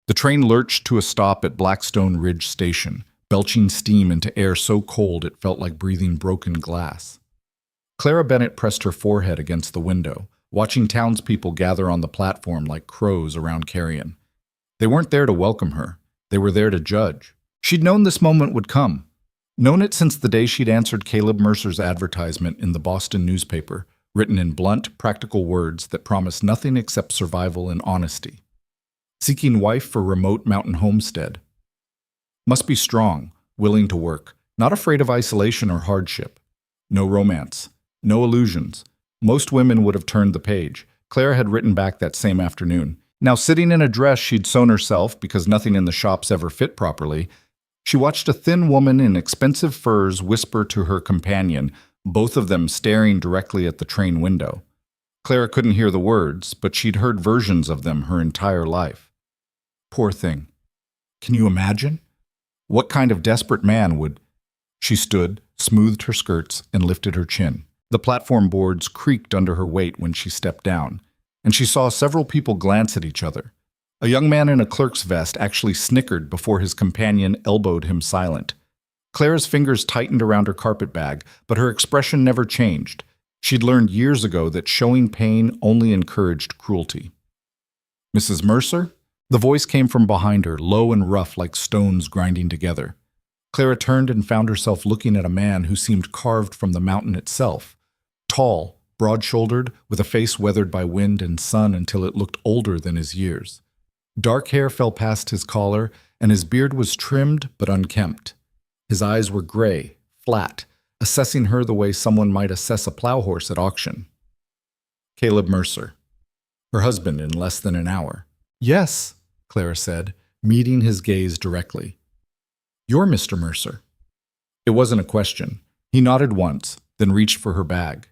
The train lurched to a stop at Blackstone Ridge station, belching steam into air so cold it felt like breathing broken glass. Clara Bennett pressed her forehead against the window, watching townspeople gather on the platform like crows around Carrion. They weren't there to welcome her. They were there to judge. She'd known this moment would come. Known it since the day she'd answered Caleb Mercer's advertisement in the Boston newspaper, written in blunt, practical words that promised nothing except survival and honesty. Seeking wife for remote mountain homestead. Must be strong, willing to work, not afraid of isolation or hardship. No romance, no illusions. Most women would have turned the page. Clara had written back that same afternoon. Now, sitting in a dress she'd sewn herself because nothing in the shops ever fit properly, she watched a thin woman in expensive furs whisper to her companion, both of them staring directly at the train window. Clara couldn't hear the words, but she'd heard versions of them her entire life. Poor thing. Can you imagine? What kind of desperate man would... She stood, smoothed her skirts, and lifted her chin. The platform boards creaked under her weight when she stepped down, and she saw several people glance at each other. A young man in a clerk's vest actually snickered before his companion elbowed him silent. Clara's fingers tightened around her carpet bag, but her expression never changed. She'd learned years ago that showing pain only encouraged cruelty. Mrs. Mercer? The voice came from behind her, low and rough like stones grinding together. Clara turned and found herself looking at a man who seemed carved from the mountain itself. Tall, broad-shouldered, with a face weathered by wind and sun until it looked older than his years. Dark hair fell past his collar, and his beard was trimmed but unkempt. His eyes were gray, flat, assessing her the way someone might assess a plow horse at auction. Caleb Mercer. Her husband in less than an hour. Yes, Clara said, meeting his gaze directly. You're Mr. Mercer. It wasn't a question. He nodded once, then reached for her bag.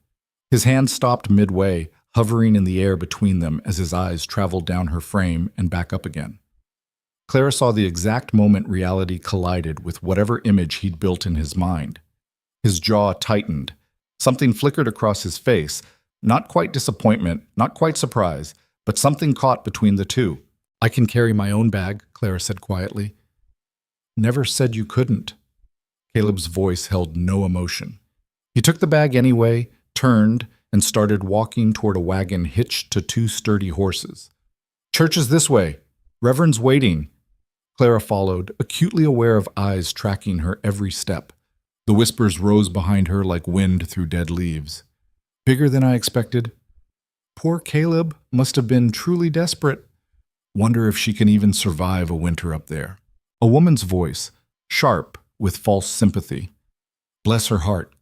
His hand stopped midway, hovering in the air between them as his eyes traveled down her frame and back up again. Clara saw the exact moment reality collided with whatever image he'd built in his mind. His jaw tightened. Something flickered across his face, not quite disappointment, not quite surprise, but something caught between the two. I can carry my own bag, Clara said quietly. Never said you couldn't. Caleb's voice held no emotion. He took the bag anyway, turned, and started walking toward a wagon hitched to two sturdy horses. Church is this way. Reverend's waiting. Clara followed, acutely aware of eyes tracking her every step. The whispers rose behind her like wind through dead leaves. Bigger than I expected. Poor Caleb must have been truly desperate. Wonder if she can even survive a winter up there. A woman's voice, sharp with false sympathy. Bless her heart.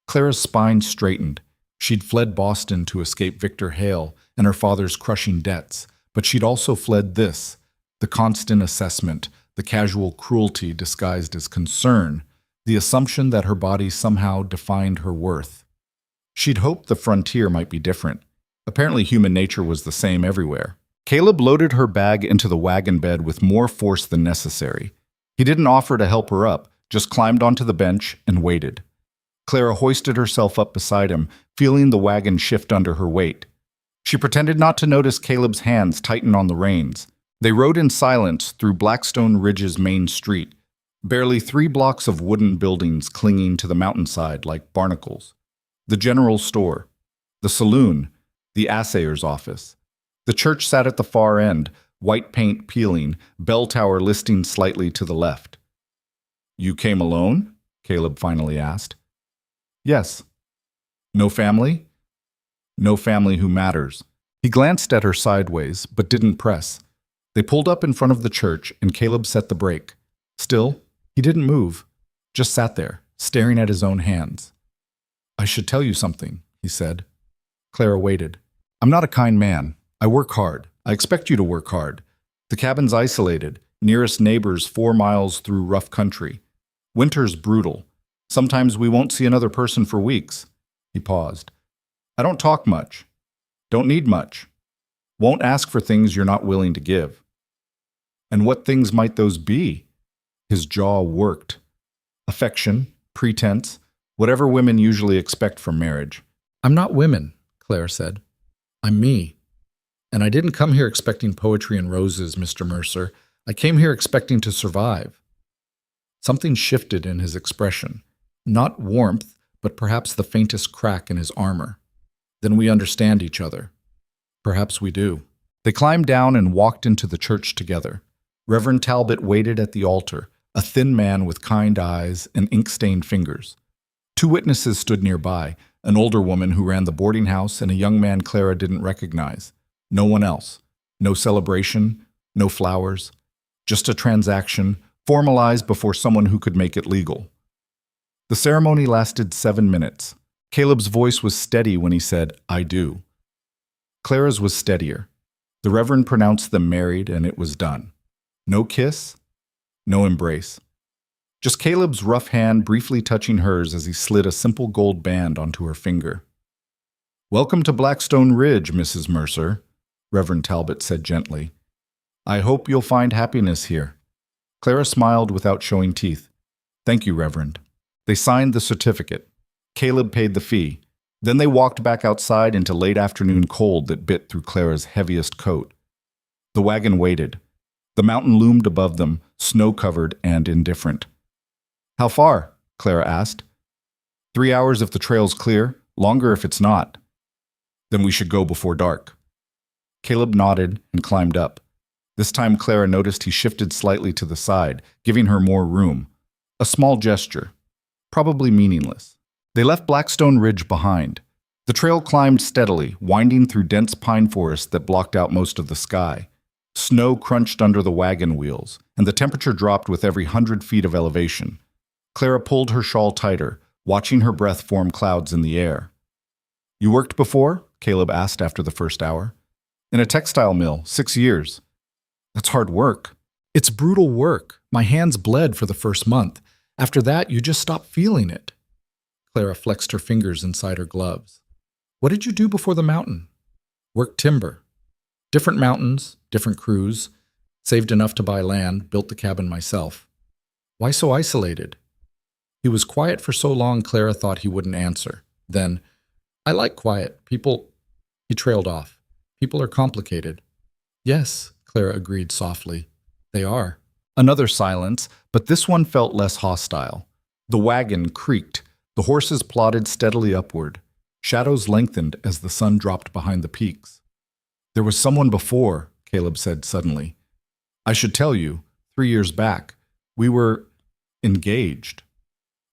Clara's spine straightened. She'd fled Boston to escape Victor Hale and her father's crushing debts, but she'd also fled this, the constant assessment, the casual cruelty disguised as concern, the assumption that her body somehow defined her worth. She'd hoped the frontier might be different. Apparently human nature was the same everywhere. Caleb loaded her bag into the wagon bed with more force than necessary. He didn't offer to help her up, just climbed onto the bench and waited. Clara hoisted herself up beside him, feeling the wagon shift under her weight. She pretended not to notice Caleb's hands tighten on the reins. They rode in silence through Blackstone Ridge's main street, barely 3 blocks of wooden buildings clinging to the mountainside like barnacles. The general store, the saloon, the assayer's office. The church sat at the far end, white paint peeling, bell tower listing slightly to the left. You came alone? Caleb finally asked. Yes. No family? No family who matters. He glanced at her sideways, but didn't press. They pulled up in front of the church, and Caleb set the brake. Still, he didn't move, just sat there, staring at his own hands. I should tell you something, he said. Clara waited. I'm not a kind man. I work hard. I expect you to work hard. The cabin's isolated, nearest neighbors 4 miles through rough country. Winter's brutal. Sometimes we won't see another person for weeks. He paused. I don't talk much. Don't need much. Won't ask for things you're not willing to give. And what things might those be? His jaw worked. Affection, pretense, whatever women usually expect from marriage. I'm not women, Clara said. I'm me. And I didn't come here expecting poetry and roses, Mr. Mercer. I came here expecting to survive. Something shifted in his expression. Not warmth, but perhaps the faintest crack in his armor. Then we understand each other. Perhaps we do. They climbed down and walked into the church together. Reverend Talbot waited at the altar, a thin man with kind eyes and ink-stained fingers. Two witnesses stood nearby, an older woman who ran the boarding house and a young man Clara didn't recognize. No one else. No celebration, no flowers. Just a transaction, formalized before someone who could make it legal. The ceremony lasted 7 minutes. Caleb's voice was steady when he said, "I do." Clara's was steadier. The Reverend pronounced them married, and it was done. No kiss, no embrace. Just Caleb's rough hand briefly touching hers as he slid a simple gold band onto her finger. "Welcome to Blackstone Ridge, Mrs. Mercer," Reverend Talbot said gently. "I hope you'll find happiness here." Clara smiled without showing teeth. "Thank you, Reverend." They signed the certificate. Caleb paid the fee. Then they walked back outside into late afternoon cold that bit through Clara's heaviest coat. The wagon waited. The mountain loomed above them, snow-covered and indifferent. "How far?" Clara asked. 3 hours if the trail's clear, longer if it's not. Then we should go before dark. Caleb nodded and climbed up. This time Clara noticed he shifted slightly to the side, giving her more room. A small gesture, probably meaningless. They left Blackstone Ridge behind. The trail climbed steadily, winding through dense pine forest that blocked out most of the sky. Snow crunched under the wagon wheels, and the temperature dropped with every 100 feet of elevation. Clara pulled her shawl tighter, watching her breath form clouds in the air. "You worked before?" Caleb asked after the first hour. "In a textile mill, 6 years. "That's hard work." "It's brutal work. My hands bled for the first month. After that, you just stop feeling it." Clara flexed her fingers inside her gloves. "What did you do before the mountain?" "Worked timber. Different mountains, different crews. Saved enough to buy land, built the cabin myself." "Why so isolated?" He was quiet for so long Clara thought he wouldn't answer. Then, "I like quiet. People—" He trailed off. "People are complicated." "Yes," Clara agreed softly. "They are." Another silence, but this one felt less hostile. The wagon creaked. The horses plodded steadily upward. Shadows lengthened as the sun dropped behind the peaks. "There was someone before," Caleb said suddenly. "I should tell you, 3 years back. We were engaged."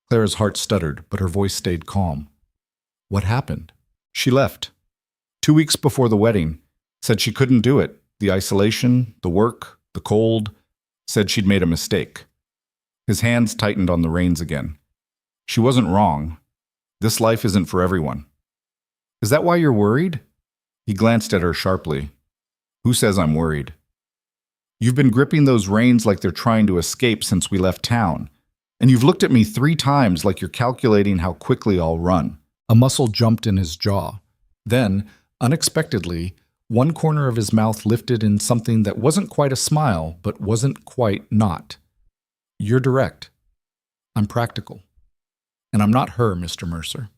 Clara's heart stuttered, but her voice stayed calm. "What happened?" "She left. 2 weeks before the wedding. Said she couldn't do it. The isolation, the work, the cold. Said she'd made a mistake." His hands tightened on the reins again. "She wasn't wrong. This life isn't for everyone." "Is that why you're worried?" He glanced at her sharply. "Who says I'm worried?" "You've been gripping those reins like they're trying to escape since we left town. And you've looked at me 3 times like you're calculating how quickly I'll run." A muscle jumped in his jaw. Then, unexpectedly, one corner of his mouth lifted in something that wasn't quite a smile, but wasn't quite not. "You're direct. I'm practical. And I'm not her, Mr. Mercer.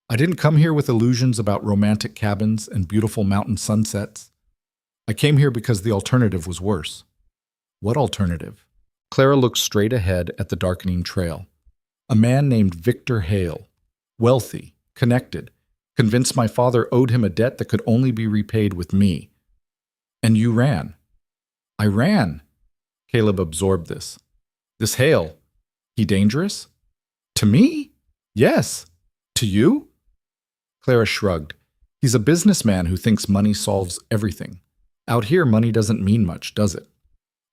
I didn't come here with illusions about romantic cabins and beautiful mountain sunsets. I came here because the alternative was worse." "What alternative?" Clara looked straight ahead at the darkening trail. "A man named Victor Hale. Wealthy, connected, convinced my father owed him a debt that could only be repaid with me. And you ran." "I ran." Caleb absorbed this. "This Hale, he dangerous?" "To me? Yes. To you?" Clara shrugged. "He's a businessman who thinks money solves everything. Out here, money doesn't mean much, does it?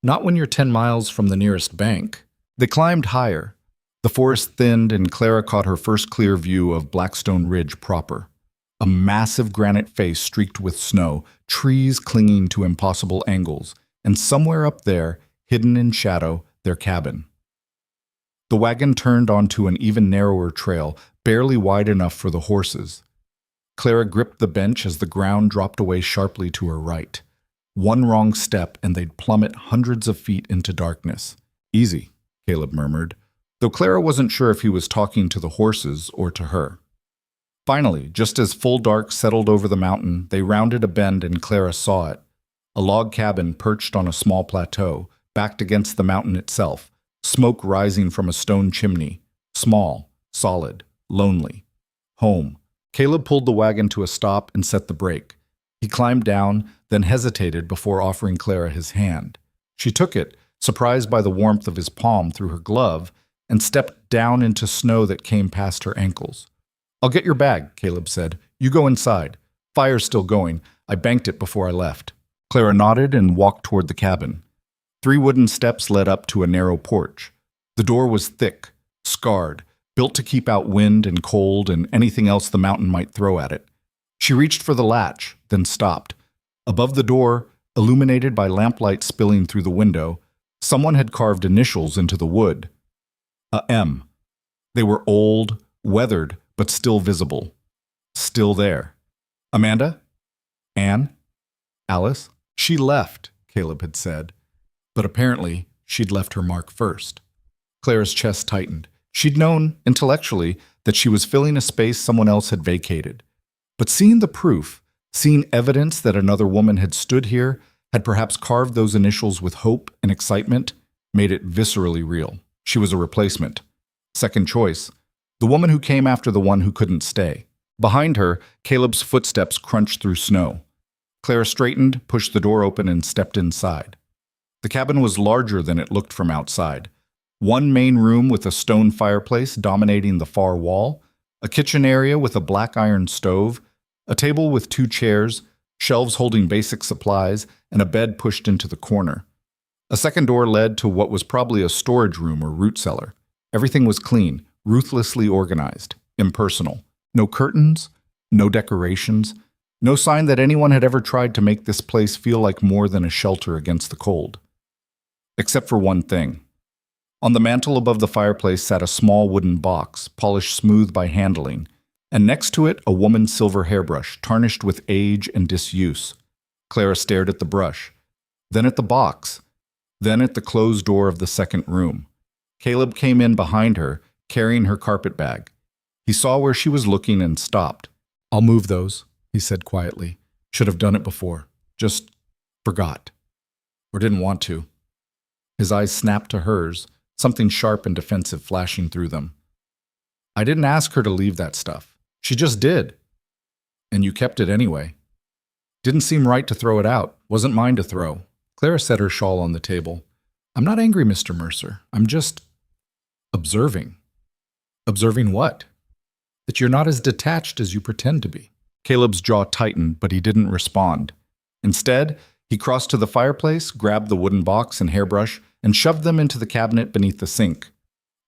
Not when you're 10 miles from the nearest bank." They climbed higher. The forest thinned, and Clara caught her first clear view of Blackstone Ridge proper. A massive granite face streaked with snow, trees clinging to impossible angles, and somewhere up there, hidden in shadow, their cabin. The wagon turned onto an even narrower trail, barely wide enough for the horses. Clara gripped the bench as the ground dropped away sharply to her right. One wrong step and they'd plummet hundreds of feet into darkness. "Easy," Caleb murmured, though Clara wasn't sure if he was talking to the horses or to her. Finally, just as full dark settled over the mountain, they rounded a bend and Clara saw it. A log cabin perched on a small plateau, backed against the mountain itself, smoke rising from a stone chimney. Small, solid, lonely. Home. Caleb pulled the wagon to a stop and set the brake. He climbed down, then hesitated before offering Clara his hand. She took it, surprised by the warmth of his palm through her glove, and stepped down into snow that came past her ankles. "I'll get your bag," Caleb said. "You go inside. Fire's still going. I banked it before I left." Clara nodded and walked toward the cabin. 3 wooden steps led up to a narrow porch. The door was thick, scarred, built to keep out wind and cold and anything else the mountain might throw at it. She reached for the latch, then stopped. Above the door, illuminated by lamplight spilling through the window, someone had carved initials into the wood. A M. They were old, weathered, but still visible. Still there. Amanda? Anne? Alice? She left, Caleb had said. But apparently, she'd left her mark first. Clara's chest tightened. She'd known, intellectually, that she was filling a space someone else had vacated. But seeing the proof, seeing evidence that another woman had stood here, had perhaps carved those initials with hope and excitement, made it viscerally real. She was a replacement. Second choice. The woman who came after the one who couldn't stay. Behind her, Caleb's footsteps crunched through snow. Clara straightened, pushed the door open, and stepped inside. The cabin was larger than it looked from outside. One main room with a stone fireplace dominating the far wall, a kitchen area with a black iron stove, a table with 2 chairs, shelves holding basic supplies, and a bed pushed into the corner. A second door led to what was probably a storage room or root cellar. Everything was clean, ruthlessly organized, impersonal. No curtains, no decorations, no sign that anyone had ever tried to make this place feel like more than a shelter against the cold. Except for one thing. On the mantel above the fireplace sat a small wooden box, polished smooth by handling, and next to it a woman's silver hairbrush, tarnished with age and disuse. Clara stared at the brush, then at the box, then at the closed door of the second room. Caleb came in behind her, carrying her carpet bag. He saw where she was looking and stopped. "I'll move those," he said quietly. "Should have done it before. Just forgot. Or didn't want to." His eyes snapped to hers, something sharp and defensive flashing through them. "I didn't ask her to leave that stuff. She just did. And you kept it anyway. Didn't seem right to throw it out. Wasn't mine to throw." Clara set her shawl on the table. "I'm not angry, Mr. Mercer. I'm just observing." "Observing what?" "That you're not as detached as you pretend to be." Caleb's jaw tightened, but he didn't respond. Instead, he crossed to the fireplace, grabbed the wooden box and hairbrush, and shoved them into the cabinet beneath the sink.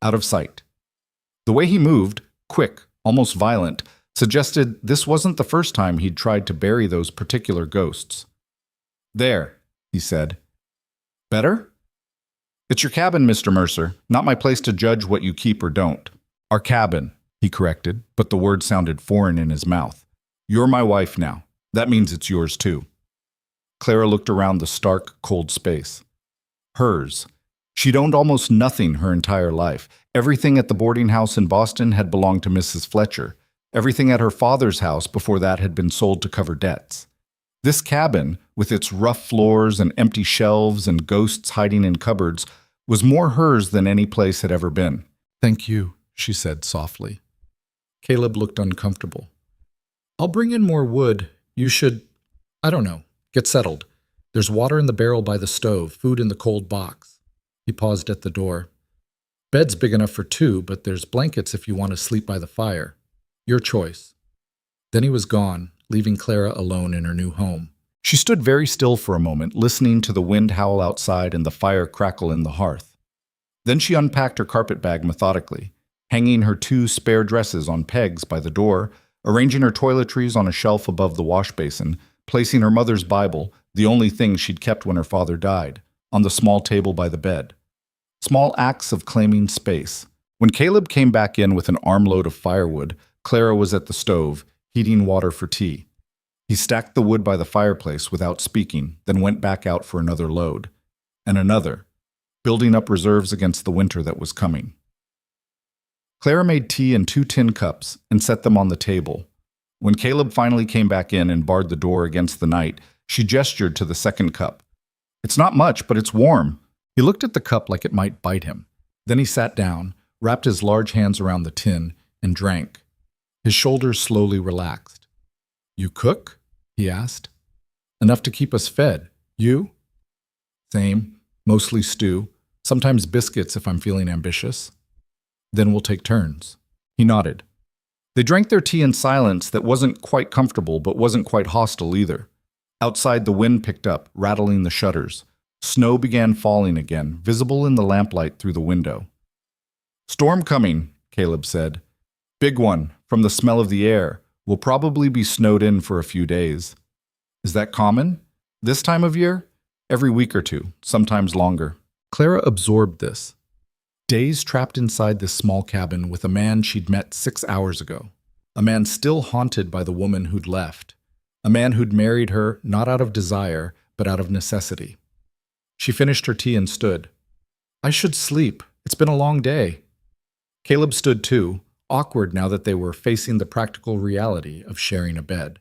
Out of sight. The way he moved, quick, almost violent, suggested this wasn't the first time he'd tried to bury those particular ghosts. "There," he said. "Better?" "It's your cabin, Mr. Mercer, not my place to judge what you keep or don't." "Our cabin," he corrected, but the word sounded foreign in his mouth. "You're my wife now. That means it's yours too." Clara looked around the stark, cold space. Hers. She'd owned almost nothing her entire life. Everything at the boarding house in Boston had belonged to Mrs. Fletcher. Everything at her father's house before that had been sold to cover debts. This cabin, with its rough floors and empty shelves and ghosts hiding in cupboards, was more hers than any place had ever been. "Thank you," she said softly. Caleb looked uncomfortable. "I'll bring in more wood. You should, I don't know, get settled. There's water in the barrel by the stove, food in the cold box." He paused at the door. "Bed's big enough for 2, but there's blankets if you want to sleep by the fire. Your choice." Then he was gone, leaving Clara alone in her new home. She stood very still for a moment, listening to the wind howl outside and the fire crackle in the hearth. Then she unpacked her carpet bag methodically, hanging her 2 spare dresses on pegs by the door, arranging her toiletries on a shelf above the wash basin, placing her mother's Bible, the only thing she'd kept when her father died, on the small table by the bed. Small acts of claiming space. When Caleb came back in with an armload of firewood, Clara was at the stove, heating water for tea. He stacked the wood by the fireplace without speaking, then went back out for another load. And another, building up reserves against the winter that was coming. Clara made tea in 2 tin cups and set them on the table, When Caleb finally came back in and barred the door against the night, she gestured to the second cup. "It's not much, but it's warm." He looked at the cup like it might bite him. Then he sat down, wrapped his large hands around the tin, and drank. His shoulders slowly relaxed. "You cook?" he asked. "Enough to keep us fed. You?" "Same. Mostly stew. Sometimes biscuits if I'm feeling ambitious." "Then we'll take turns." He nodded. They drank their tea in silence that wasn't quite comfortable but wasn't quite hostile either. Outside, the wind picked up, rattling the shutters. Snow began falling again, visible in the lamplight through the window. "Storm coming," Caleb said. "Big one, from the smell of the air. We'll probably be snowed in for a few days." "Is that common? This time of year?" "Every week or two, sometimes longer." Clara absorbed this. Days trapped inside this small cabin with a man she'd met 6 hours ago. A man still haunted by the woman who'd left. A man who'd married her not out of desire, but out of necessity. She finished her tea and stood. "I should sleep. It's been a long day." Caleb stood too, awkward now that they were facing the practical reality of sharing a bed.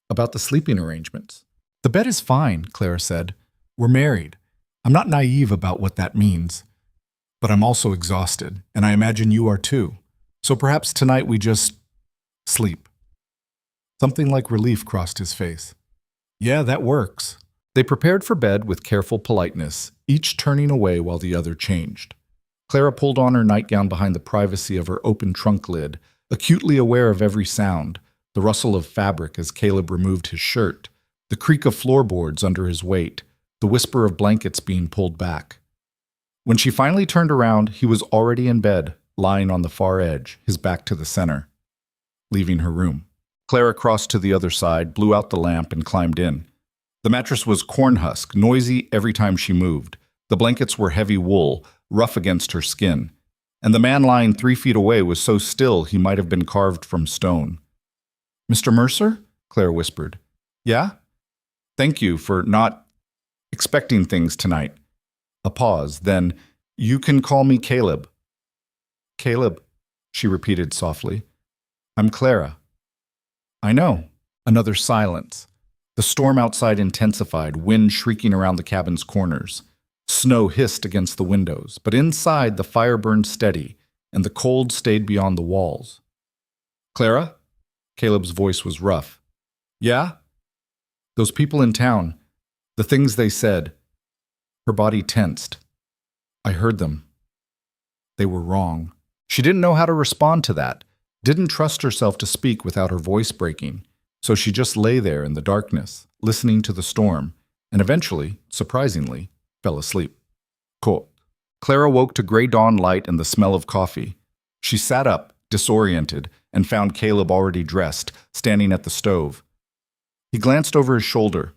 "About the sleeping arrangements." "The bed is fine," Clara said. "We're married. I'm not naive about what that means. But I'm also exhausted, and I imagine you are too. So perhaps tonight we just sleep." Something like relief crossed his face. "Yeah, that works." They prepared for bed with careful politeness, each turning away while the other changed. Clara pulled on her nightgown behind the privacy of her open trunk lid, acutely aware of every sound, the rustle of fabric as Caleb removed his shirt, the creak of floorboards under his weight, the whisper of blankets being pulled back. When she finally turned around, he was already in bed, lying on the far edge, his back to the center. Leaving her room, Clara crossed to the other side, blew out the lamp, and climbed in. The mattress was corn husk, noisy every time she moved. The blankets were heavy wool, rough against her skin. And the man lying 3 feet away was so still he might have been carved from stone. "Mr. Mercer?" Clara whispered. "Yeah? Thank you for not expecting things tonight." A pause, then, "You can call me Caleb." "Caleb," she repeated softly. "I'm Clara." "I know." Another silence. The storm outside intensified, wind shrieking around the cabin's corners. Snow hissed against the windows, but inside the fire burned steady, and the cold stayed beyond the walls. "Clara?" Caleb's voice was rough. "Yeah?" "Those people in town, the things they said." Her body tensed. "I heard them. They were wrong." She didn't know how to respond to that, didn't trust herself to speak without her voice breaking, so she just lay there in the darkness, listening to the storm, and eventually, surprisingly, fell asleep. Cool. Clara woke to gray dawn light and the smell of coffee. She sat up, disoriented, and found Caleb already dressed, standing at the stove. He glanced over his shoulder.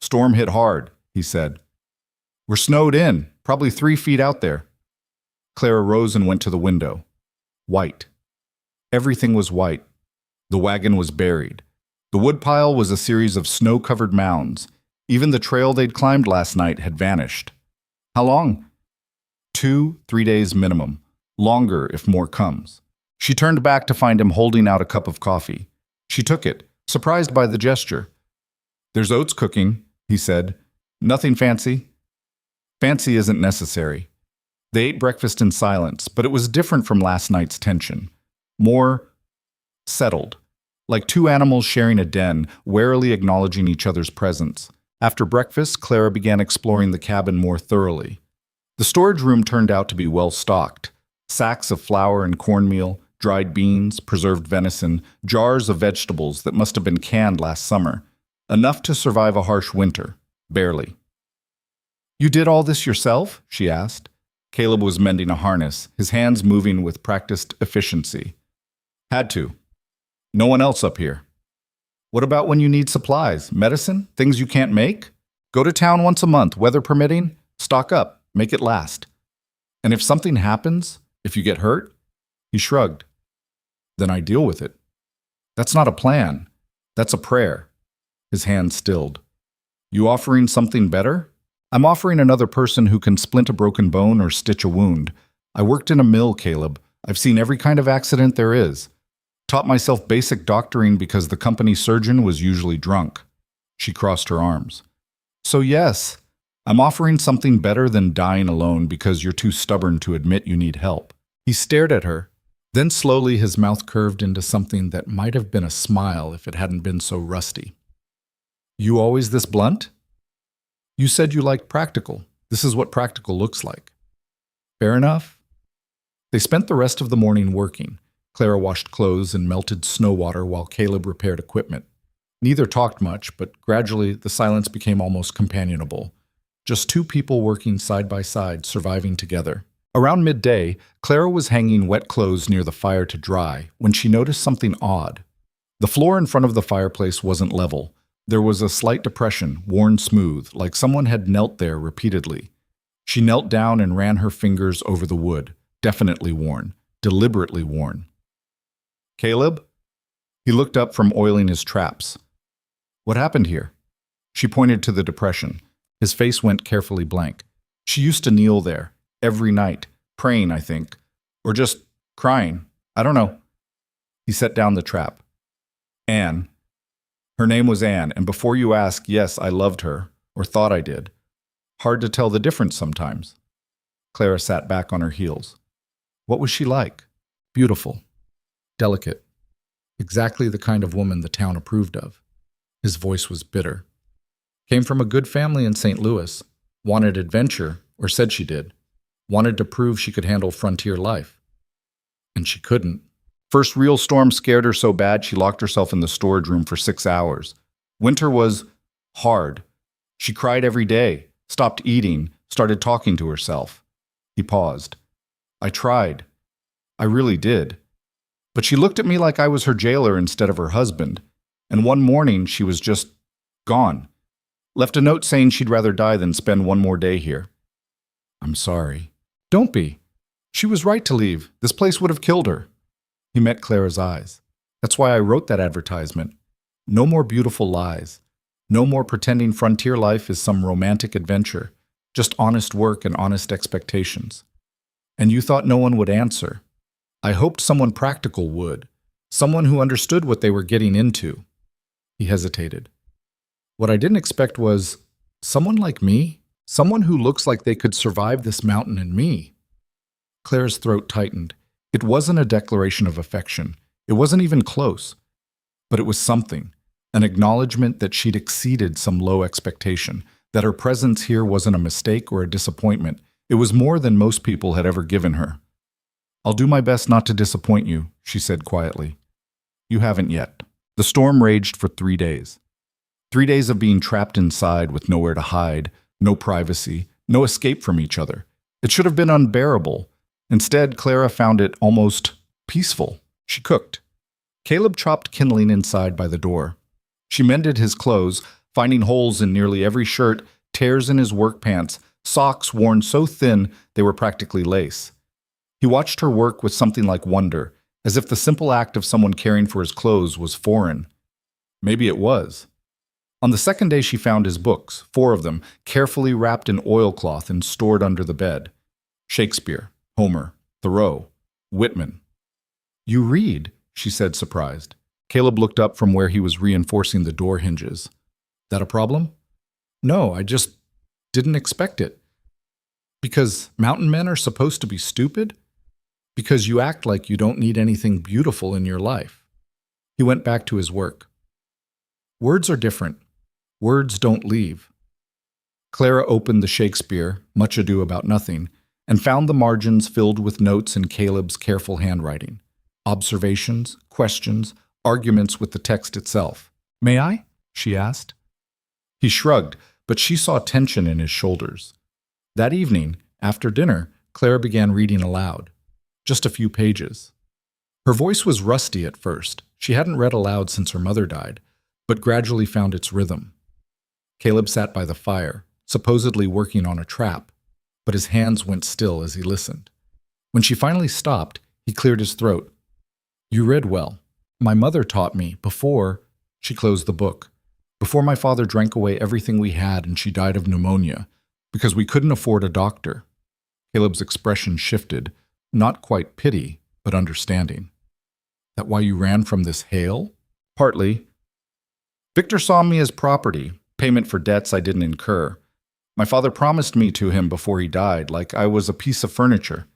"Storm hit hard," he said. "We're snowed in, probably 3 feet out there." Clara rose and went to the window. White. Everything was white. The wagon was buried. The woodpile was a series of snow-covered mounds. Even the trail they'd climbed last night had vanished. How long? 2-3 days minimum. Longer if more comes. She turned back to find him holding out a cup of coffee. She took it, surprised by the gesture. "There's oats cooking," he said. "Nothing fancy." Fancy isn't necessary. They ate breakfast in silence, but it was different from last night's tension. More settled, like two animals sharing a den, warily acknowledging each other's presence. After breakfast, Clara began exploring the cabin more thoroughly. The storage room turned out to be well stocked. Sacks of flour and cornmeal, dried beans, preserved venison, jars of vegetables that must have been canned last summer. Enough to survive a harsh winter. Barely. "You did all this yourself?" she asked. Caleb was mending a harness, his hands moving with practiced efficiency. "Had to. No one else up here." "What about when you need supplies, medicine, things you can't make? Go to town once a month, weather permitting. Stock up, make it last. And if something happens, if you get hurt?" He shrugged. "Then I deal with it. That's not a plan. That's a prayer." His hand stilled. "You offering something better?" "I'm offering another person who can splint a broken bone or stitch a wound. I worked in a mill, Caleb. I've seen every kind of accident there is. Taught myself basic doctoring because the company surgeon was usually drunk. She crossed her arms. So yes, I'm offering something better than dying alone because you're too stubborn to admit you need help. He stared at her. Then slowly his mouth curved into something that might have been a smile if it hadn't been so rusty. You always this blunt? You said you liked practical. This is what practical looks like. Fair enough. They spent the rest of the morning working. Clara washed clothes and melted snow water while Caleb repaired equipment. Neither talked much, but gradually the silence became almost companionable. Just two people working side by side, surviving together. Around midday, Clara was hanging wet clothes near the fire to dry when she noticed something odd. The floor in front of the fireplace wasn't level. There was a slight depression, worn smooth, like someone had knelt there repeatedly. She knelt down and ran her fingers over the wood, definitely worn, deliberately worn. Caleb? He looked up from oiling his traps. What happened here? She pointed to the depression. His face went carefully blank. She used to kneel there, every night, praying, I think, or just crying. I don't know. He set down the trap. Anne. Her name was Anne, and before you ask, yes, I loved her, or thought I did. Hard to tell the difference sometimes. Clara sat back on her heels. What was she like? Beautiful. Delicate. Exactly the kind of woman the town approved of. His voice was bitter. Came from a good family in St. Louis. Wanted adventure, or said she did. Wanted to prove she could handle frontier life. And she couldn't. First real storm scared her so bad she locked herself in the storage room for 6 hours. Winter was hard. She cried every day, stopped eating, started talking to herself. He paused. I tried. I really did. But she looked at me like I was her jailer instead of her husband. And one morning she was just gone. Left a note saying she'd rather die than spend one more day here. I'm sorry. Don't be. She was right to leave. This place would have killed her. He met Clara's eyes. That's why I wrote that advertisement. No more beautiful lies. No more pretending frontier life is some romantic adventure. Just honest work and honest expectations. And you thought no one would answer. I hoped someone practical would. Someone who understood what they were getting into. He hesitated. What I didn't expect was someone like me? Someone who looks like they could survive this mountain and me. Clara's throat tightened. It wasn't a declaration of affection. It wasn't even close. But it was something. An acknowledgement that she'd exceeded some low expectation. That her presence here wasn't a mistake or a disappointment. It was more than most people had ever given her. I'll do my best not to disappoint you, she said quietly. You haven't yet. The storm raged for 3 days. 3 days of being trapped inside with nowhere to hide, no privacy, no escape from each other. It should have been unbearable. Instead, Clara found it almost peaceful. She cooked. Caleb chopped kindling inside by the door. She mended his clothes, finding holes in nearly every shirt, tears in his work pants, socks worn so thin they were practically lace. He watched her work with something like wonder, as if the simple act of someone caring for his clothes was foreign. Maybe it was. On the second day she found his books, 4 of them, carefully wrapped in oilcloth and stored under the bed. Shakespeare, Homer, Thoreau, Whitman. You read, she said, surprised. Caleb looked up from where he was reinforcing the door hinges. That a problem? No, I just didn't expect it. Because mountain men are supposed to be stupid? Because you act like you don't need anything beautiful in your life. He went back to his work. Words are different. Words don't leave. Clara opened the Shakespeare, Much Ado About Nothing, and found the margins filled with notes in Caleb's careful handwriting. Observations, questions, arguments with the text itself. May I? She asked. He shrugged, but she saw tension in his shoulders. That evening, after dinner, Clara began reading aloud. Just a few pages. Her voice was rusty at first. She hadn't read aloud since her mother died, but gradually found its rhythm. Caleb sat by the fire, supposedly working on a trap, but his hands went still as he listened. When she finally stopped, he cleared his throat. You read well. My mother taught me before she closed the book. Before my father drank away everything we had and she died of pneumonia, because we couldn't afford a doctor. Caleb's expression shifted, not quite pity, but understanding. That why you ran from this hail? Partly. Victor saw me as property, payment for debts I didn't incur. My father promised me to him before he died, like I was a piece of furniture.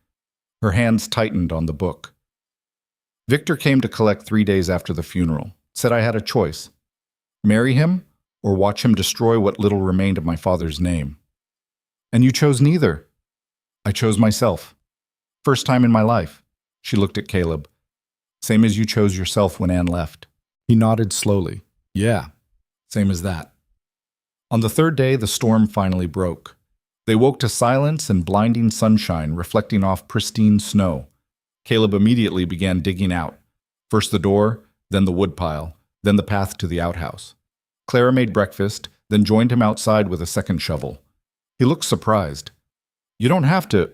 Her hands tightened on the book. Victor came to collect 3 days after the funeral, said I had a choice. Marry him or watch him destroy what little remained of my father's name. And you chose neither. I chose myself. First time in my life. She looked at Caleb. Same as you chose yourself when Anne left. He nodded slowly. Yeah, same as that. On the third day, the storm finally broke. They woke to silence and blinding sunshine reflecting off pristine snow. Caleb immediately began digging out. First the door, then the woodpile, then the path to the outhouse. Clara made breakfast, then joined him outside with a second shovel. He looked surprised. You don't have to.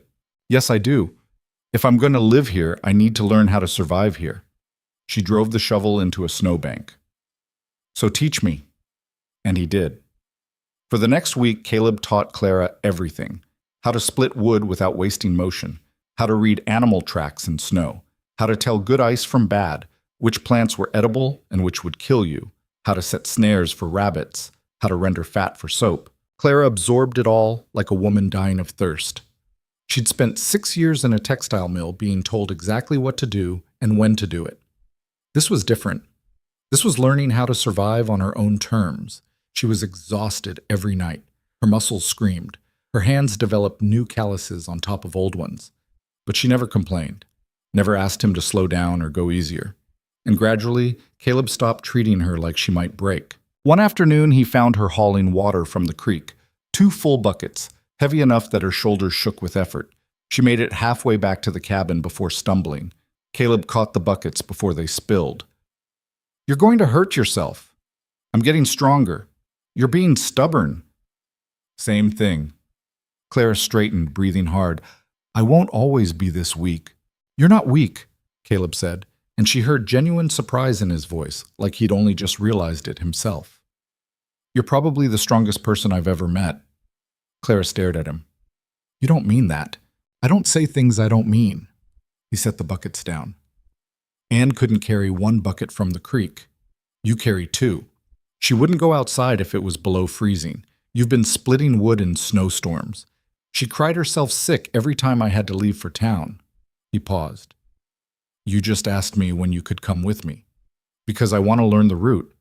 Yes, I do. If I'm going to live here, I need to learn how to survive here. She drove the shovel into a snowbank. So teach me. And he did. For the next week, Caleb taught Clara everything. How to split wood without wasting motion. How to read animal tracks in snow. How to tell good ice from bad. Which plants were edible and which would kill you. How to set snares for rabbits. How to render fat for soap. Clara absorbed it all like a woman dying of thirst. She'd spent 6 years in a textile mill being told exactly what to do and when to do it. This was different. This was learning how to survive on her own terms. She was exhausted every night. Her muscles screamed. Her hands developed new calluses on top of old ones. But she never complained, never asked him to slow down or go easier. And gradually, Caleb stopped treating her like she might break. One afternoon, he found her hauling water from the creek, 2 full buckets, heavy enough that her shoulders shook with effort. She made it halfway back to the cabin before stumbling. Caleb caught the buckets before they spilled. You're going to hurt yourself. I'm getting stronger. You're being stubborn. Same thing. Clara straightened, breathing hard. I won't always be this weak. You're not weak, Caleb said, and she heard genuine surprise in his voice, like he'd only just realized it himself. You're probably the strongest person I've ever met. Clara stared at him. You don't mean that. I don't say things I don't mean. He set the buckets down. Anne couldn't carry 1 bucket from the creek. You carry 2. She wouldn't go outside if it was below freezing. You've been splitting wood in snowstorms. She cried herself sick every time I had to leave for town. He paused. You just asked me when you could come with me. Because I want to learn the route.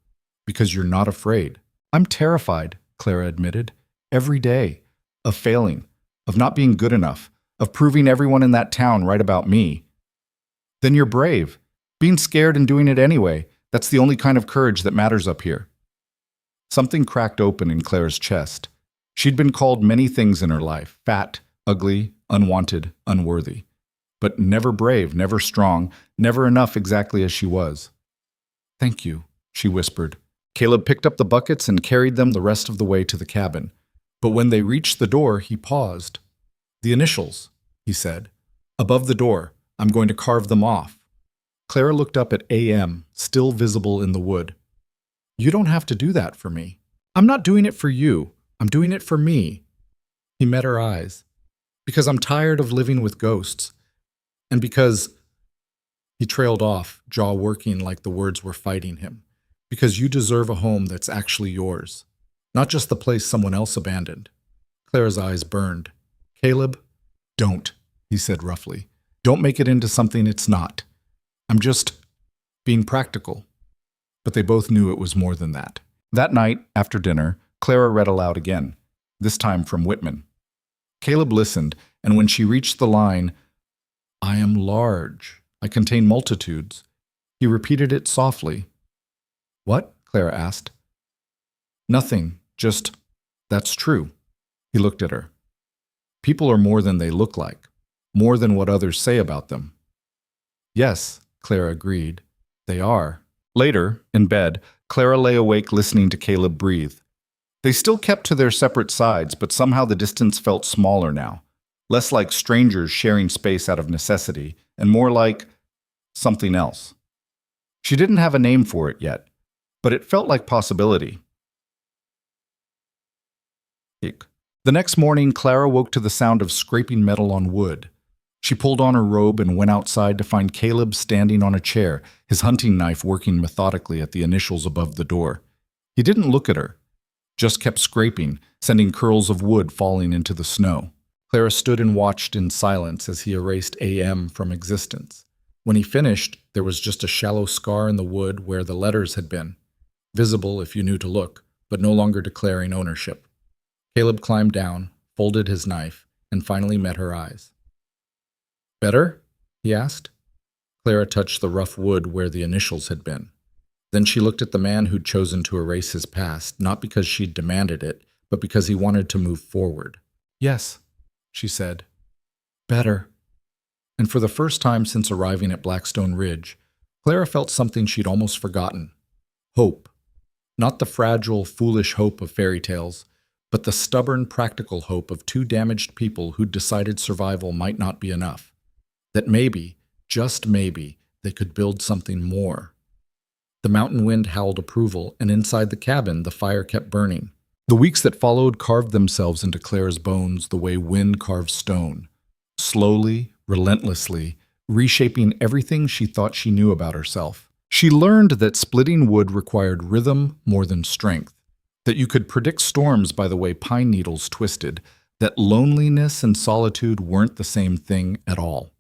Because you're not afraid. I'm terrified, Clara admitted. Every day. Of failing. Of not being good enough. Of proving everyone in that town right about me. Then you're brave. Being scared and doing it anyway. That's the only kind of courage that matters up here. Something cracked open in Clara's chest. She'd been called many things in her life. Fat, ugly, unwanted, unworthy. But never brave, never strong, never enough exactly as she was. Thank you, she whispered. Caleb picked up the buckets and carried them the rest of the way to the cabin. But when they reached the door, he paused. The initials, he said. Above the door. I'm going to carve them off. Clara looked up at AM, still visible in the wood. You don't have to do that for me. I'm not doing it for you. I'm doing it for me. He met her eyes. Because I'm tired of living with ghosts. And because... He trailed off, jaw working like the words were fighting him. Because you deserve a home that's actually yours. Not just the place someone else abandoned. Clara's eyes burned. Caleb, don't, he said roughly. Don't make it into something it's not. I'm just being practical. But they both knew it was more than that. That night, after dinner, Clara read aloud again, this time from Whitman. Caleb listened, and when she reached the line, I am large, I contain multitudes, he repeated it softly. What? Clara asked. Nothing, just, that's true. He looked at her. People are more than they look like, more than what others say about them. Yes, Clara agreed, they are. Later, in bed, Clara lay awake listening to Caleb breathe. They still kept to their separate sides, but somehow the distance felt smaller now, less like strangers sharing space out of necessity, and more like something else. She didn't have a name for it yet, but it felt like possibility. The next morning, Clara woke to the sound of scraping metal on wood. She pulled on her robe and went outside to find Caleb standing on a chair, his hunting knife working methodically at the initials above the door. He didn't look at her, just kept scraping, sending curls of wood falling into the snow. Clara stood and watched in silence as he erased AM from existence. When he finished, there was just a shallow scar in the wood where the letters had been, visible if you knew to look, but no longer declaring ownership. Caleb climbed down, folded his knife, and finally met her eyes. "Better?" he asked. Clara touched the rough wood where the initials had been. Then she looked at the man who'd chosen to erase his past, not because she'd demanded it, but because he wanted to move forward. "Yes," she said. "Better." And for the first time since arriving at Blackstone Ridge, Clara felt something she'd almost forgotten. Hope. Not the fragile, foolish hope of fairy tales, but the stubborn, practical hope of two damaged people who'd decided survival might not be enough. That maybe, just maybe, they could build something more. The mountain wind howled approval, and inside the cabin, the fire kept burning. The weeks that followed carved themselves into Clara's bones the way wind carves stone. Slowly, relentlessly, reshaping everything she thought she knew about herself. She learned that splitting wood required rhythm more than strength, that you could predict storms by the way pine needles twisted, that loneliness and solitude weren't the same thing at all.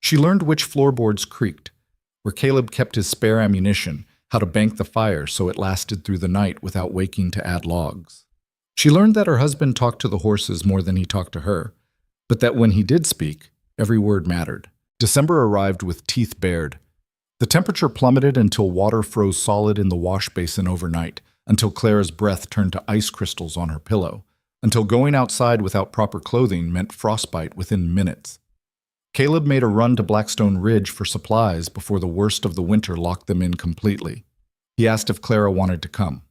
She learned which floorboards creaked, where Caleb kept his spare ammunition, how to bank the fire so it lasted through the night without waking to add logs. She learned that her husband talked to the horses more than he talked to her, but that when he did speak, every word mattered. December arrived with teeth bared. The temperature plummeted until water froze solid in the wash basin overnight, until Clara's breath turned to ice crystals on her pillow, until going outside without proper clothing meant frostbite within minutes. Caleb made a run to Blackstone Ridge for supplies before the worst of the winter locked them in completely. He asked if Clara wanted to come.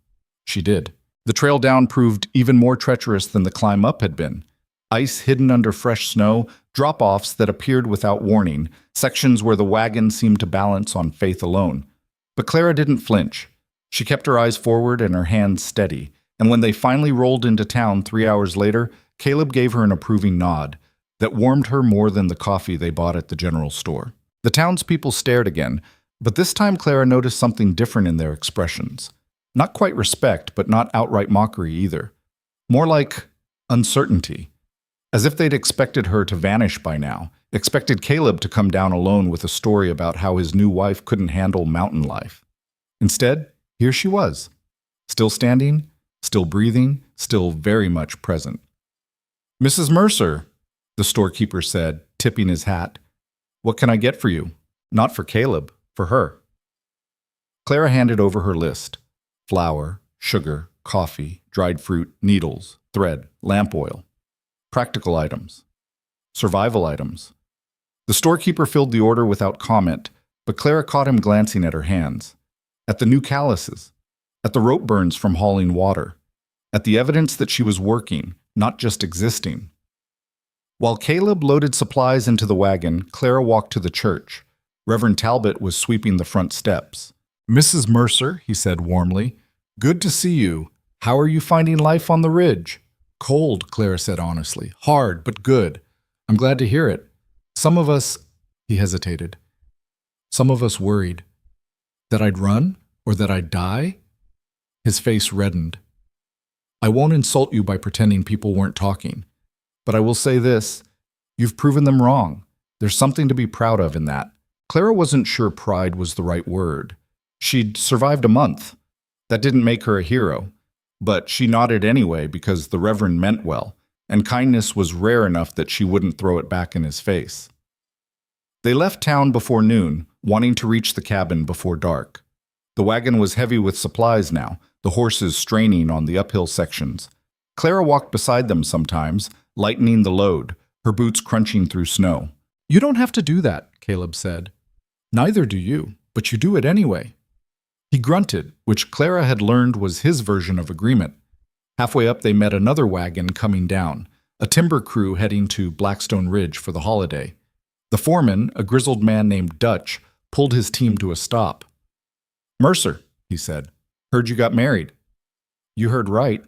She did. The trail down proved even more treacherous than the climb up had been. Ice hidden under fresh snow, drop-offs that appeared without warning, sections where the wagon seemed to balance on faith alone. But Clara didn't flinch. She kept her eyes forward and her hands steady, and when they finally rolled into town 3 hours later, Caleb gave her an approving nod that warmed her more than the coffee they bought at the general store. The townspeople stared again, but this time Clara noticed something different in their expressions. Not quite respect, but not outright mockery either. More like uncertainty. As if they'd expected her to vanish by now, expected Caleb to come down alone with a story about how his new wife couldn't handle mountain life. Instead, here she was, still standing, still breathing, still very much present. "Mrs. Mercer," the storekeeper said, tipping his hat. "What can I get for you?" Not for Caleb, for her. Clara handed over her list. Flour, sugar, coffee, dried fruit, needles, thread, lamp oil. Practical items. Survival items. The storekeeper filled the order without comment, but Clara caught him glancing at her hands. At the new calluses. At the rope burns from hauling water. At the evidence that she was working, not just existing. While Caleb loaded supplies into the wagon, Clara walked to the church. Reverend Talbot was sweeping the front steps. "Mrs. Mercer," he said warmly, "good to see you. How are you finding life on the ridge?" "Cold," Clara said honestly. "Hard, but good. I'm glad to hear it. Some of us," he hesitated, "some of us worried. That I'd run? Or that I'd die?" His face reddened. "I won't insult you by pretending people weren't talking. But I will say this, you've proven them wrong. There's something to be proud of in that." Clara wasn't sure pride was the right word. She'd survived a month. That didn't make her a hero. But she nodded anyway because the Reverend meant well, and kindness was rare enough that she wouldn't throw it back in his face. They left town before noon, wanting to reach the cabin before dark. The wagon was heavy with supplies now, the horses straining on the uphill sections. Clara walked beside them sometimes, lightening the load, her boots crunching through snow. "You don't have to do that," Caleb said. "Neither do you, but you do it anyway." He grunted, which Clara had learned was his version of agreement. Halfway up they met another wagon coming down, a timber crew heading to Blackstone Ridge for the holiday. The foreman, a grizzled man named Dutch, pulled his team to a stop. "Mercer," he said, "heard you got married." "You heard right."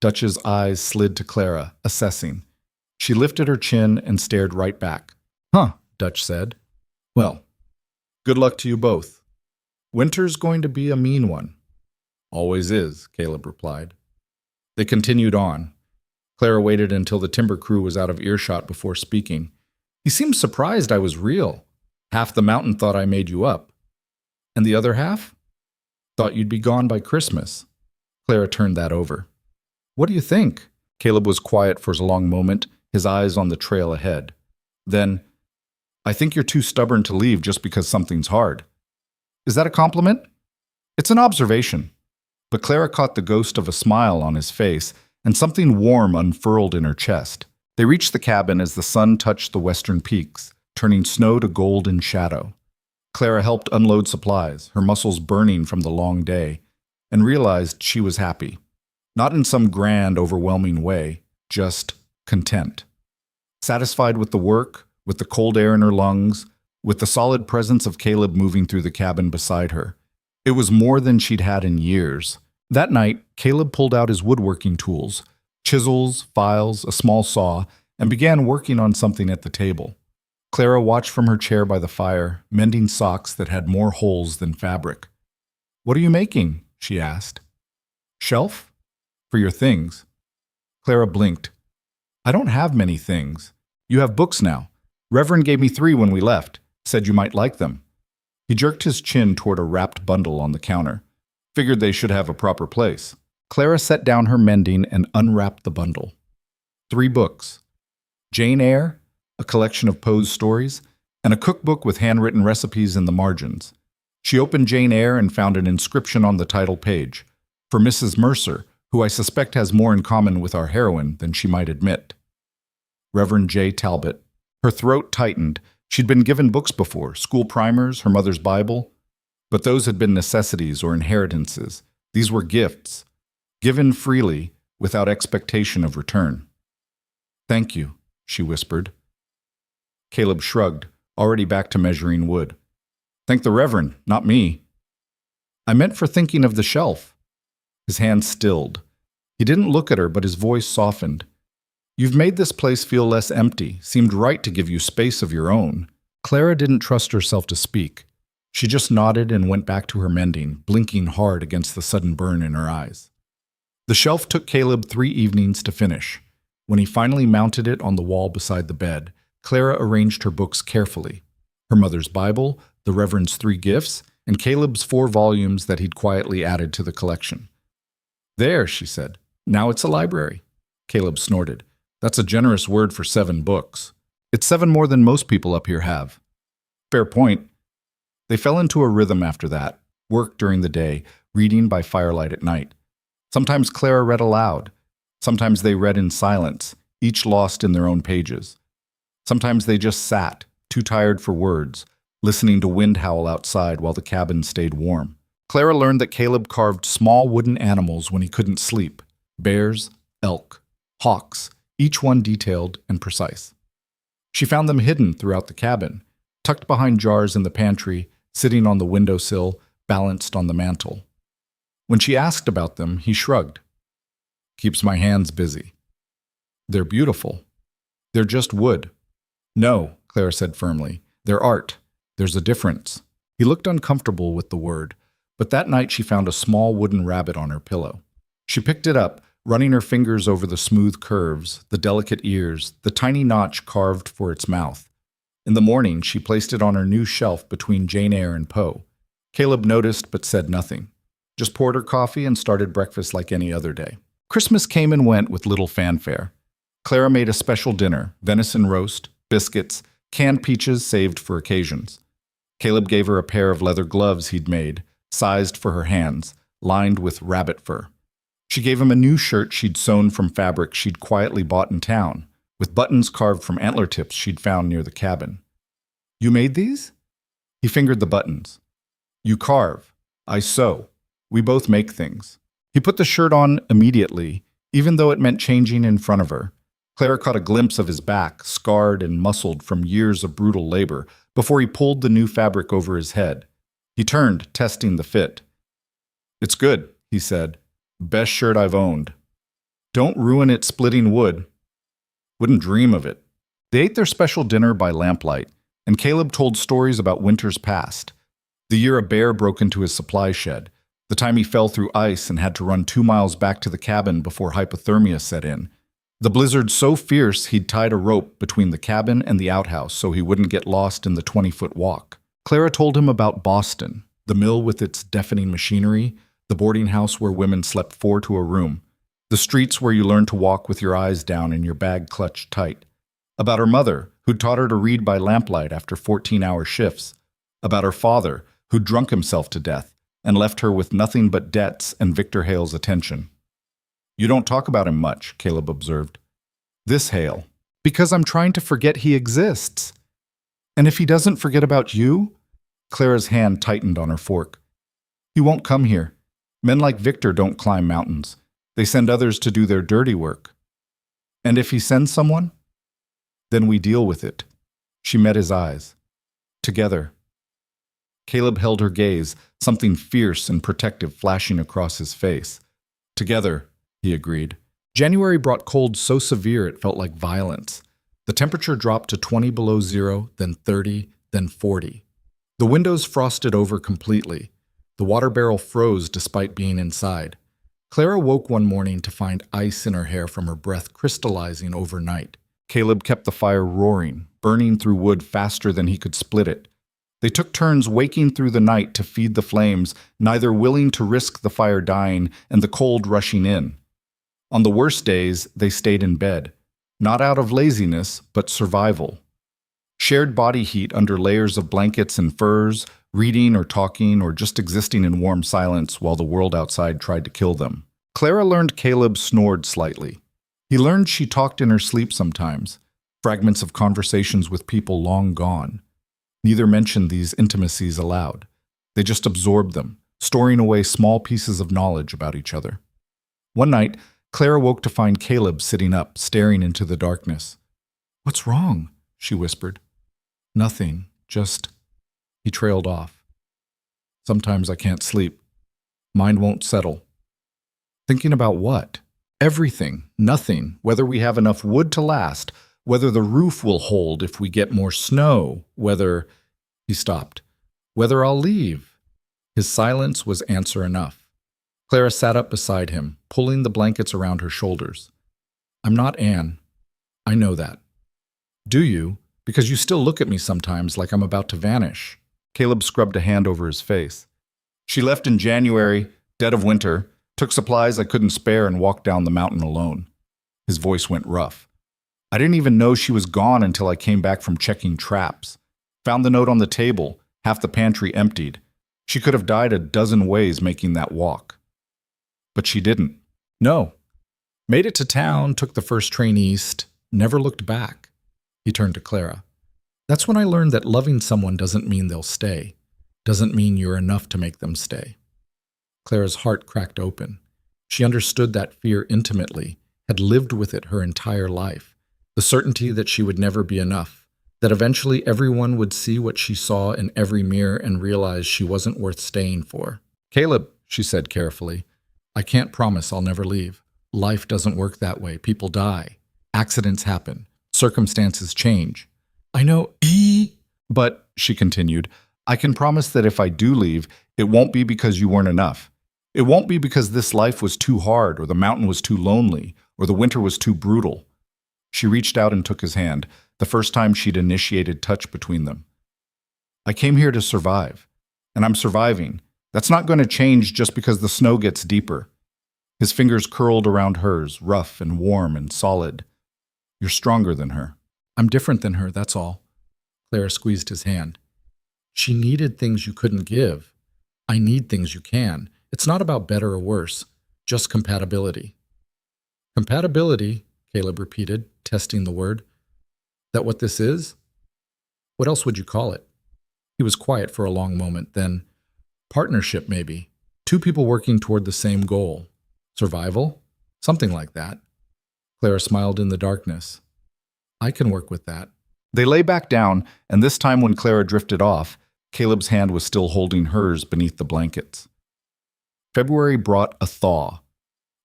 Dutch's eyes slid to Clara, assessing. She lifted her chin and stared right back. Huh, Dutch said. Well, good luck to you both. Winter's going to be a mean one. Always is, Caleb replied. They continued on. Clara waited until the timber crew was out of earshot before speaking. He seemed surprised I was real. Half the mountain thought I made you up. And the other half? Thought you'd be gone by Christmas. Clara turned that over. What do you think? Caleb was quiet for a long moment, his eyes on the trail ahead. Then, I think you're too stubborn to leave just because something's hard. Is that a compliment? It's an observation. But Clara caught the ghost of a smile on his face, and something warm unfurled in her chest. They reached the cabin as the sun touched the western peaks, turning snow to gold in shadow. Clara helped unload supplies, her muscles burning from the long day, and realized she was happy. Not in some grand, overwhelming way, just content. Satisfied with the work, with the cold air in her lungs, with the solid presence of Caleb moving through the cabin beside her. It was more than she'd had in years. That night, Caleb pulled out his woodworking tools, chisels, files, a small saw, and began working on something at the table. Clara watched from her chair by the fire, mending socks that had more holes than fabric. What are you making? She asked. Shelf? For your things. Clara blinked. I don't have many things. You have books now. Reverend gave me 3 when we left, said you might like them. He jerked his chin toward a wrapped bundle on the counter. Figured they should have a proper place. Clara set down her mending and unwrapped the bundle. 3 books. Jane Eyre, a collection of Poe's stories, and a cookbook with handwritten recipes in the margins. She opened Jane Eyre and found an inscription on the title page, for Mrs. Mercer, who I suspect has more in common with our heroine than she might admit. Reverend J. Talbot. Her throat tightened. She'd been given books before, school primers, her mother's Bible, but those had been necessities or inheritances. These were gifts, given freely, without expectation of return. Thank you, she whispered. Caleb shrugged, already back to measuring wood. Thank the Reverend, not me. I meant for thinking of the shelf. His hand stilled. He didn't look at her, but his voice softened. You've made this place feel less empty, seemed right to give you space of your own. Clara didn't trust herself to speak. She just nodded and went back to her mending, blinking hard against the sudden burn in her eyes. The shelf took Caleb 3 evenings to finish. When he finally mounted it on the wall beside the bed, Clara arranged her books carefully. Her mother's Bible, the Reverend's 3 gifts, and Caleb's 4 volumes that he'd quietly added to the collection. There, she said. Now it's a library. Caleb snorted. That's a generous word for 7 books. It's 7 more than most people up here have. Fair point. They fell into a rhythm after that, work during the day, reading by firelight at night. Sometimes Clara read aloud. Sometimes they read in silence, each lost in their own pages. Sometimes they just sat, too tired for words, listening to wind howl outside while the cabin stayed warm. Clara learned that Caleb carved small wooden animals when he couldn't sleep. Bears, elk, hawks, each one detailed and precise. She found them hidden throughout the cabin, tucked behind jars in the pantry, sitting on the windowsill, balanced on the mantel. When she asked about them, he shrugged. Keeps my hands busy. They're beautiful. They're just wood. No, Clara said firmly. They're art. There's a difference. He looked uncomfortable with the word, but that night she found a small wooden rabbit on her pillow. She picked it up, running her fingers over the smooth curves, the delicate ears, the tiny notch carved for its mouth. In the morning, she placed it on her new shelf between Jane Eyre and Poe. Caleb noticed but said nothing. Just poured her coffee and started breakfast like any other day. Christmas came and went with little fanfare. Clara made a special dinner, venison roast, biscuits, canned peaches saved for occasions. Caleb gave her a pair of leather gloves he'd made, sized for her hands, lined with rabbit fur. She gave him a new shirt she'd sewn from fabric she'd quietly bought in town, with buttons carved from antler tips she'd found near the cabin. You made these? He fingered the buttons. You carve. I sew. We both make things. He put the shirt on immediately, even though it meant changing in front of her. Clara caught a glimpse of his back, scarred and muscled from years of brutal labor, before he pulled the new fabric over his head. He turned, testing the fit. It's good, he said. Best shirt I've owned. Don't ruin it splitting wood. Wouldn't dream of it. They ate their special dinner by lamplight, and Caleb told stories about winters past. The year a bear broke into his supply shed, the time he fell through ice and had to run 2 miles back to the cabin before hypothermia set in. The blizzard so fierce he'd tied a rope between the cabin and the outhouse so he wouldn't get lost in the 20-foot walk. Clara told him about Boston, the mill with its deafening machinery, the boarding house where women slept 4 to a room, the streets where you learned to walk with your eyes down and your bag clutched tight. About her mother, who'd taught her to read by lamplight after 14-hour shifts. About her father, who'd drunk himself to death and left her with nothing but debts and Victor Hale's attention. You don't talk about him much, Caleb observed. This Hale. Because I'm trying to forget he exists. And if he doesn't forget about you? Clara's hand tightened on her fork. He won't come here. Men like Victor don't climb mountains. They send others to do their dirty work. And if he sends someone? Then we deal with it. She met his eyes. Together. Caleb held her gaze, something fierce and protective flashing across his face. Together, he agreed. January brought cold so severe it felt like violence. The temperature dropped to 20 below zero, then 30, then 40. The windows frosted over completely. The water barrel froze despite being inside. Clara woke one morning to find ice in her hair from her breath crystallizing overnight. Caleb kept the fire roaring, burning through wood faster than he could split it. They took turns waking through the night to feed the flames, neither willing to risk the fire dying and the cold rushing in. On the worst days, they stayed in bed, not out of laziness, but survival. Shared body heat under layers of blankets and furs, reading or talking or just existing in warm silence while the world outside tried to kill them. Clara learned Caleb snored slightly. He learned she talked in her sleep sometimes, fragments of conversations with people long gone. Neither mentioned these intimacies aloud. They just absorbed them, storing away small pieces of knowledge about each other. One night, Clara woke to find Caleb sitting up, staring into the darkness. "What's wrong?" she whispered. "Nothing, just..." He trailed off. "Sometimes I can't sleep. Mind won't settle." Thinking about what? Everything, nothing, whether we have enough wood to last, whether the roof will hold if we get more snow, whether... He stopped. Whether I'll leave. His silence was answer enough. Clara sat up beside him, pulling the blankets around her shoulders. "I'm not Anne. I know that." "Do you? Because you still look at me sometimes like I'm about to vanish." Caleb scrubbed a hand over his face. "She left in January, dead of winter, took supplies I couldn't spare and walked down the mountain alone." His voice went rough. "I didn't even know she was gone until I came back from checking traps. Found the note on the table, half the pantry emptied. She could have died a dozen ways making that walk. But she didn't. No. Made it to town, took the first train east, never looked back." He turned to Clara. "That's when I learned that loving someone doesn't mean they'll stay. Doesn't mean you're enough to make them stay." Clara's heart cracked open. She understood that fear intimately, had lived with it her entire life. The certainty that she would never be enough, that eventually everyone would see what she saw in every mirror and realize she wasn't worth staying for. "Caleb," she said carefully, "I can't promise I'll never leave. Life doesn't work that way. People die. Accidents happen. Circumstances change. I know, but," she continued, "I can promise that if I do leave, it won't be because you weren't enough. It won't be because this life was too hard, or the mountain was too lonely, or the winter was too brutal." She reached out and took his hand, the first time she'd initiated touch between them. "I came here to survive, and I'm surviving. That's not going to change just because the snow gets deeper." His fingers curled around hers, rough and warm and solid. "You're stronger than her." "I'm different than her, that's all." Clara squeezed his hand. "She needed things you couldn't give. I need things you can. It's not about better or worse, just compatibility." "Compatibility," Caleb repeated, testing the word. "That what this is? What else would you call it?" He was quiet for a long moment, then, "Partnership, maybe. Two people working toward the same goal. Survival? Something like that." Clara smiled in the darkness. "I can work with that." They lay back down, and this time when Clara drifted off, Caleb's hand was still holding hers beneath the blankets. February brought a thaw.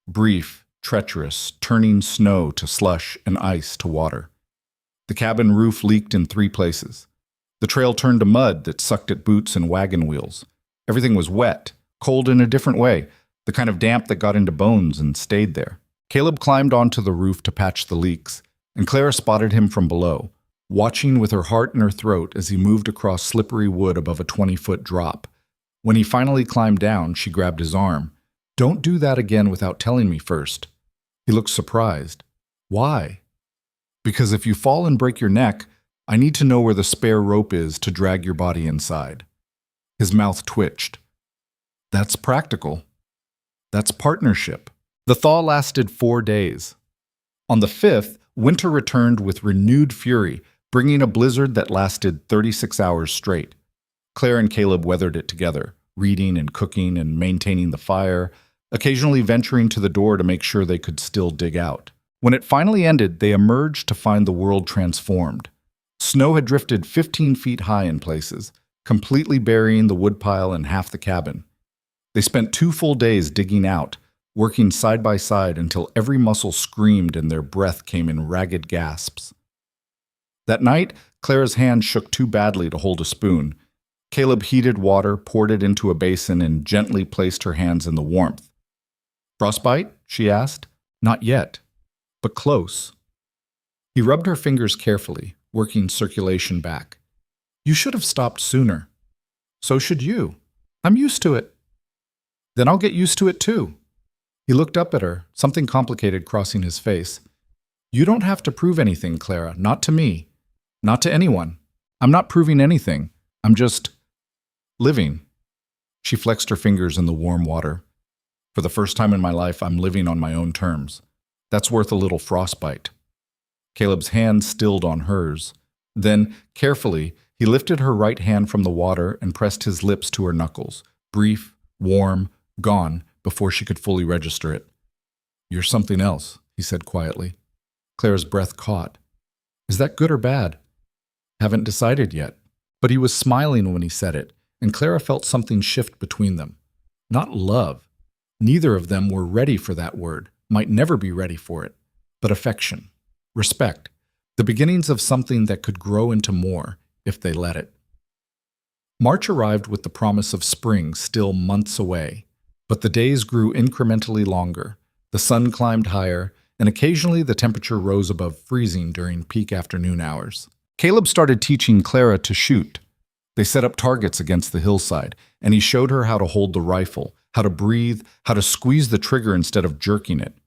Brief, treacherous, turning snow to slush and ice to water. The cabin roof leaked in 3 places. The trail turned to mud that sucked at boots and wagon wheels. Everything was wet, cold in a different way, the kind of damp that got into bones and stayed there. Caleb climbed onto the roof to patch the leaks, and Clara spotted him from below, watching with her heart in her throat as he moved across slippery wood above a 20-foot drop. When he finally climbed down, she grabbed his arm. "Don't do that again without telling me first." He looked surprised. "Why?" "Because if you fall and break your neck, I need to know where the spare rope is to drag your body inside." His mouth twitched. "That's practical. That's partnership." The thaw lasted 4 days. On the 5th, winter returned with renewed fury, bringing a blizzard that lasted 36 hours straight. Claire and Caleb weathered it together, reading and cooking and maintaining the fire, occasionally venturing to the door to make sure they could still dig out. When it finally ended, they emerged to find the world transformed. Snow had drifted 15 feet high in places, completely burying the woodpile and half the cabin. They spent 2 full days digging out, working side by side until every muscle screamed and their breath came in ragged gasps. That night, Clara's hand shook too badly to hold a spoon. Caleb heated water, poured it into a basin, and gently placed her hands in the warmth. "Frostbite?" she asked. "Not yet, but close." He rubbed her fingers carefully, working circulation back. "You should have stopped sooner." "So should you. I'm used to it." "Then I'll get used to it too." He looked up at her, something complicated crossing his face. "You don't have to prove anything, Clara. Not to me. Not to anyone. I'm not proving anything. I'm just living." She flexed her fingers in the warm water. "For the first time in my life, I'm living on my own terms. That's worth a little frostbite." Caleb's hand stilled on hers. Then, carefully, he lifted her right hand from the water and pressed his lips to her knuckles, brief, warm, gone, before she could fully register it. "You're something else," he said quietly. Clara's breath caught. "Is that good or bad?" "Haven't decided yet." But he was smiling when he said it, and Clara felt something shift between them. Not love. Neither of them were ready for that word, might never be ready for it, but affection, respect, the beginnings of something that could grow into more if they let it. March arrived with the promise of spring still months away, but the days grew incrementally longer, the sun climbed higher, and occasionally the temperature rose above freezing during peak afternoon hours. Caleb started teaching Clara to shoot. They set up targets against the hillside, and he showed her how to hold the rifle, how to breathe, how to squeeze the trigger instead of jerking it.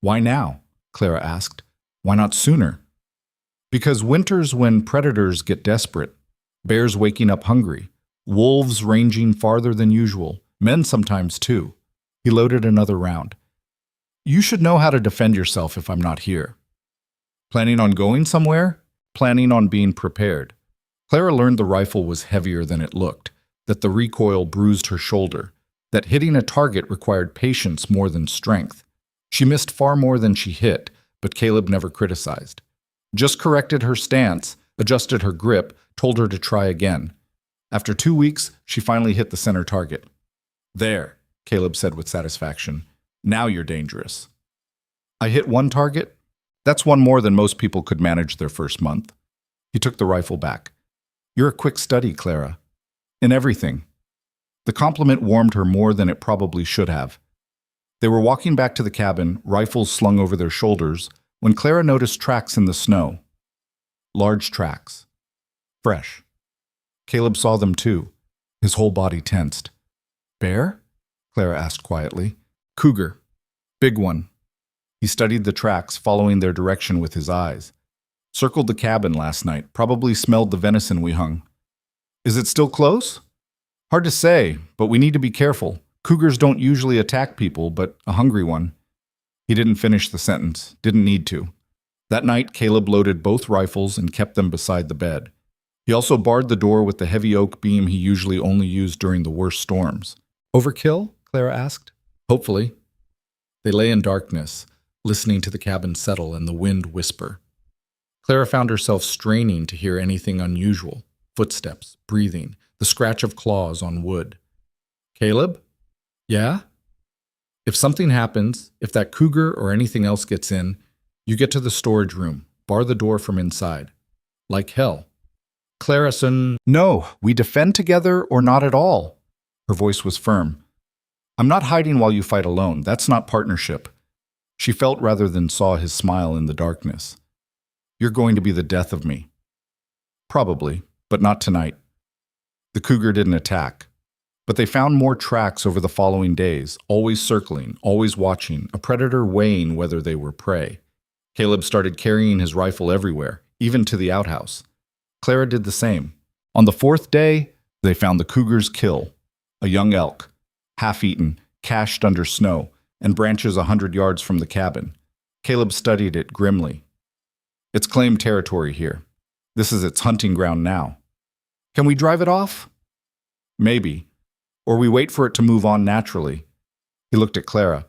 "Why now?" Clara asked. "Why not sooner?" "Because winter's when predators get desperate. Bears waking up hungry, wolves ranging farther than usual, men sometimes too." He loaded another round. "You should know how to defend yourself if I'm not here." "Planning on going somewhere?" "Planning on being prepared." Clara learned the rifle was heavier than it looked, that the recoil bruised her shoulder, that hitting a target required patience more than strength. She missed far more than she hit, but Caleb never criticized. Just corrected her stance, adjusted her grip, told her to try again. After 2 weeks, she finally hit the center target. "There," Caleb said with satisfaction. "Now you're dangerous." "I hit 1 target? That's 1 more than most people could manage their first month." He took the rifle back. "You're a quick study, Clara. In everything." The compliment warmed her more than it probably should have. They were walking back to the cabin, rifles slung over their shoulders, when Clara noticed tracks in the snow. Large tracks. Fresh. Caleb saw them too. His whole body tensed. "Bear?" Clara asked quietly. "Cougar. Big one." He studied the tracks, following their direction with his eyes. "Circled the cabin last night, probably smelled the venison we hung." "Is it still close?" "Hard to say, but we need to be careful. Cougars don't usually attack people, but a hungry one." He didn't finish the sentence, didn't need to. That night, Caleb loaded both rifles and kept them beside the bed. He also barred the door with the heavy oak beam he usually only used during the worst storms. "Overkill?" Clara asked. "Hopefully." They lay in darkness, listening to the cabin settle and the wind whisper. Clara found herself straining to hear anything unusual. Footsteps, breathing, the scratch of claws on wood. "Caleb?" "Yeah?" "If something happens, if that cougar or anything else gets in, you get to the storage room, bar the door from inside. Like hell. Clara said, "No, we defend together or not at all." Her voice was firm. "I'm not hiding while you fight alone. That's not partnership." She felt rather than saw his smile in the darkness. "You're going to be the death of me." "Probably, but not tonight." The cougar didn't attack. But they found more tracks over the following days, always circling, always watching, a predator weighing whether they were prey. Caleb started carrying his rifle everywhere, even to the outhouse. Clara did the same. On the fourth day, they found the cougar's kill, a young elk, half-eaten, cached under snow, and branches 100 yards from the cabin. Caleb studied it grimly. "It's claimed territory here. This is its hunting ground now. Can we drive it off?" "Maybe. Or we wait for it to move on naturally." He looked at Clara.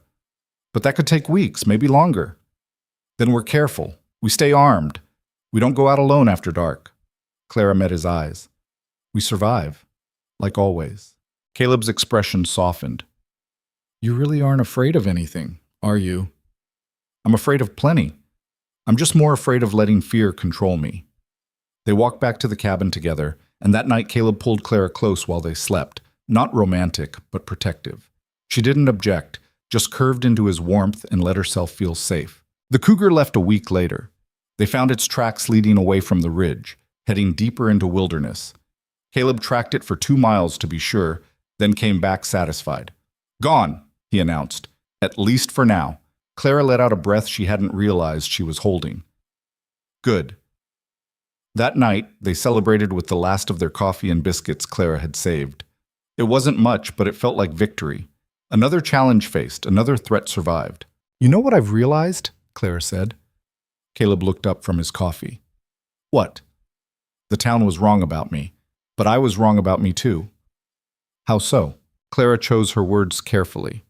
"But that could take weeks, maybe longer." "Then we're careful. We stay armed. We don't go out alone after dark." Clara met his eyes. "We survive, like always." Caleb's expression softened. "You really aren't afraid of anything, are you?" "I'm afraid of plenty. I'm just more afraid of letting fear control me." They walked back to the cabin together, and that night Caleb pulled Clara close while they slept. Not romantic, but protective. She didn't object, just curved into his warmth and let herself feel safe. The cougar left a week later. They found its tracks leading away from the ridge, heading deeper into wilderness. Caleb tracked it for 2 miles to be sure, then came back satisfied. "Gone," he announced, "at least for now." Clara let out a breath she hadn't realized she was holding. Good. That night, they celebrated with the last of their coffee and biscuits Clara had saved. It wasn't much, but it felt like victory. Another challenge faced, another threat survived. "You know what I've realized?" Clara said. Caleb looked up from his coffee. "What?" "The town was wrong about me, but I was wrong about me too." "How so?" Clara chose her words carefully.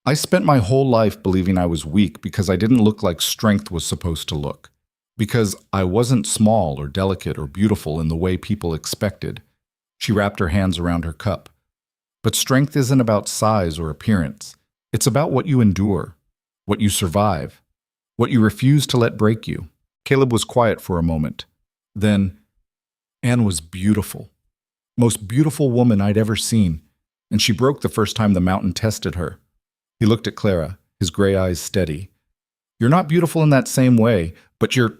"I spent my whole life believing I was weak because I didn't look like strength was supposed to look. Because I wasn't small or delicate or beautiful in the way people expected." She wrapped her hands around her cup. "But strength isn't about size or appearance. It's about what you endure, what you survive, what you refuse to let break you." Caleb was quiet for a moment. Then, "Anne was beautiful. Most beautiful woman I'd ever seen, and she broke the first time the mountain tested her." He looked at Clara, his gray eyes steady. "You're not beautiful in that same way, but you're—"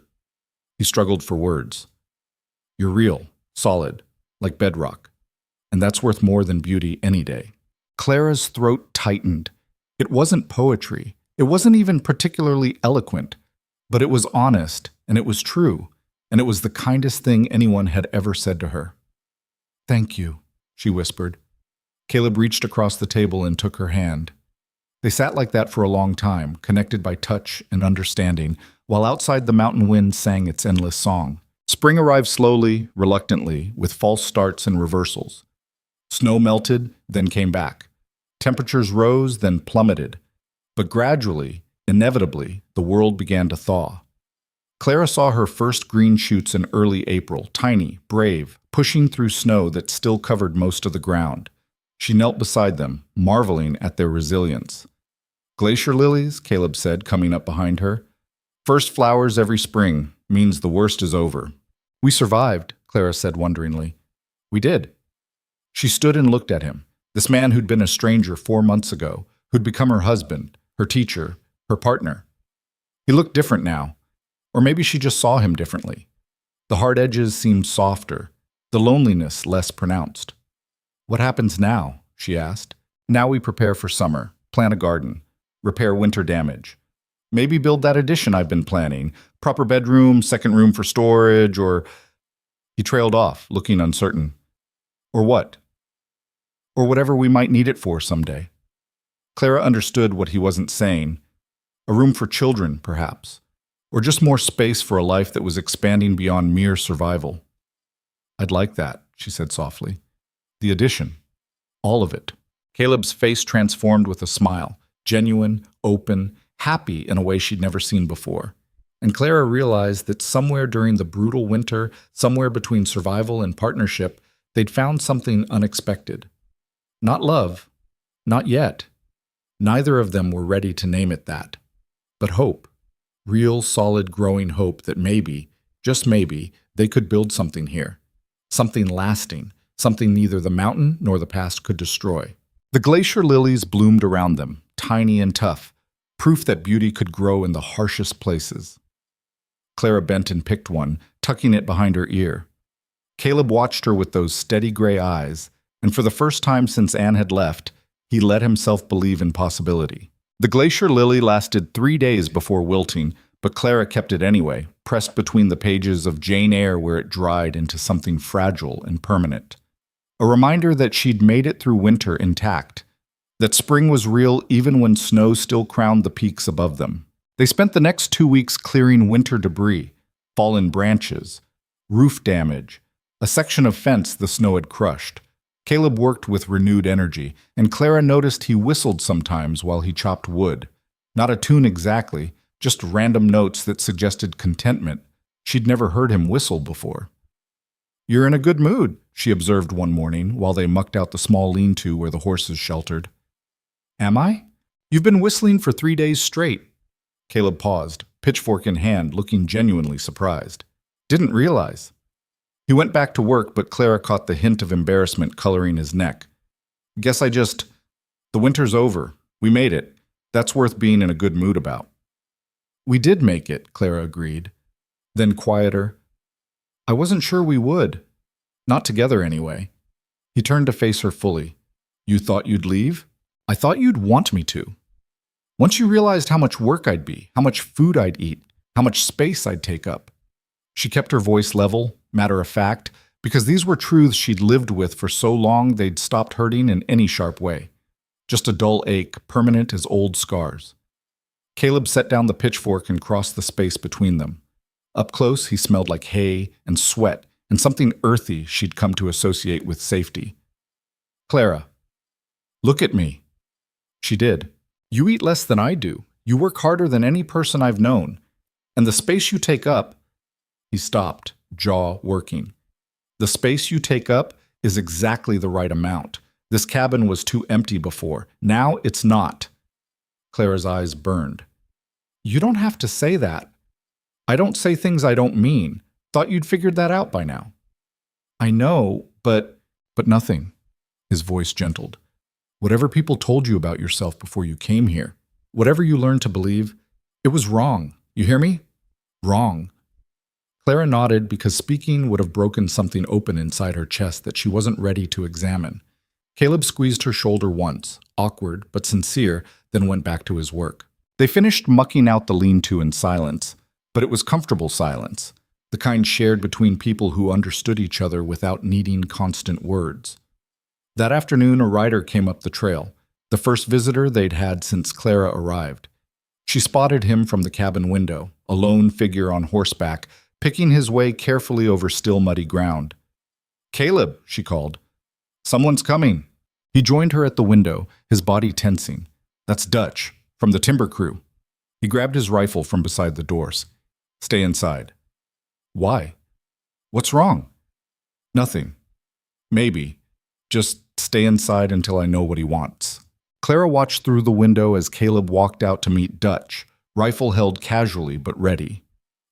He struggled for words. "You're real, solid, like bedrock. And that's worth more than beauty any day." Clara's throat tightened. It wasn't poetry. It wasn't even particularly eloquent. But it was honest, and it was true, and it was the kindest thing anyone had ever said to her. "Thank you," she whispered. Caleb reached across the table and took her hand. They sat like that for a long time, connected by touch and understanding, while outside the mountain wind sang its endless song. Spring arrived slowly, reluctantly, with false starts and reversals. Snow melted, then came back. Temperatures rose, then plummeted. But gradually, inevitably, the world began to thaw. Clara saw her first green shoots in early April, tiny, brave, pushing through snow that still covered most of the ground. She knelt beside them, marveling at their resilience. "Glacier lilies," Caleb said, coming up behind her. "First flowers every spring means the worst is over." "We survived," Clara said wonderingly. "We did." She stood and looked at him, this man who'd been a stranger 4 months ago, who'd become her husband, her teacher, her partner. He looked different now, or maybe she just saw him differently. The hard edges seemed softer, the loneliness less pronounced. "What happens now?" she asked. "Now we prepare for summer, plant a garden, repair winter damage. Maybe build that addition I've been planning, proper bedroom, second room for storage, or—" He trailed off, looking uncertain. "Or what?" "Or whatever we might need it for someday." Clara understood what he wasn't saying. A room for children, perhaps. Or just more space for a life that was expanding beyond mere survival. "I'd like that," she said softly. "The addition. All of it." Caleb's face transformed with a smile, genuine, open, happy in a way she'd never seen before. And Clara realized that somewhere during the brutal winter, somewhere between survival and partnership, they'd found something unexpected. Not love. Not yet. Neither of them were ready to name it that. But hope. Real, solid, growing hope that maybe, just maybe, they could build something here. Something lasting, something neither the mountain nor the past could destroy. The glacier lilies bloomed around them, tiny and tough, proof that beauty could grow in the harshest places. Clara bent and picked one, tucking it behind her ear. Caleb watched her with those steady gray eyes, and for the first time since Anne had left, he let himself believe in possibility. The glacier lily lasted 3 days before wilting, but Clara kept it anyway, pressed between the pages of Jane Eyre where it dried into something fragile and permanent. A reminder that she'd made it through winter intact, that spring was real even when snow still crowned the peaks above them. They spent the next 2 weeks clearing winter debris, fallen branches, roof damage, a section of fence the snow had crushed. Caleb worked with renewed energy, and Clara noticed he whistled sometimes while he chopped wood. Not a tune exactly, just random notes that suggested contentment. She'd never heard him whistle before. "You're in a good mood," she observed one morning while they mucked out the small lean-to where the horses sheltered. "Am I? You've been whistling for 3 days straight." Caleb paused, pitchfork in hand, looking genuinely surprised. "Didn't realize." He went back to work, but Clara caught the hint of embarrassment coloring his neck. "Guess the winter's over. We made it. That's worth being in a good mood about." "We did make it," Clara agreed. Then quieter, "I wasn't sure we would. Not together anyway." He turned to face her fully. "You thought you'd leave? I thought you'd want me to. Once you realized how much work I'd be, how much food I'd eat, how much space I'd take up." She kept her voice level, matter of fact, because these were truths she'd lived with for so long they'd stopped hurting in any sharp way. Just a dull ache, permanent as old scars. Caleb set down the pitchfork and crossed the space between them. Up close, he smelled like hay and sweat and something earthy she'd come to associate with safety. "Clara, look at me." She did. "You eat less than I do. You work harder than any person I've known. And the space you take up—" He stopped, jaw working. "The space you take up is exactly the right amount. This cabin was too empty before. Now it's not." Clara's eyes burned. "You don't have to say that. I don't say things I don't mean. Thought you'd figured that out by now." "I know, but nothing." His voice gentled. "Whatever people told you about yourself before you came here, whatever you learned to believe, it was wrong. You hear me? Wrong." Clara nodded because speaking would have broken something open inside her chest that she wasn't ready to examine. Caleb squeezed her shoulder once, awkward but sincere, then went back to his work. They finished mucking out the lean-to in silence, but it was comfortable silence, the kind shared between people who understood each other without needing constant words. That afternoon, a rider came up the trail, the first visitor they'd had since Clara arrived. She spotted him from the cabin window, a lone figure on horseback, picking his way carefully over still muddy ground. "Caleb," she called. "Someone's coming." He joined her at the window, his body tensing. "That's Dutch, from the timber crew." He grabbed his rifle from beside the doors. "Stay inside." "Why? What's wrong?" "Nothing. Maybe. Just stay inside until I know what he wants." Clara watched through the window as Caleb walked out to meet Dutch, rifle held casually but ready.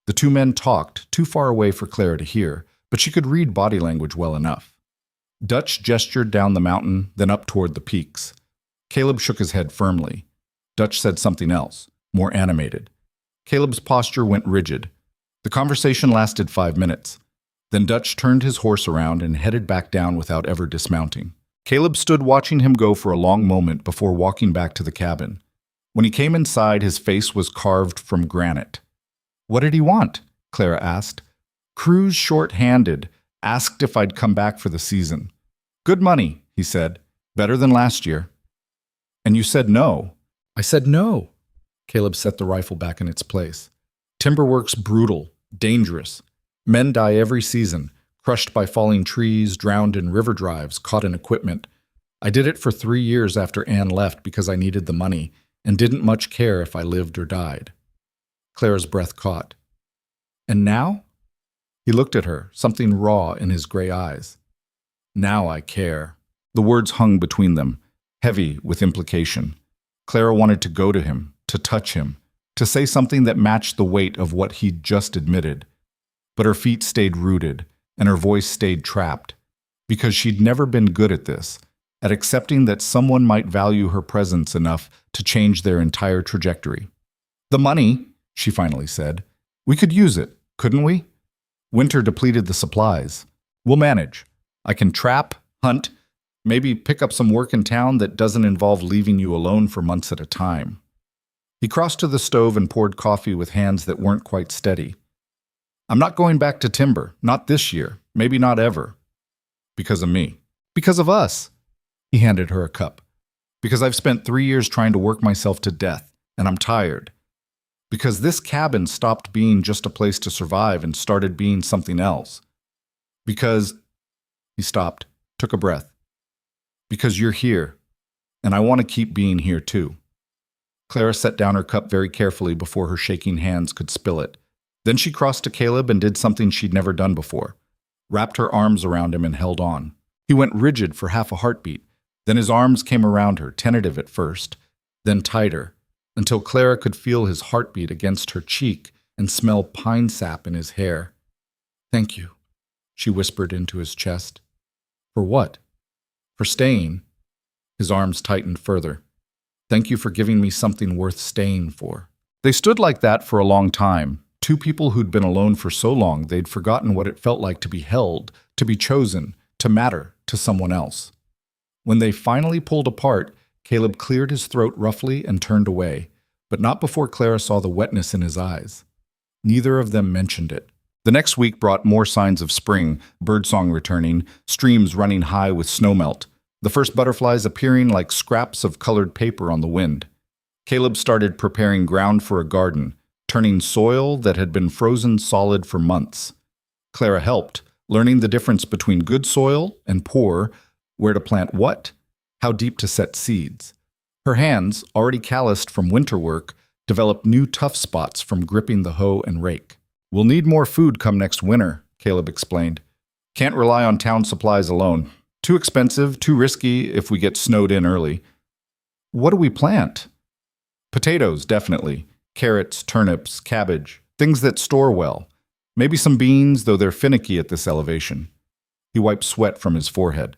The two men talked, too far away for Clara to hear, but she could read body language well enough. Dutch gestured down the mountain, then up toward the peaks. Caleb shook his head firmly. Dutch said something else, more animated. Caleb's posture went rigid. The conversation lasted 5 minutes. Then Dutch turned his horse around and headed back down without ever dismounting. Caleb stood watching him go for a long moment before walking back to the cabin. When he came inside, his face was carved from granite. "What did he want?" Clara asked. "Crew's short-handed. Asked if I'd come back for the season." "Good money," he said. "Better than last year." "And you said no." "I said no." Caleb set the rifle back in its place. "Timberwork's brutal, dangerous. Men die every season, crushed by falling trees, drowned in river drives, caught in equipment. I did it for 3 years after Anne left because I needed the money and didn't much care if I lived or died." Clara's breath caught. "And now?" He looked at her, something raw in his gray eyes. "Now I care." The words hung between them, heavy with implication. Clara wanted to go to him, to touch him, to say something that matched the weight of what he'd just admitted. but her feet stayed rooted, and her voice stayed trapped, because she'd never been good at this, at accepting that someone might value her presence enough to change their entire trajectory. "The money," she finally said. "We could use it, couldn't we? Winter depleted the supplies. We'll manage. I can trap, hunt, maybe pick up some work in town that doesn't involve leaving you alone for months at a time." He crossed to the stove and poured coffee with hands that weren't quite steady. "I'm not going back to timber, not this year, maybe not ever. Because of me. Because of us." He handed her a cup. "Because I've spent 3 years trying to work myself to death, and I'm tired. Because this cabin stopped being just a place to survive and started being something else. Because—" He stopped, took a breath. "Because you're here, and I want to keep being here too." Clara set down her cup very carefully before her shaking hands could spill it. Then she crossed to Caleb and did something she'd never done before. Wrapped her arms around him and held on. He went rigid for half a heartbeat. Then his arms came around her, tentative at first, then tighter, until Clara could feel his heartbeat against her cheek and smell pine sap in his hair. "Thank you," she whispered into his chest. "For what?" "For staying." His arms tightened further. "Thank you for giving me something worth staying for." They stood like that for a long time, two people who'd been alone for so long they'd forgotten what it felt like to be held, to be chosen, to matter to someone else. When they finally pulled apart, Caleb cleared his throat roughly and turned away, but not before Clara saw the wetness in his eyes. Neither of them mentioned it. The next week brought more signs of spring, birdsong returning, streams running high with snowmelt, the first butterflies appearing like scraps of colored paper on the wind. Caleb started preparing ground for a garden, turning soil that had been frozen solid for months. Clara helped, learning the difference between good soil and poor, where to plant what, how deep to set seeds. Her hands, already calloused from winter work, developed new tough spots from gripping the hoe and rake. "We'll need more food come next winter," Caleb explained. "Can't rely on town supplies alone. Too expensive, too risky if we get snowed in early." "What do we plant?" "Potatoes, definitely. Carrots, turnips, cabbage, things that store well. Maybe some beans, though they're finicky at this elevation." He wiped sweat from his forehead.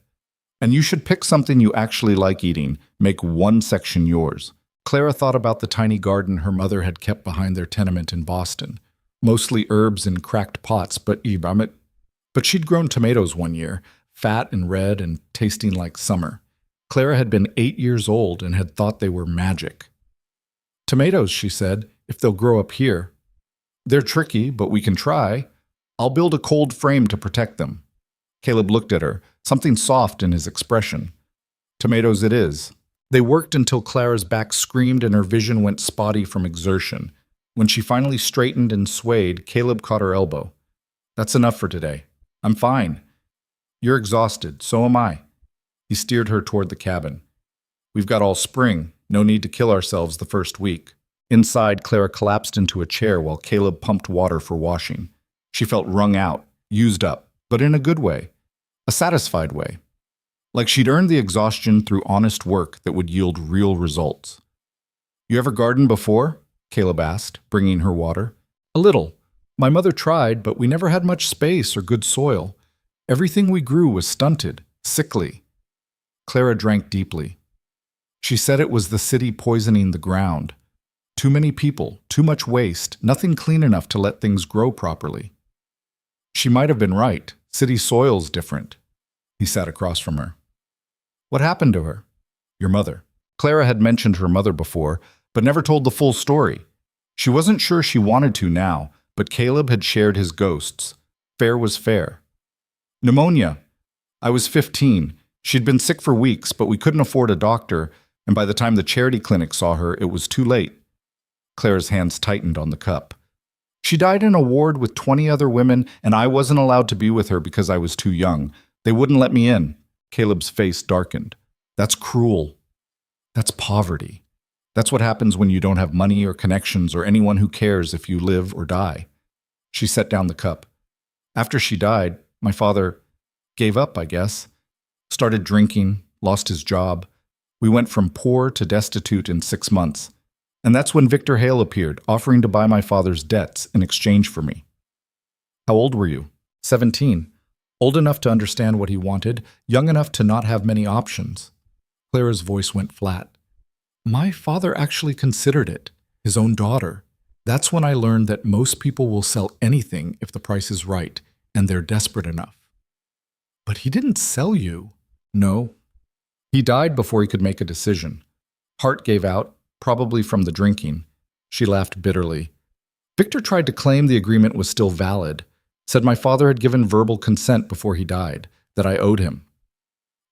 "And you should pick something you actually like eating. Make one section yours." Clara thought about the tiny garden her mother had kept behind their tenement in Boston. Mostly herbs in cracked pots, but she'd grown tomatoes one year, fat and red and tasting like summer. Clara had been 8 years old and had thought they were magic. "Tomatoes," she said, "if they'll grow up here. They're tricky, but we can try. I'll build a cold frame to protect them." Caleb looked at her, something soft in his expression. "Tomatoes it is." They worked until Clara's back screamed and her vision went spotty from exertion. When she finally straightened and swayed, Caleb caught her elbow. "That's enough for today. I'm fine. You're exhausted, so am I." He steered her toward the cabin. "We've got all spring. No need to kill ourselves the first week." Inside, Clara collapsed into a chair while Caleb pumped water for washing. She felt wrung out, used up, but in a good way. A satisfied way. Like she'd earned the exhaustion through honest work that would yield real results. "You ever gardened before?" Caleb asked, bringing her water. "A little. My mother tried, but we never had much space or good soil. Everything we grew was stunted, sickly." Clara drank deeply. She said it was the city poisoning the ground. Too many people, too much waste, nothing clean enough to let things grow properly. She might have been right. City soil's different. He sat across from her. "What happened to her?" "Your mother." Clara had mentioned her mother before, but never told the full story. She wasn't sure she wanted to now, but Caleb had shared his ghosts. Fair was fair. "Pneumonia. I was 15. She'd been sick for weeks, but we couldn't afford a doctor, and by the time the charity clinic saw her, it was too late." Clara's hands tightened on the cup. "She died in a ward with 20 other women, and I wasn't allowed to be with her because I was too young. They wouldn't let me in." Caleb's face darkened. "That's cruel. That's poverty. That's what happens when you don't have money or connections or anyone who cares if you live or die." She set down the cup. "After she died, my father gave up, I guess. Started drinking, lost his job. We went from poor to destitute in 6 months. And that's when Victor Hale appeared, offering to buy my father's debts in exchange for me." How old were you? 17. Old enough to understand what he wanted, young enough to not have many options. Clara's voice went flat. My father actually considered it, his own daughter. That's when I learned that most people will sell anything if the price is right, and they're desperate enough. But he didn't sell you. No. He died before he could make a decision. Heart gave out, probably from the drinking. She laughed bitterly. Victor tried to claim the agreement was still valid, said my father had given verbal consent before he died, that I owed him.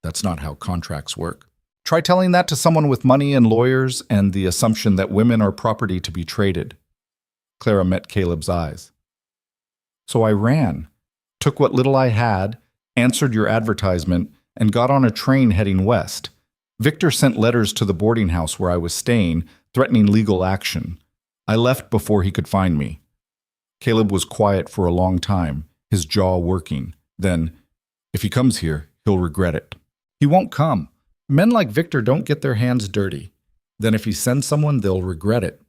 That's not how contracts work. Try telling that to someone with money and lawyers and the assumption that women are property to be traded. Clara met Caleb's eyes. So I ran, took what little I had, answered your advertisement, and got on a train heading west. Victor sent letters to the boarding house where I was staying, threatening legal action. I left before he could find me. Caleb was quiet for a long time, his jaw working. Then, if he comes here, he'll regret it. He won't come. Men like Victor don't get their hands dirty. Then if he sends someone, they'll regret it.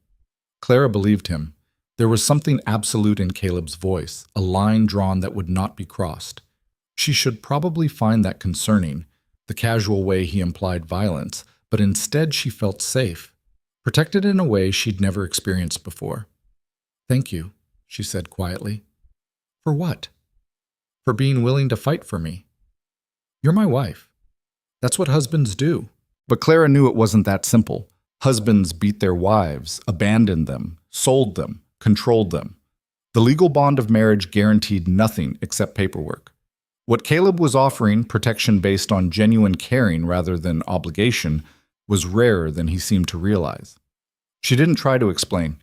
Clara believed him. There was something absolute in Caleb's voice, a line drawn that would not be crossed. She should probably find that concerning, the casual way he implied violence, but instead she felt safe, protected in a way she'd never experienced before. Thank you, she said quietly. For what? For being willing to fight for me. You're my wife. That's what husbands do. But Clara knew it wasn't that simple. Husbands beat their wives, abandoned them, sold them, controlled them. The legal bond of marriage guaranteed nothing except paperwork. What Caleb was offering, protection based on genuine caring rather than obligation, was rarer than he seemed to realize. She didn't try to explain,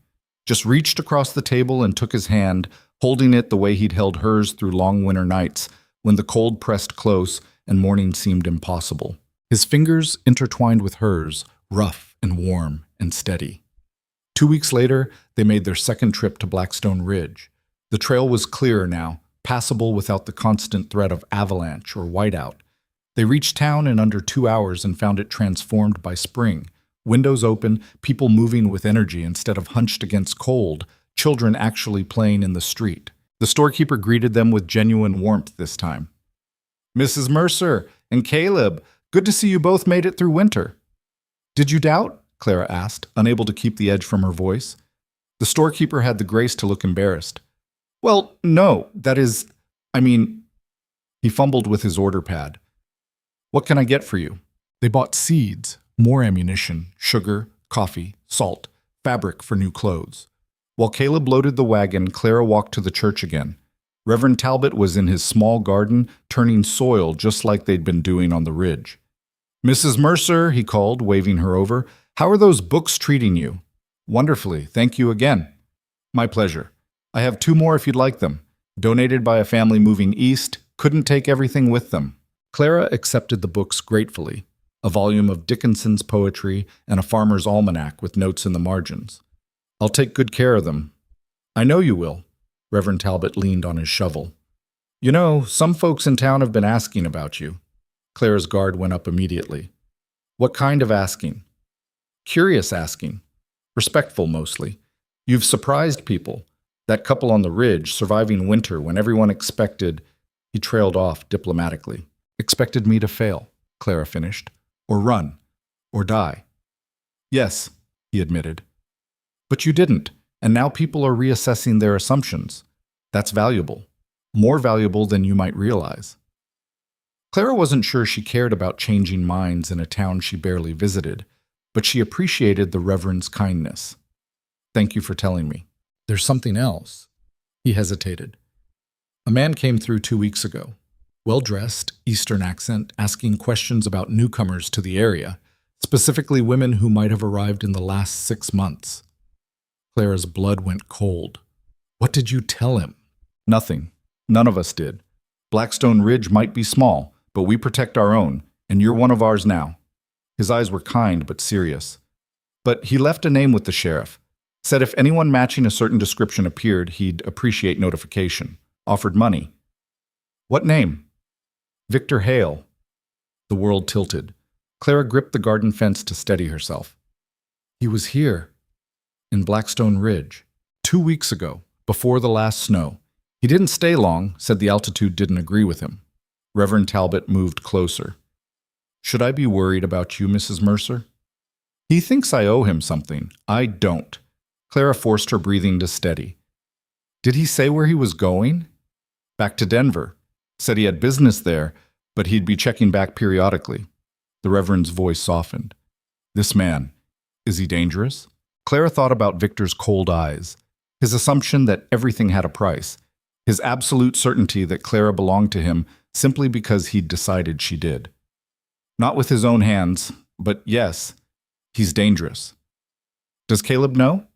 just reached across the table and took his hand, holding it the way he'd held hers through long winter nights, when the cold pressed close and morning seemed impossible. His fingers intertwined with hers, rough and warm and steady. 2 weeks later, they made their second trip to Blackstone Ridge. The trail was clearer now, passable without the constant threat of avalanche or whiteout. They reached town in under 2 hours and found it transformed by spring. Windows open, people moving with energy instead of hunched against cold, children actually playing in the street. The storekeeper greeted them with genuine warmth this time. Mrs. Mercer and Caleb, good to see you both made it through winter. Did you doubt? Clara asked, unable to keep the edge from her voice. The storekeeper had the grace to look embarrassed. Well, no, He fumbled with his order pad. What can I get for you? They bought seeds, more ammunition, sugar, coffee, salt, fabric for new clothes. While Caleb loaded the wagon, Clara walked to the church again. Reverend Talbot was in his small garden, turning soil just like they'd been doing on the ridge. Mrs. Mercer, he called, waving her over, how are those books treating you? Wonderfully, thank you again. My pleasure. I have 2 more if you'd like them. Donated by a family moving east, couldn't take everything with them. Clara accepted the books gratefully, a volume of Dickinson's poetry and a farmer's almanac with notes in the margins. I'll take good care of them. I know you will. Reverend Talbot leaned on his shovel. You know, some folks in town have been asking about you. Clara's guard went up immediately. What kind of asking? Curious asking. Respectful mostly. You've surprised people. That couple on the ridge, surviving winter when everyone expected... He trailed off diplomatically. Expected me to fail, Clara finished. Or run. Or die. Yes, he admitted. But you didn't, and now people are reassessing their assumptions. That's valuable. More valuable than you might realize. Clara wasn't sure she cared about changing minds in a town she barely visited, but she appreciated the Reverend's kindness. Thank you for telling me. There's something else. He hesitated. A man came through 2 weeks ago. Well-dressed, Eastern accent, asking questions about newcomers to the area, specifically women who might have arrived in the last 6 months. Clara's blood went cold. What did you tell him? Nothing. None of us did. Blackstone Ridge might be small, but we protect our own, and you're one of ours now. His eyes were kind but serious. But he left a name with the sheriff. Said if anyone matching a certain description appeared, he'd appreciate notification. Offered money. What name? Victor Hale. The world tilted. Clara gripped the garden fence to steady herself. He was here, in Blackstone Ridge, 2 weeks ago, before the last snow. He didn't stay long, said the altitude didn't agree with him. Reverend Talbot moved closer. Should I be worried about you, Mrs. Mercer? He thinks I owe him something. I don't. Clara forced her breathing to steady. Did he say where he was going? Back to Denver. Said he had business there, but he'd be checking back periodically. The Reverend's voice softened. This man, is he dangerous? Clara thought about Victor's cold eyes, his assumption that everything had a price, his absolute certainty that Clara belonged to him simply because he'd decided she did. Not with his own hands, but yes, he's dangerous. Does Caleb know?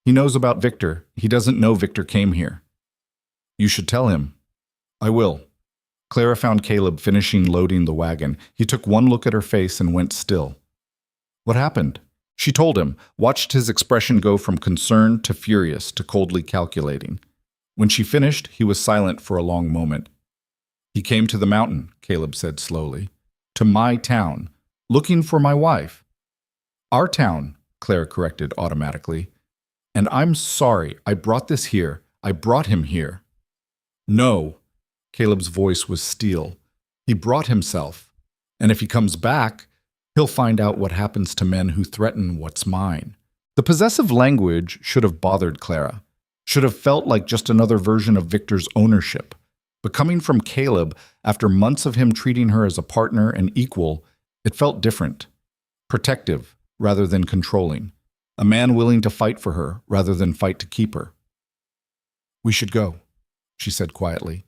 He knows about Victor. He doesn't know Victor came here. You should tell him. I will. Clara found Caleb finishing loading the wagon. He took one look at her face and went still. What happened? She told him, watched his expression go from concerned to furious to coldly calculating. When she finished, he was silent for a long moment. He came to the mountain, Caleb said slowly. To my town, looking for my wife. Our town, Clara corrected automatically. And I'm sorry, I brought this here. I brought him here. No. Caleb's voice was steel. He brought himself. And if he comes back, he'll find out what happens to men who threaten what's mine. The possessive language should have bothered Clara, should have felt like just another version of Victor's ownership. But coming from Caleb, after months of him treating her as a partner and equal, it felt different. Protective rather than controlling. A man willing to fight for her rather than fight to keep her. We should go, she said quietly,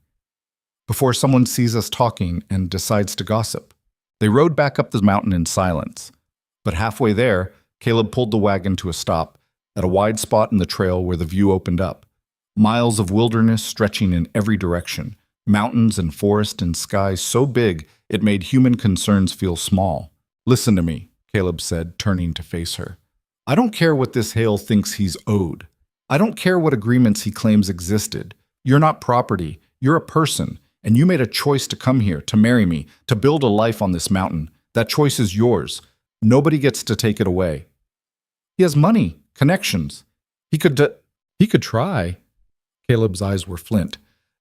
before someone sees us talking and decides to gossip. They rode back up the mountain in silence. But halfway there, Caleb pulled the wagon to a stop at a wide spot in the trail where the view opened up. Miles of wilderness stretching in every direction. Mountains and forest and skies so big it made human concerns feel small. Listen to me, Caleb said, turning to face her. I don't care what this Hale thinks he's owed. I don't care what agreements he claims existed. You're not property. You're a person. And you made a choice to come here, to marry me, to build a life on this mountain. That choice is yours. Nobody gets to take it away. He has money, connections. He could try. Caleb's eyes were flint.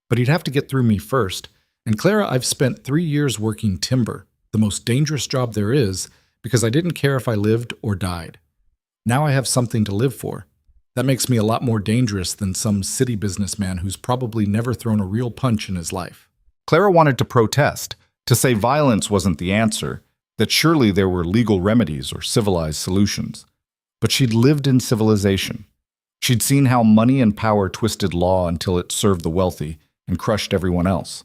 But he'd have to get through me first. And Clara, I've spent 3 years working timber, the most dangerous job there is, because I didn't care if I lived or died. Now I have something to live for. That makes me a lot more dangerous than some city businessman who's probably never thrown a real punch in his life. Clara wanted to protest, to say violence wasn't the answer, that surely there were legal remedies or civilized solutions. But she'd lived in civilization. She'd seen how money and power twisted law until it served the wealthy and crushed everyone else.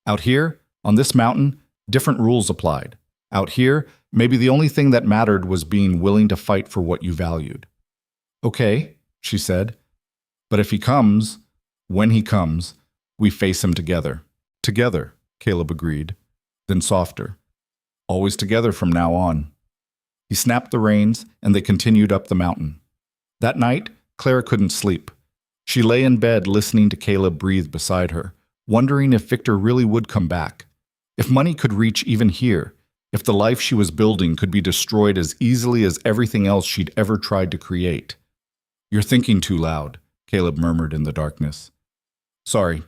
Out here, on this mountain, different rules applied. Out here, maybe the only thing that mattered was being willing to fight for what you valued. Okay, she said. But if he comes, when he comes, we face him together. Together, Caleb agreed, then softer. Always together from now on. He snapped the reins, and they continued up the mountain. That night, Clara couldn't sleep. She lay in bed listening to Caleb breathe beside her, wondering if Victor really would come back. If money could reach even here, if the life she was building could be destroyed as easily as everything else she'd ever tried to create. You're thinking too loud, Caleb murmured in the darkness. Sorry.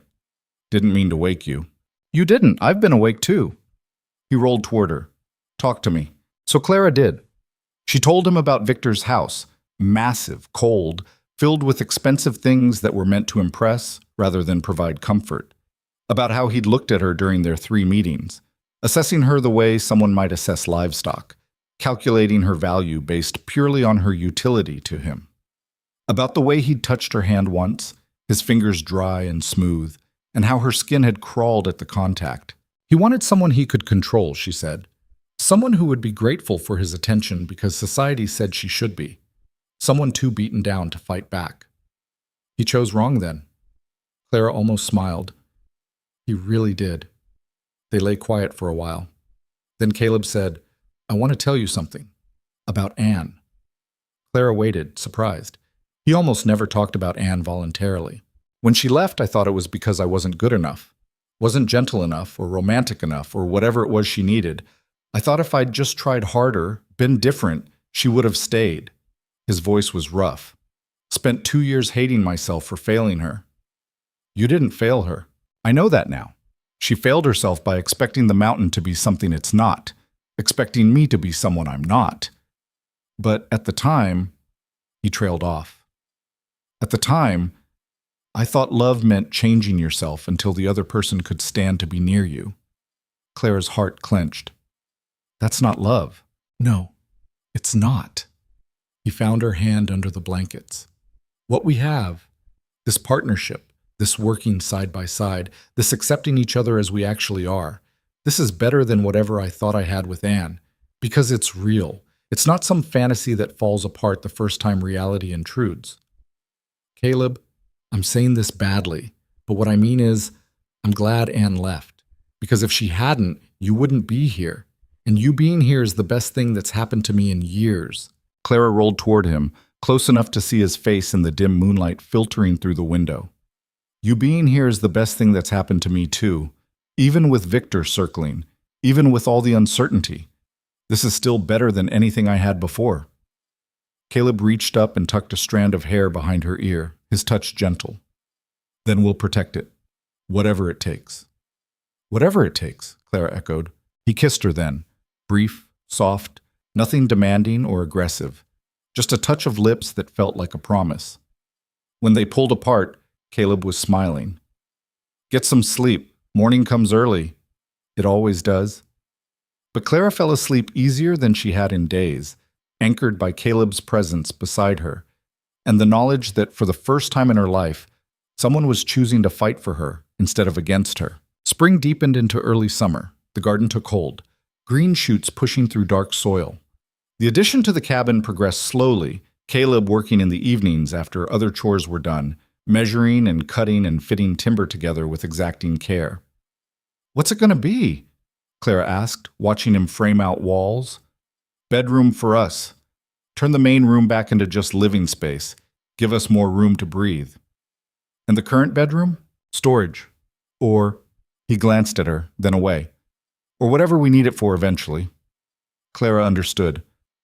Didn't mean to wake you. You didn't. I've been awake too. He rolled toward her. Talk to me. So Clara did. She told him about Victor's house, massive, cold, filled with expensive things that were meant to impress rather than provide comfort. About how he'd looked at her during their 3 meetings, assessing her the way someone might assess livestock, calculating her value based purely on her utility to him. About the way he'd touched her hand once, his fingers dry and smooth, and how her skin had crawled at the contact. He wanted someone he could control, she said. Someone who would be grateful for his attention because society said she should be. Someone too beaten down to fight back. He chose wrong then. Clara almost smiled. He really did. They lay quiet for a while. Then Caleb said, I want to tell you something. About Anne. Clara waited, surprised. He almost never talked about Anne voluntarily. When she left, I thought it was because I wasn't good enough, wasn't gentle enough or romantic enough or whatever it was she needed. I thought if I'd just tried harder, been different, she would have stayed. His voice was rough. Spent 2 years hating myself for failing her. You didn't fail her. I know that now. She failed herself by expecting the mountain to be something it's not, expecting me to be someone I'm not. But at the time, he trailed off. At the time, I thought love meant changing yourself until the other person could stand to be near you. Clara's heart clenched. That's not love. No, it's not. He found her hand under the blankets. What we have, this partnership, this working side by side, this accepting each other as we actually are, this is better than whatever I thought I had with Anne, because it's real. It's not some fantasy that falls apart the first time reality intrudes. Caleb, I'm saying this badly, but what I mean is, I'm glad Anne left, because if she hadn't, you wouldn't be here. And you being here is the best thing that's happened to me in years. Clara rolled toward him, close enough to see his face in the dim moonlight filtering through the window. You being here is the best thing that's happened to me too, even with Victor circling, even with all the uncertainty. This is still better than anything I had before. Caleb reached up and tucked a strand of hair behind her ear, his touch gentle. Then we'll protect it, whatever it takes. Whatever it takes, Clara echoed. He kissed her then, brief, soft, nothing demanding or aggressive, just a touch of lips that felt like a promise. When they pulled apart, Caleb was smiling. Get some sleep. Morning comes early. It always does. But Clara fell asleep easier than she had in days, anchored by Caleb's presence beside her, and the knowledge that for the first time in her life, someone was choosing to fight for her instead of against her. Spring deepened into early summer. The garden took hold, green shoots pushing through dark soil. The addition to the cabin progressed slowly, Caleb working in the evenings after other chores were done, measuring and cutting and fitting timber together with exacting care. What's it going to be? Clara asked, watching him frame out walls. Bedroom for us. Turn the main room back into just living space. Give us more room to breathe. And the current bedroom? Storage. Or, he glanced at her, then away. Or whatever we need it for eventually. Clara understood.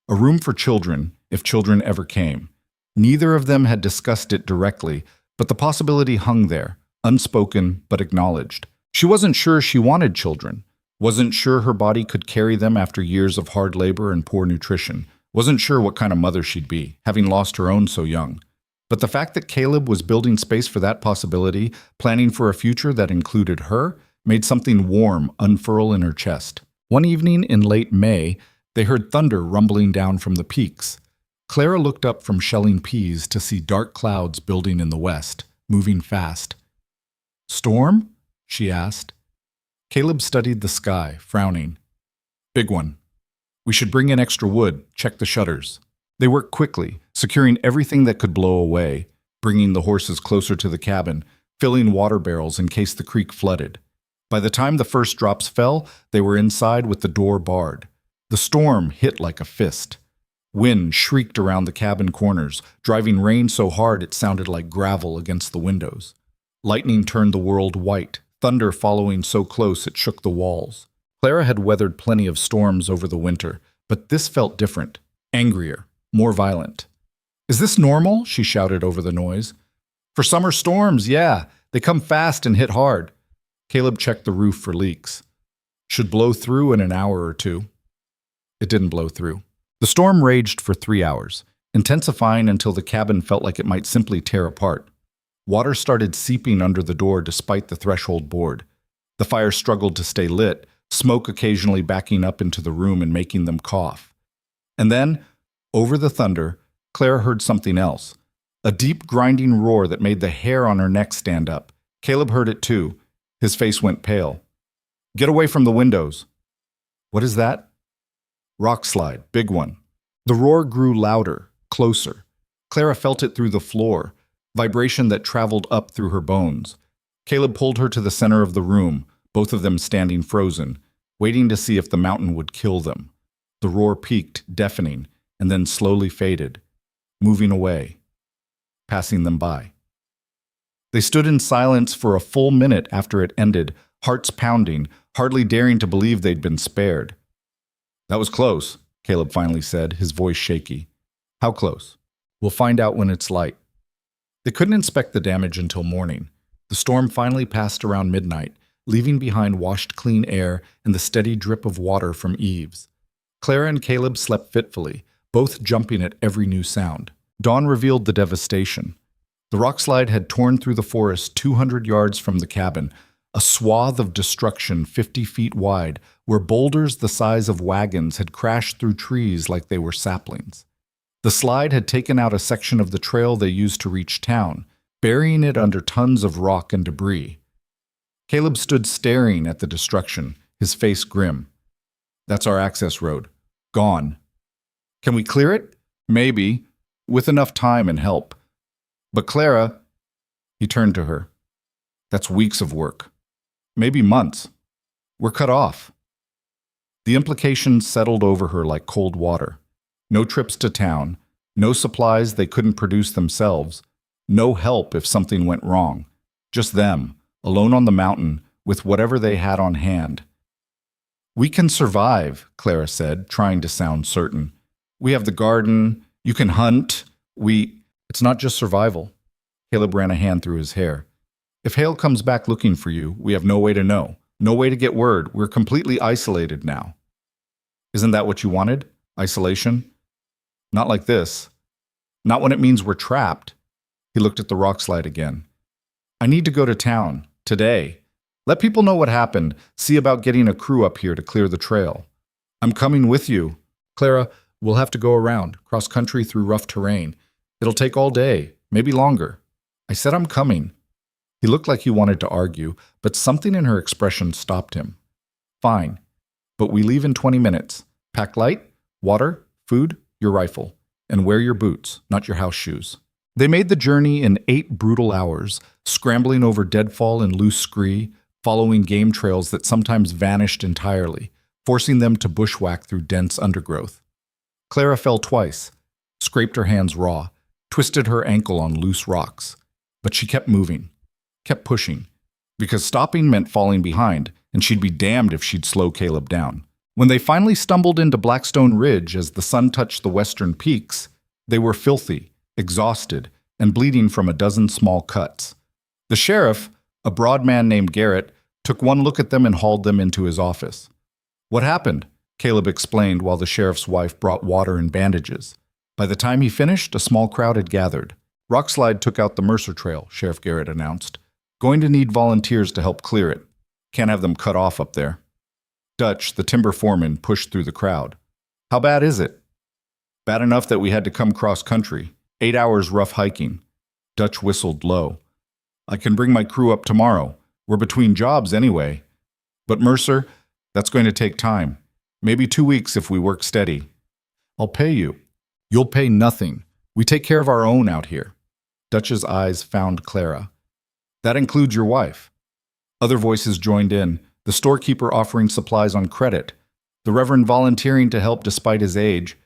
A room for children, if children ever came. Neither of them had discussed it directly, but the possibility hung there, unspoken but acknowledged. She wasn't sure she wanted children, wasn't sure her body could carry them after years of hard labor and poor nutrition, wasn't sure what kind of mother she'd be, having lost her own so young. But the fact that Caleb was building space for that possibility, planning for a future that included her, made something warm unfurl in her chest. One evening in late May, they heard thunder rumbling down from the peaks. Clara looked up from shelling peas to see dark clouds building in the west, moving fast. Storm? She asked. Caleb studied the sky, frowning. Big one. We should bring in extra wood, check the shutters. They worked quickly, securing everything that could blow away, bringing the horses closer to the cabin, filling water barrels in case the creek flooded. By the time the first drops fell, they were inside with the door barred. The storm hit like a fist. Wind shrieked around the cabin corners, driving rain so hard it sounded like gravel against the windows. Lightning turned the world white, thunder following so close it shook the walls. Clara had weathered plenty of storms over the winter, but this felt different, angrier, more violent. Is this normal? She shouted over the noise. For summer storms, yeah. They come fast and hit hard. Caleb checked the roof for leaks. Should blow through in an hour or two. It didn't blow through. The storm raged for 3 hours, intensifying until the cabin felt like it might simply tear apart. Water started seeping under the door despite the threshold board. The fire struggled to stay lit, smoke occasionally backing up into the room and making them cough. And then, over the thunder, Clara heard something else. A deep grinding roar that made the hair on her neck stand up. Caleb heard it too. His face went pale. Get away from the windows. What is that? Rock slide, big one. The roar grew louder, closer. Clara felt it through the floor, vibration that traveled up through her bones. Caleb pulled her to the center of the room, both of them standing frozen, waiting to see if the mountain would kill them. The roar peaked, deafening, and then slowly faded, moving away, passing them by. They stood in silence for a full minute after it ended, hearts pounding, hardly daring to believe they'd been spared. That was close, Caleb finally said, his voice shaky. How close? We'll find out when it's light. They couldn't inspect the damage until morning. The storm finally passed around midnight, leaving behind washed clean air and the steady drip of water from eaves. Clara and Caleb slept fitfully, both jumping at every new sound. Dawn revealed the devastation. The rockslide had torn through the forest 200 yards from the cabin, a swath of destruction 50 feet wide, where boulders the size of wagons had crashed through trees like they were saplings. The slide had taken out a section of the trail they used to reach town, burying it under tons of rock and debris. Caleb stood staring at the destruction, his face grim. That's our access road. Gone. Can we clear it? Maybe, with enough time and help. But Clara, he turned to her. That's weeks of work. Maybe months. We're cut off. The implications settled over her like cold water. No trips to town, no supplies they couldn't produce themselves, no help if something went wrong. Just them, alone on the mountain, with whatever they had on hand. We can survive, Clara said, trying to sound certain. We have the garden, you can hunt, It's not just survival. Caleb ran a hand through his hair. If Hale comes back looking for you, we have no way to know. No way to get word. We're completely isolated now. Isn't that what you wanted? Isolation? Not like this. Not when it means we're trapped. He looked at the rockslide again. I need to go to town. Today. Let people know what happened. See about getting a crew up here to clear the trail. I'm coming with you. Clara, we'll have to go around, cross country through rough terrain. It'll take all day, maybe longer. I said I'm coming. He looked like he wanted to argue, but something in her expression stopped him. Fine, but we leave in 20 minutes. Pack light, water, food, your rifle, and wear your boots, not your house shoes. They made the journey in 8 brutal hours, scrambling over deadfall and loose scree, following game trails that sometimes vanished entirely, forcing them to bushwhack through dense undergrowth. Clara fell twice, scraped her hands raw, twisted her ankle on loose rocks, but she kept moving. Kept pushing, because stopping meant falling behind, and she'd be damned if she'd slow Caleb down. When they finally stumbled into Blackstone Ridge as the sun touched the western peaks, they were filthy, exhausted, and bleeding from a dozen small cuts. The sheriff, a broad man named Garrett, took one look at them and hauled them into his office. What happened? Caleb explained while the sheriff's wife brought water and bandages. By the time he finished, a small crowd had gathered. Rockslide took out the Mercer Trail, Sheriff Garrett announced. Going to need volunteers to help clear it. Can't have them cut off up there. Dutch, the timber foreman, pushed through the crowd. How bad is it? Bad enough that we had to come cross-country. 8 hours rough hiking. Dutch whistled low. I can bring my crew up tomorrow. We're between jobs anyway. But Mercer, that's going to take time. Maybe 2 weeks if we work steady. I'll pay you. You'll pay nothing. We take care of our own out here. Dutch's eyes found Clara. That includes your wife. Other voices joined in, the storekeeper offering supplies on credit, the Reverend volunteering to help despite his age.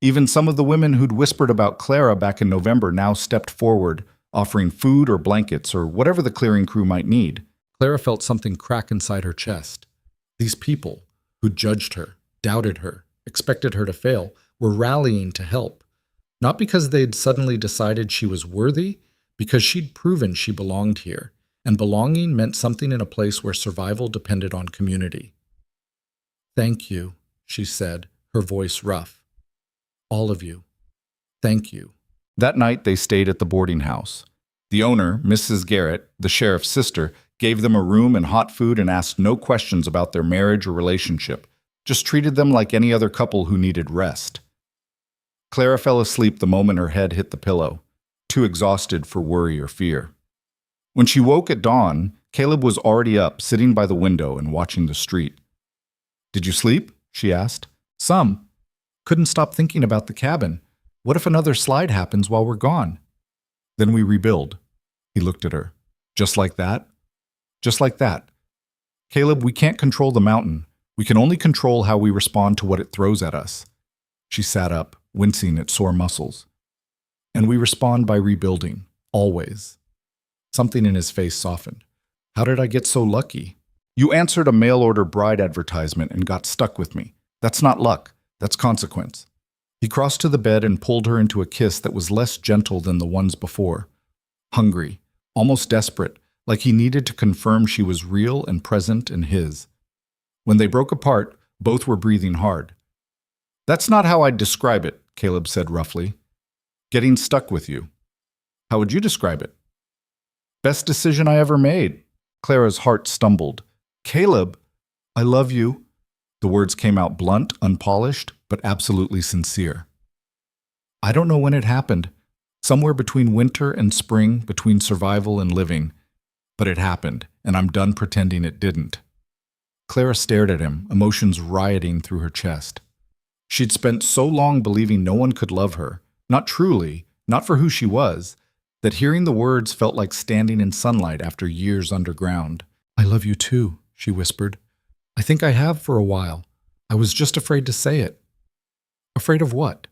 Even some of the women who'd whispered about Clara back in November now stepped forward, offering food or blankets or whatever the clearing crew might need. Clara felt something crack inside her chest. These people, who judged her, doubted her, expected her to fail, were rallying to help. Not because they'd suddenly decided she was worthy, because she'd proven she belonged here, and belonging meant something in a place where survival depended on community. Thank you, she said, her voice rough. All of you. Thank you. That night they stayed at the boarding house. The owner, Mrs. Garrett, the sheriff's sister, gave them a room and hot food and asked no questions about their marriage or relationship, just treated them like any other couple who needed rest. Clara fell asleep the moment her head hit the pillow, too exhausted for worry or fear. When she woke at dawn, Caleb was already up, sitting by the window and watching the street. Did you sleep? She asked. Some. Couldn't stop thinking about the cabin. What if another slide happens while we're gone? Then we rebuild. He looked at her. Just like that? Just like that. Caleb, we can't control the mountain. We can only control how we respond to what it throws at us. She sat up, wincing at sore muscles. And we respond by rebuilding, always. Something in his face softened. How did I get so lucky? You answered a mail-order bride advertisement and got stuck with me. That's not luck. That's consequence. He crossed to the bed and pulled her into a kiss that was less gentle than the ones before. Hungry, almost desperate, like he needed to confirm she was real and present in his. When they broke apart, both were breathing hard. "That's not how I'd describe it," Caleb said roughly. "Getting stuck with you." "How would you describe it?" "Best decision I ever made." Clara's heart stumbled. "Caleb, I love you." The words came out blunt, unpolished, but absolutely sincere. "I don't know when it happened. Somewhere between winter and spring, between survival and living. But it happened, and I'm done pretending it didn't." Clara stared at him, emotions rioting through her chest. She'd spent so long believing no one could love her, not truly, not for who she was, that hearing the words felt like standing in sunlight after years underground. "I love you too," she whispered. "I think I have for a while. I was just afraid to say it." "Afraid of what?"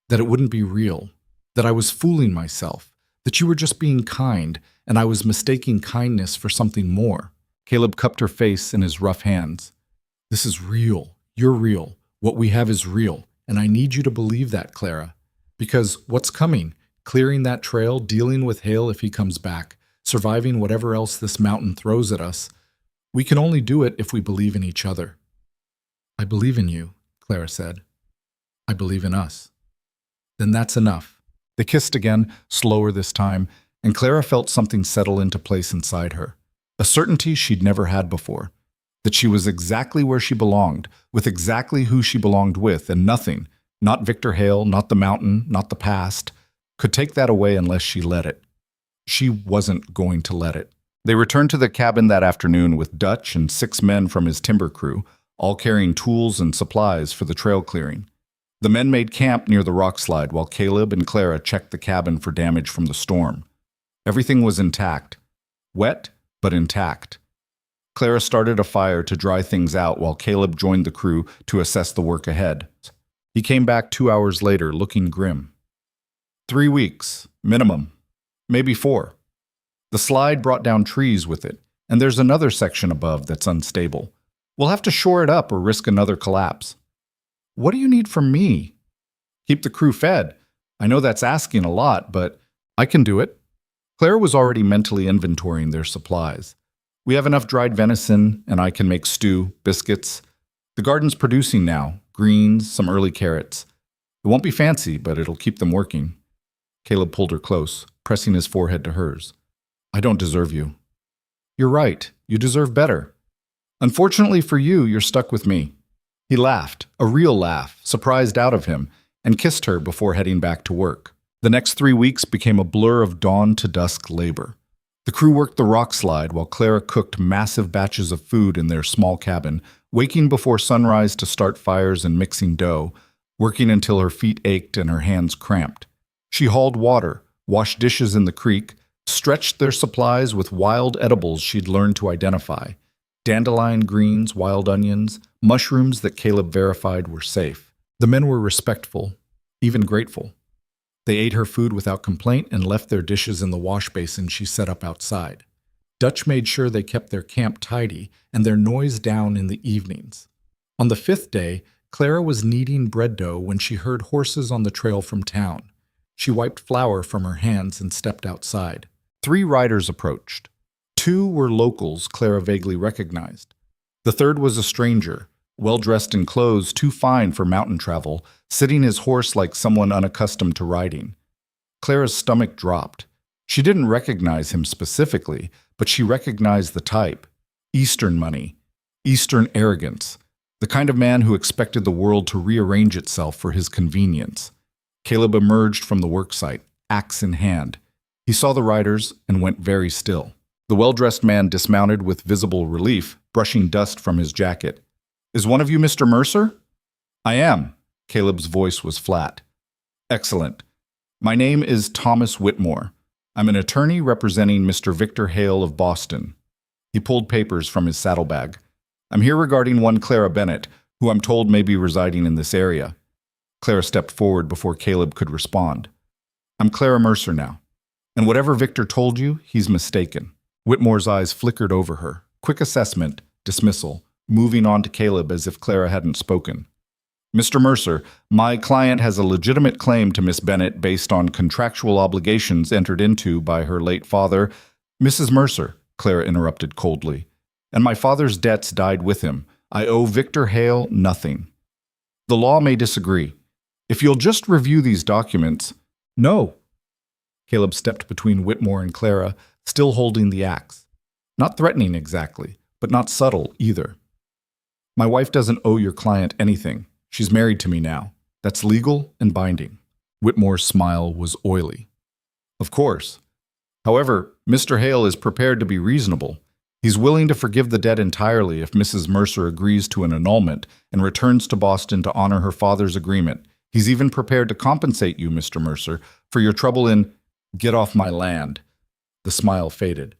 "That it wouldn't be real, that I was fooling myself, that you were just being kind, and I was mistaking kindness for something more." Caleb cupped her face in his rough hands. "This is real. You're real. What we have is real, and I need you to believe that, Clara. Because what's coming? Clearing that trail, dealing with Hale if he comes back, surviving whatever else this mountain throws at us. We can only do it if we believe in each other." "I believe in you," Clara said. "I believe in us." "Then that's enough." They kissed again, slower this time, and Clara felt something settle into place inside her. A certainty she'd never had before. That she was exactly where she belonged, with exactly who she belonged with, and nothing, not Victor Hale, not the mountain, not the past, could take that away unless she let it. She wasn't going to let it. They returned to the cabin that afternoon with Dutch and 6 men from his timber crew, all carrying tools and supplies for the trail clearing. The men made camp near the rock slide while Caleb and Clara checked the cabin for damage from the storm. Everything was intact. Wet, but intact. Clara started a fire to dry things out while Caleb joined the crew to assess the work ahead. He came back 2 hours later looking grim. 3 weeks, minimum. Maybe 4. The slide brought down trees with it, and there's another section above that's unstable. We'll have to shore it up or risk another collapse. What do you need from me? Keep the crew fed. I know that's asking a lot, but I can do it. Clara was already mentally inventorying their supplies. We have enough dried venison, and I can make stew, biscuits. The garden's producing now, greens, some early carrots. It won't be fancy, but it'll keep them working. Caleb pulled her close, pressing his forehead to hers. I don't deserve you. You're right. You deserve better. Unfortunately for you, you're stuck with me. He laughed, a real laugh, surprised out of him, and kissed her before heading back to work. The next 3 weeks became a blur of dawn to dusk labor. The crew worked the rock slide while Clara cooked massive batches of food in their small cabin, waking before sunrise to start fires and mixing dough, working until her feet ached and her hands cramped. She hauled water, washed dishes in the creek, stretched their supplies with wild edibles she'd learned to identify. Dandelion greens, wild onions, mushrooms that Caleb verified were safe. The men were respectful, even grateful. They ate her food without complaint and left their dishes in the wash basin she set up outside. Dutch made sure they kept their camp tidy and their noise down in the evenings. On the 5th day, Clara was kneading bread dough when she heard horses on the trail from town. She wiped flour from her hands and stepped outside. 3 riders approached. 2 were locals Clara vaguely recognized. The third was a stranger, well-dressed in clothes too fine for mountain travel, sitting his horse like someone unaccustomed to riding. Clara's stomach dropped. She didn't recognize him specifically, but she recognized the type. Eastern money. Eastern arrogance. The kind of man who expected the world to rearrange itself for his convenience. Caleb emerged from the worksite, axe in hand. He saw the riders and went very still. The well-dressed man dismounted with visible relief, brushing dust from his jacket. Is one of you Mr. Mercer? I am. Caleb's voice was flat. Excellent. My name is Thomas Whitmore. I'm an attorney representing Mr. Victor Hale of Boston. He pulled papers from his saddlebag. I'm here regarding one Clara Bennett, who I'm told may be residing in this area. Clara stepped forward before Caleb could respond. I'm Clara Mercer now. And whatever Victor told you, he's mistaken. Whitmore's eyes flickered over her. Quick assessment, dismissal, moving on to Caleb as if Clara hadn't spoken. Mr. Mercer, my client has a legitimate claim to Miss Bennett based on contractual obligations entered into by her late father, Mrs. Mercer, Clara interrupted coldly, and my father's debts died with him. I owe Victor Hale nothing. The law may disagree. If you'll just review these documents— No. Caleb stepped between Whitmore and Clara, still holding the axe. Not threatening exactly, but not subtle either. My wife doesn't owe your client anything. She's married to me now. That's legal and binding. Whitmore's smile was oily. Of course. However, Mr. Hale is prepared to be reasonable. He's willing to forgive the debt entirely if Mrs. Mercer agrees to an annulment and returns to Boston to honor her father's agreement. He's even prepared to compensate you, Mr. Mercer, for your trouble in— Get off my land. The smile faded.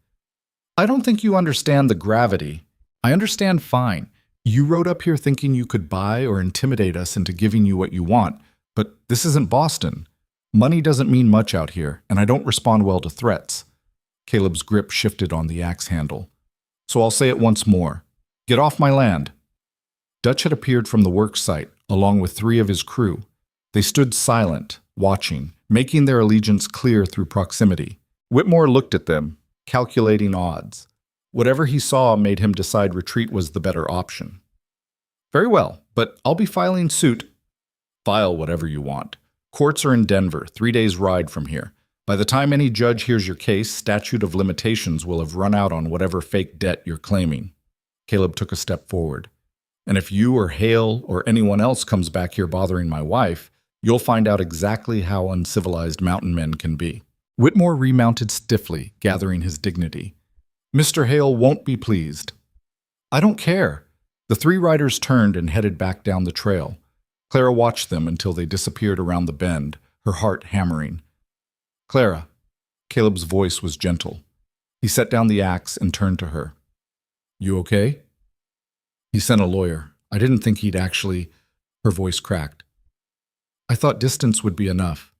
I don't think you understand the gravity. I understand fine. You rode up here thinking you could buy or intimidate us into giving you what you want, but this isn't Boston. Money doesn't mean much out here, and I don't respond well to threats. Caleb's grip shifted on the axe handle. So I'll say it once more. Get off my land. Dutch had appeared from the work site, along with 3 of his crew. They stood silent, watching, making their allegiance clear through proximity. Whitmore looked at them, calculating odds. Whatever he saw made him decide retreat was the better option. Very well, but I'll be filing suit. File whatever you want. Courts are in Denver, 3 days' ride from here. By the time any judge hears your case, statute of limitations will have run out on whatever fake debt you're claiming. Caleb took a step forward. And if you or Hale or anyone else comes back here bothering my wife, you'll find out exactly how uncivilized mountain men can be. Whitmore remounted stiffly, gathering his dignity. Mr. Hale won't be pleased. I don't care. The 3 riders turned and headed back down the trail. Clara watched them until they disappeared around the bend, her heart hammering. Clara. Caleb's voice was gentle. He set down the axe and turned to her. You okay? He sent a lawyer. I didn't think he'd actually— Her voice cracked. I thought distance would be enough.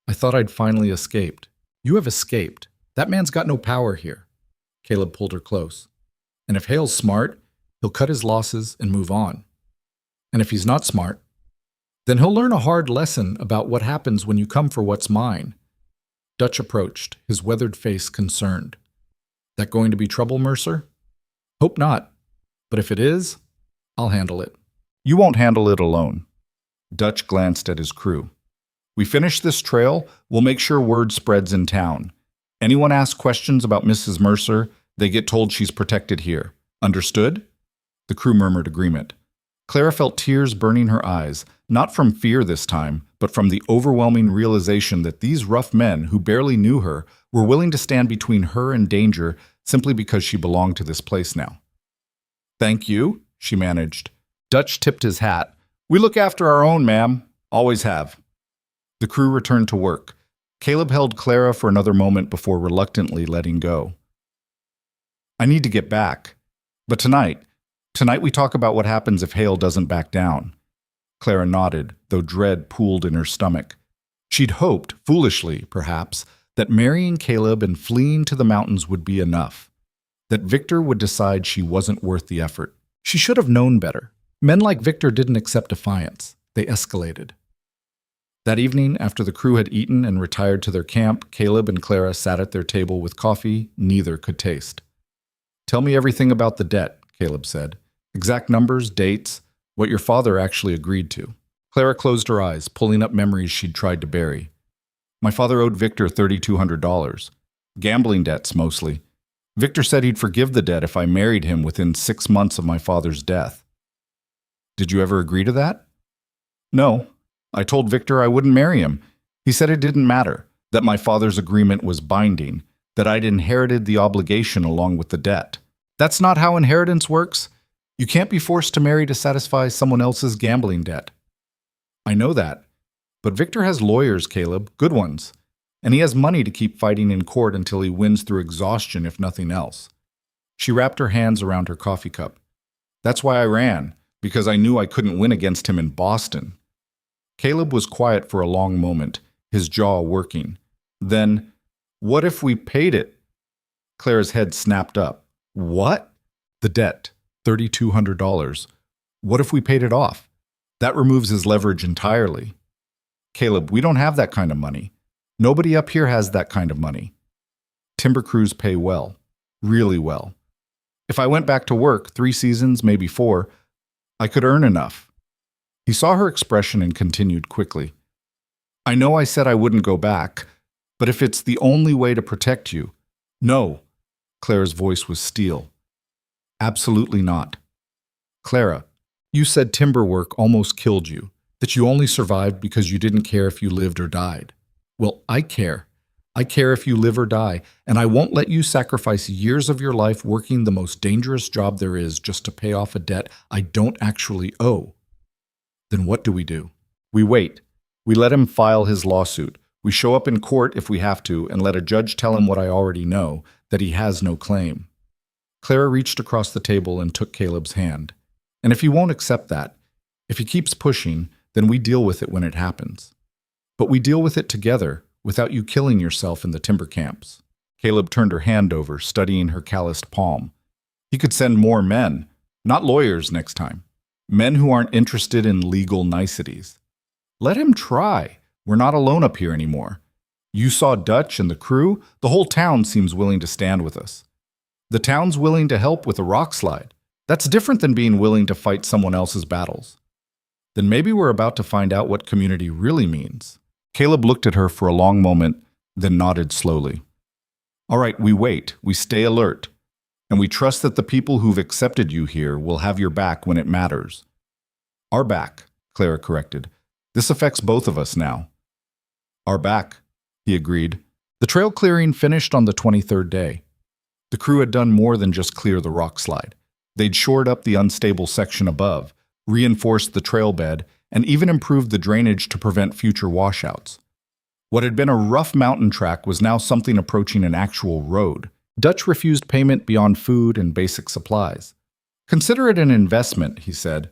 I thought I'd finally escaped. You have escaped. That man's got no power here. Caleb pulled her close. And if Hale's smart, he'll cut his losses and move on. And if he's not smart, then he'll learn a hard lesson about what happens when you come for what's mine. Dutch approached, his weathered face concerned. That going to be trouble, Mercer? Hope not. But if it is, I'll handle it. You won't handle it alone. Dutch glanced at his crew. We finish this trail, we'll make sure word spreads in town. Anyone asks questions about Mrs. Mercer, they get told she's protected here. Understood? The crew murmured agreement. Clara felt tears burning her eyes, not from fear this time, but from the overwhelming realization that these rough men who barely knew her were willing to stand between her and danger simply because she belonged to this place now. Thank you, she managed. Dutch tipped his hat. We look after our own, ma'am. Always have. The crew returned to work. Caleb held Clara for another moment before reluctantly letting go. I need to get back. But tonight we talk about what happens if Hale doesn't back down. Clara nodded, though dread pooled in her stomach. She'd hoped, foolishly perhaps, that marrying Caleb and fleeing to the mountains would be enough. That Victor would decide she wasn't worth the effort. She should have known better. Men like Victor didn't accept defiance. They escalated. That evening, after the crew had eaten and retired to their camp, Caleb and Clara sat at their table with coffee neither could taste. Tell me everything about the debt, Caleb said. Exact numbers, dates, what your father actually agreed to. Clara closed her eyes, pulling up memories she'd tried to bury. My father owed Victor $3,200. Gambling debts, mostly. Victor said he'd forgive the debt if I married him within 6 months of my father's death. Did you ever agree to that? No. I told Victor I wouldn't marry him. He said it didn't matter, that my father's agreement was binding, that I'd inherited the obligation along with the debt. That's not how inheritance works. You can't be forced to marry to satisfy someone else's gambling debt. I know that. But Victor has lawyers, Caleb, good ones. And he has money to keep fighting in court until he wins through exhaustion, if nothing else. She wrapped her hands around her coffee cup. That's why I ran, because I knew I couldn't win against him in Boston. Caleb was quiet for a long moment, his jaw working. Then, what if we paid it? Clara's head snapped up. What? The debt, $3,200. What if we paid it off? That removes his leverage entirely. Caleb, we don't have that kind of money. Nobody up here has that kind of money. Timber crews pay well. Really well. If I went back to work 3 seasons, maybe 4, I could earn enough. He saw her expression and continued quickly. I know I said I wouldn't go back, but if it's the only way to protect you, no. Clara's voice was steel. Absolutely not. Clara, you said timber work almost killed you, that you only survived because you didn't care if you lived or died. Well, I care. I care if you live or die, and I won't let you sacrifice years of your life working the most dangerous job there is just to pay off a debt I don't actually owe. Then what do? We wait. We let him file his lawsuit. We show up in court if we have to and let a judge tell him what I already know, that he has no claim. Clara reached across the table and took Caleb's hand. And if he won't accept that, if he keeps pushing, then we deal with it when it happens. But we deal with it together, without you killing yourself in the timber camps. Caleb turned her hand over, studying her calloused palm. He could send more men, not lawyers next time. Men who aren't interested in legal niceties. Let him try. We're not alone up here anymore. You saw Dutch and the crew. The whole town seems willing to stand with us. The town's willing to help with a rock slide. That's different than being willing to fight someone else's battles. Then maybe we're about to find out what community really means. Caleb looked at her for a long moment, then nodded slowly. All right, we wait, we stay alert, and we trust that the people who've accepted you here will have your back when it matters. Our back, Clara corrected. This affects both of us now. Our back, he agreed. The trail clearing finished on the 23rd day. The crew had done more than just clear the rock slide. They'd shored up the unstable section above, reinforced the trail bed, and even improved the drainage to prevent future washouts. What had been a rough mountain track was now something approaching an actual road. Dutch refused payment beyond food and basic supplies. Consider it an investment, he said.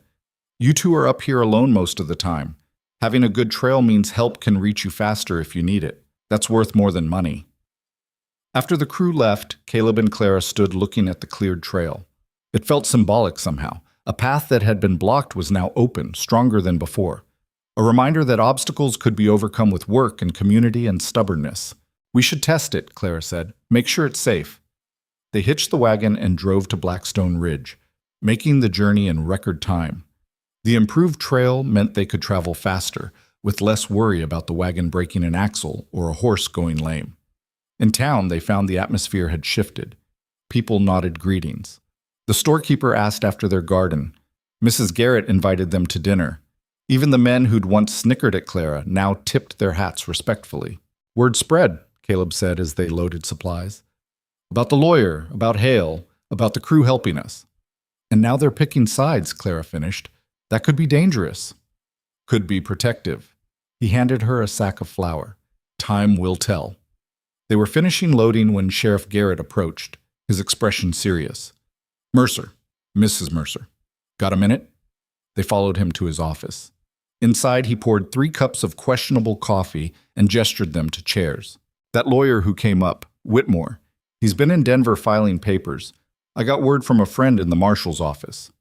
You two are up here alone most of the time. Having a good trail means help can reach you faster if you need it. That's worth more than money. After the crew left, Caleb and Clara stood looking at the cleared trail. It felt symbolic somehow. A path that had been blocked was now open, stronger than before. A reminder that obstacles could be overcome with work and community and stubbornness. We should test it, Clara said. Make sure it's safe. They hitched the wagon and drove to Blackstone Ridge, making the journey in record time. The improved trail meant they could travel faster, with less worry about the wagon breaking an axle or a horse going lame. In town, they found the atmosphere had shifted. People nodded greetings. The storekeeper asked after their garden. Mrs. Garrett invited them to dinner. Even the men who'd once snickered at Clara now tipped their hats respectfully. Word spread, Caleb said as they loaded supplies. About the lawyer, about Hale, about the crew helping us. And now they're picking sides, Clara finished. That could be dangerous. Could be protective. He handed her a sack of flour. Time will tell. They were finishing loading when Sheriff Garrett approached, his expression serious. Mercer, Mrs. Mercer. Got a minute? They followed him to his office. Inside, he poured 3 cups of questionable coffee and gestured them to chairs. That lawyer who came up, Whitmore, he's been in Denver filing papers. I got word from a friend in the marshal's office.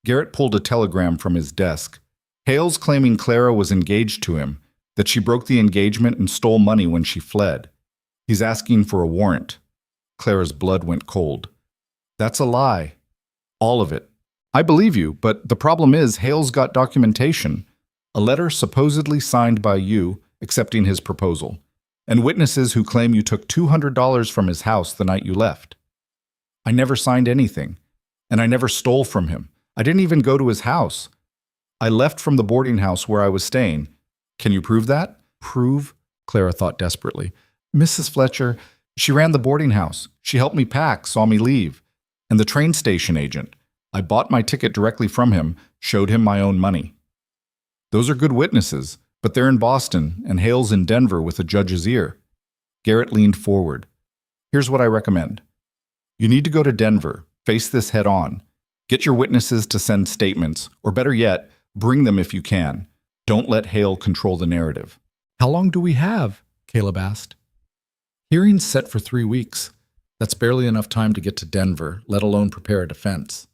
Garrett pulled a telegram from his desk. Hale's claiming Clara was engaged to him, that she broke the engagement and stole money when she fled. He's asking for a warrant. Clara's blood went cold. That's a lie. All of it. I believe you, but the problem is Hale's got documentation. A letter supposedly signed by you, accepting his proposal, and witnesses who claim you took $200 from his house the night you left. I never signed anything, and I never stole from him. I didn't even go to his house. I left from the boarding house where I was staying. Can you prove that? Prove? Clara thought desperately. Mrs. Fletcher, she ran the boarding house. She helped me pack, saw me leave. And the train station agent. I bought my ticket directly from him, showed him my own money. Those are good witnesses, but they're in Boston, and Hale's in Denver with a judge's ear. Garrett leaned forward. Here's what I recommend. You need to go to Denver, face this head on. Get your witnesses to send statements, or better yet, bring them if you can. Don't let Hale control the narrative. How long do we have? Caleb asked. Hearings set for 3 weeks. That's barely enough time to get to Denver, let alone prepare a defense.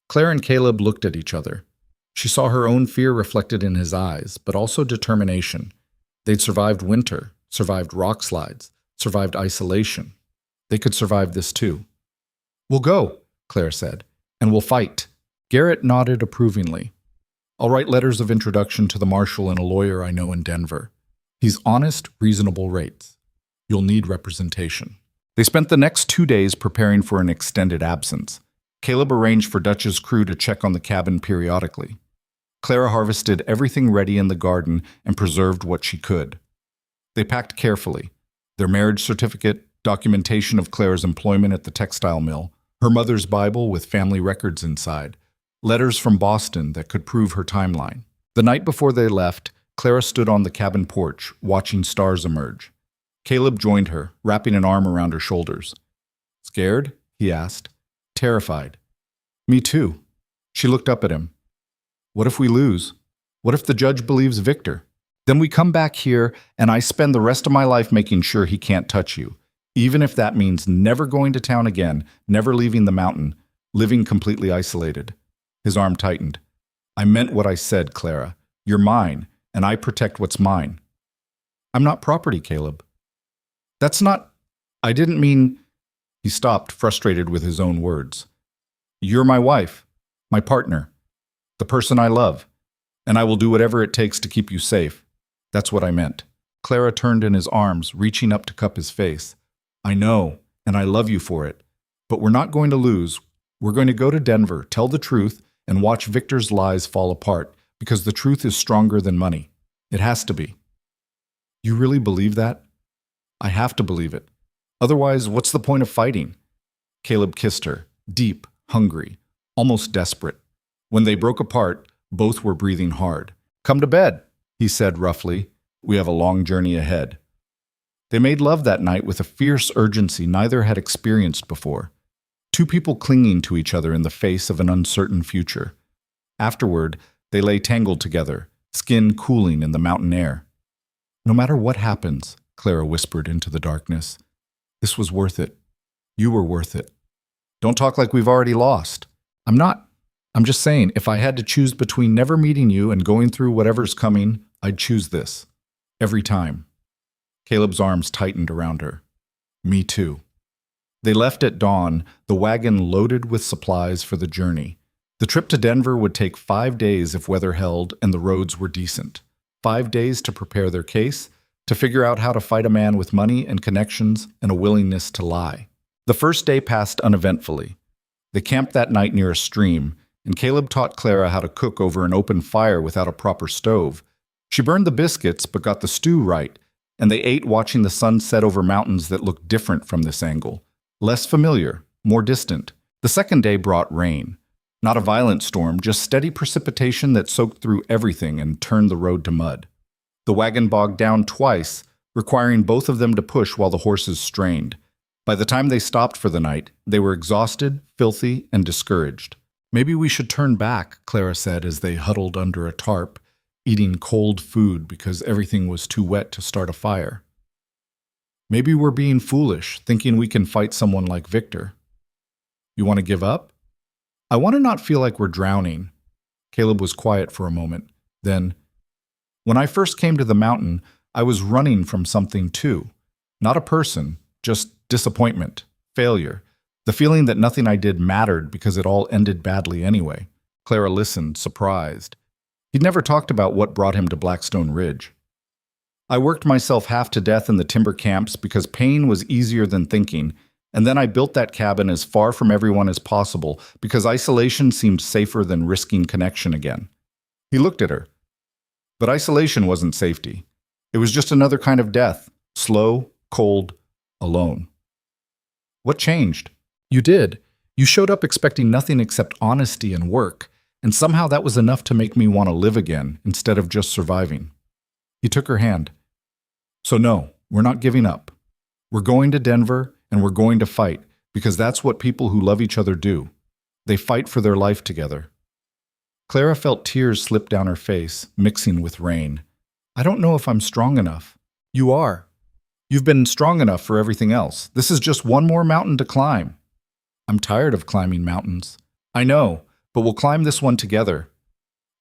Clara and Caleb looked at each other. She saw her own fear reflected in his eyes, but also determination. They'd survived winter, survived rock slides, survived isolation. They could survive this too. "We'll go," Clara said, "and we'll fight." Garrett nodded approvingly. "I'll write letters of introduction to the marshal and a lawyer I know in Denver. He's honest, reasonable rates. You'll need representation." They spent the next 2 days preparing for an extended absence. Caleb arranged for Dutch's crew to check on the cabin periodically. Clara harvested everything ready in the garden and preserved what she could. They packed carefully: their marriage certificate, documentation of Clara's employment at the textile mill, her mother's Bible with family records inside, letters from Boston that could prove her timeline. The night before they left, Clara stood on the cabin porch, watching stars emerge. Caleb joined her, wrapping an arm around her shoulders. "Scared?" he asked. "Terrified." "Me too." She looked up at him. "What if we lose? What if the judge believes Victor? Then we come back here, and I spend the rest of my life making sure he can't touch you, even if that means never going to town again, never leaving the mountain, living completely isolated." His arm tightened. "I meant what I said, Clara. You're mine, and I protect what's mine." "I'm not property, Caleb." "That's not... I didn't mean..." He stopped, frustrated with his own words. "You're my wife, my partner, the person I love, and I will do whatever it takes to keep you safe. That's what I meant." Clara turned in his arms, reaching up to cup his face. "I know, and I love you for it. But we're not going to lose. We're going to go to Denver, tell the truth, and watch Victor's lies fall apart, because the truth is stronger than money. It has to be." "You really believe that?" "I have to believe it. Otherwise, what's the point of fighting?" Caleb kissed her, deep, hungry, almost desperate. When they broke apart, both were breathing hard. "Come to bed," he said roughly. "We have a long journey ahead." They made love that night with a fierce urgency neither had experienced before. Two people clinging to each other in the face of an uncertain future. Afterward, they lay tangled together, skin cooling in the mountain air. "No matter what happens," Clara whispered into the darkness, "this was worth it. You were worth it. Don't talk like we've already lost." "I'm not. I'm just saying, if I had to choose between never meeting you and going through whatever's coming, I'd choose this. Every time." Caleb's arms tightened around her. "Me too." They left at dawn, the wagon loaded with supplies for the journey. The trip to Denver would take 5 days if weather held and the roads were decent. 5 days to prepare their case, to figure out how to fight a man with money and connections and a willingness to lie. The first day passed uneventfully. They camped that night near a stream, and Caleb taught Clara how to cook over an open fire without a proper stove. She burned the biscuits but got the stew right, and they ate watching the sun set over mountains that looked different from this angle. Less familiar, more distant. The second day brought rain. Not a violent storm, just steady precipitation that soaked through everything and turned the road to mud. The wagon bogged down twice, requiring both of them to push while the horses strained. By the time they stopped for the night, they were exhausted, filthy, and discouraged. "Maybe we should turn back," Clara said as they huddled under a tarp, eating cold food because everything was too wet to start a fire. "Maybe we're being foolish, thinking we can fight someone like Victor." "You want to give up?" "I want to not feel like we're drowning." Caleb was quiet for a moment. Then, "When I first came to the mountain, I was running from something too. Not a person, just disappointment, failure, the feeling that nothing I did mattered because it all ended badly anyway." Clara listened, surprised. He'd never talked about what brought him to Blackstone Ridge. "I worked myself half to death in the timber camps because pain was easier than thinking, and then I built that cabin as far from everyone as possible because isolation seemed safer than risking connection again." He looked at her. "But isolation wasn't safety. It was just another kind of death, slow, cold, alone." "What changed?" "You did. You showed up expecting nothing except honesty and work, and somehow that was enough to make me want to live again instead of just surviving." He took her hand. "So no, we're not giving up. We're going to Denver, and we're going to fight, because that's what people who love each other do. They fight for their life together." Clara felt tears slip down her face, mixing with rain. "I don't know if I'm strong enough." "You are. You've been strong enough for everything else. This is just one more mountain to climb." "I'm tired of climbing mountains." "I know, but we'll climb this one together."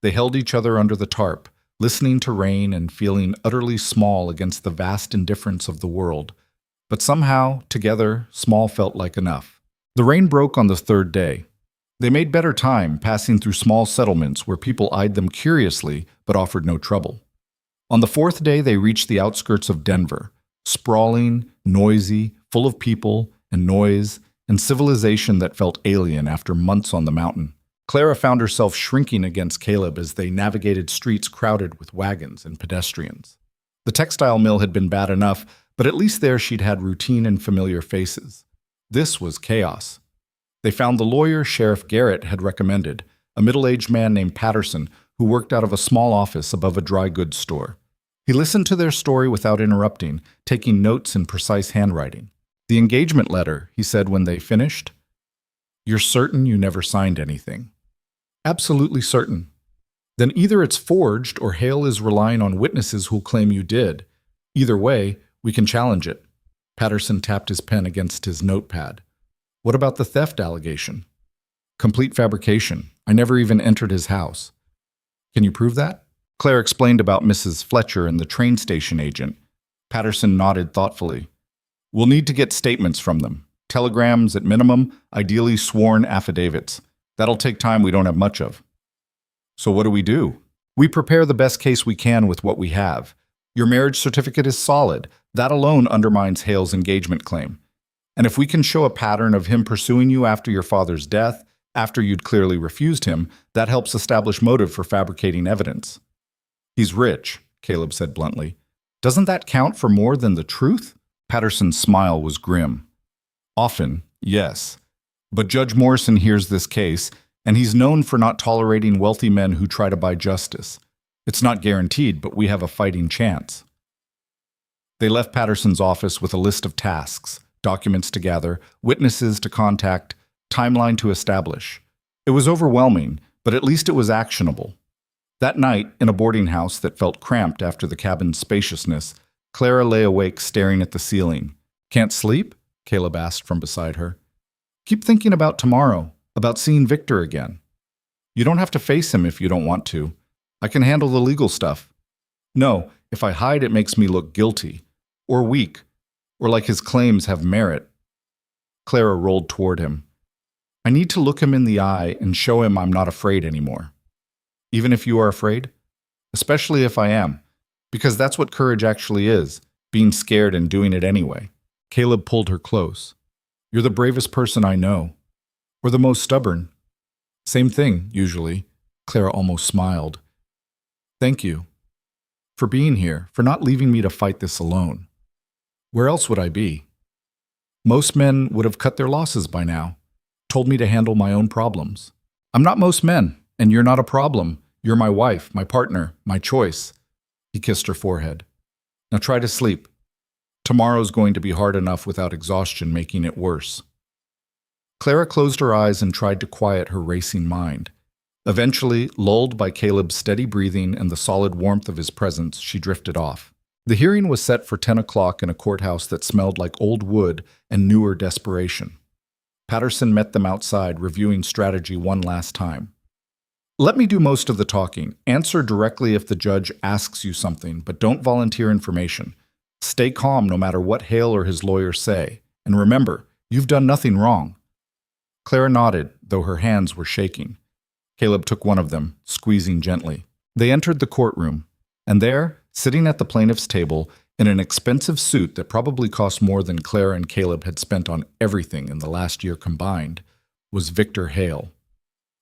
They held each other under the tarp, listening to rain and feeling utterly small against the vast indifference of the world. But somehow, together, small felt like enough. The rain broke on the third day. They made better time, passing through small settlements where people eyed them curiously but offered no trouble. On the fourth day, they reached the outskirts of Denver, sprawling, noisy, full of people and noise and civilization that felt alien after months on the mountain. Clara found herself shrinking against Caleb as they navigated streets crowded with wagons and pedestrians. The textile mill had been bad enough, but at least there she'd had routine and familiar faces. This was chaos. They found the lawyer Sheriff Garrett had recommended, a middle-aged man named Patterson who worked out of a small office above a dry goods store. He listened to their story without interrupting, taking notes in precise handwriting. "The engagement letter," he said when they finished. "You're certain you never signed anything?" "Absolutely certain." "Then either it's forged or Hale is relying on witnesses who'll claim you did. Either way, we can challenge it." Patterson tapped his pen against his notepad. "What about the theft allegation?" "Complete fabrication. I never even entered his house." "Can you prove that?" Claire explained about Mrs. Fletcher and the train station agent. Patterson nodded thoughtfully. "We'll need to get statements from them. Telegrams at minimum, ideally sworn affidavits. That'll take time we don't have much of." "So what do we do?" "We prepare the best case we can with what we have. Your marriage certificate is solid. That alone undermines Hale's engagement claim. And if we can show a pattern of him pursuing you after your father's death, after you'd clearly refused him, that helps establish motive for fabricating evidence." "He's rich," Caleb said bluntly. "Doesn't that count for more than the truth?" Patterson's smile was grim. "Often, yes. But Judge Morrison hears this case, and he's known for not tolerating wealthy men who try to buy justice. It's not guaranteed, but we have a fighting chance." They left Patterson's office with a list of tasks, documents to gather, witnesses to contact, timeline to establish. It was overwhelming, but at least it was actionable. That night, in a boarding house that felt cramped after the cabin's spaciousness, Clara lay awake staring at the ceiling. "Can't sleep?" Caleb asked from beside her. "Keep thinking about tomorrow, about seeing Victor again." "You don't have to face him if you don't want to. I can handle the legal stuff." "No, if I hide it makes me look guilty, or weak, or like his claims have merit." Clara rolled toward him. "I need to look him in the eye and show him I'm not afraid anymore." "Even if you are afraid?" "Especially if I am. Because that's what courage actually is, being scared and doing it anyway." Caleb pulled her close. "You're the bravest person I know. Or the most stubborn." "Same thing, usually." Clara almost smiled. "Thank you. For being here, for not leaving me to fight this alone. Where else would I be? Most men would have cut their losses by now, told me to handle my own problems. I'm not most men, and you're not a problem. You're my wife, my partner, my choice." He kissed her forehead. "Now try to sleep. Tomorrow's going to be hard enough without exhaustion making it worse." Clara closed her eyes and tried to quiet her racing mind. Eventually, lulled by Caleb's steady breathing and the solid warmth of his presence, she drifted off. The hearing was set for 10 o'clock in a courthouse that smelled like old wood and newer desperation. Patterson met them outside, reviewing strategy one last time. "Let me do most of the talking. Answer directly if the judge asks you something, but don't volunteer information. Stay calm no matter what Hale or his lawyer say. And remember, you've done nothing wrong." Clara nodded, though her hands were shaking. Caleb took one of them, squeezing gently. They entered the courtroom, and there, sitting at the plaintiff's table, in an expensive suit that probably cost more than Clara and Caleb had spent on everything in the last year combined, was Victor Hale.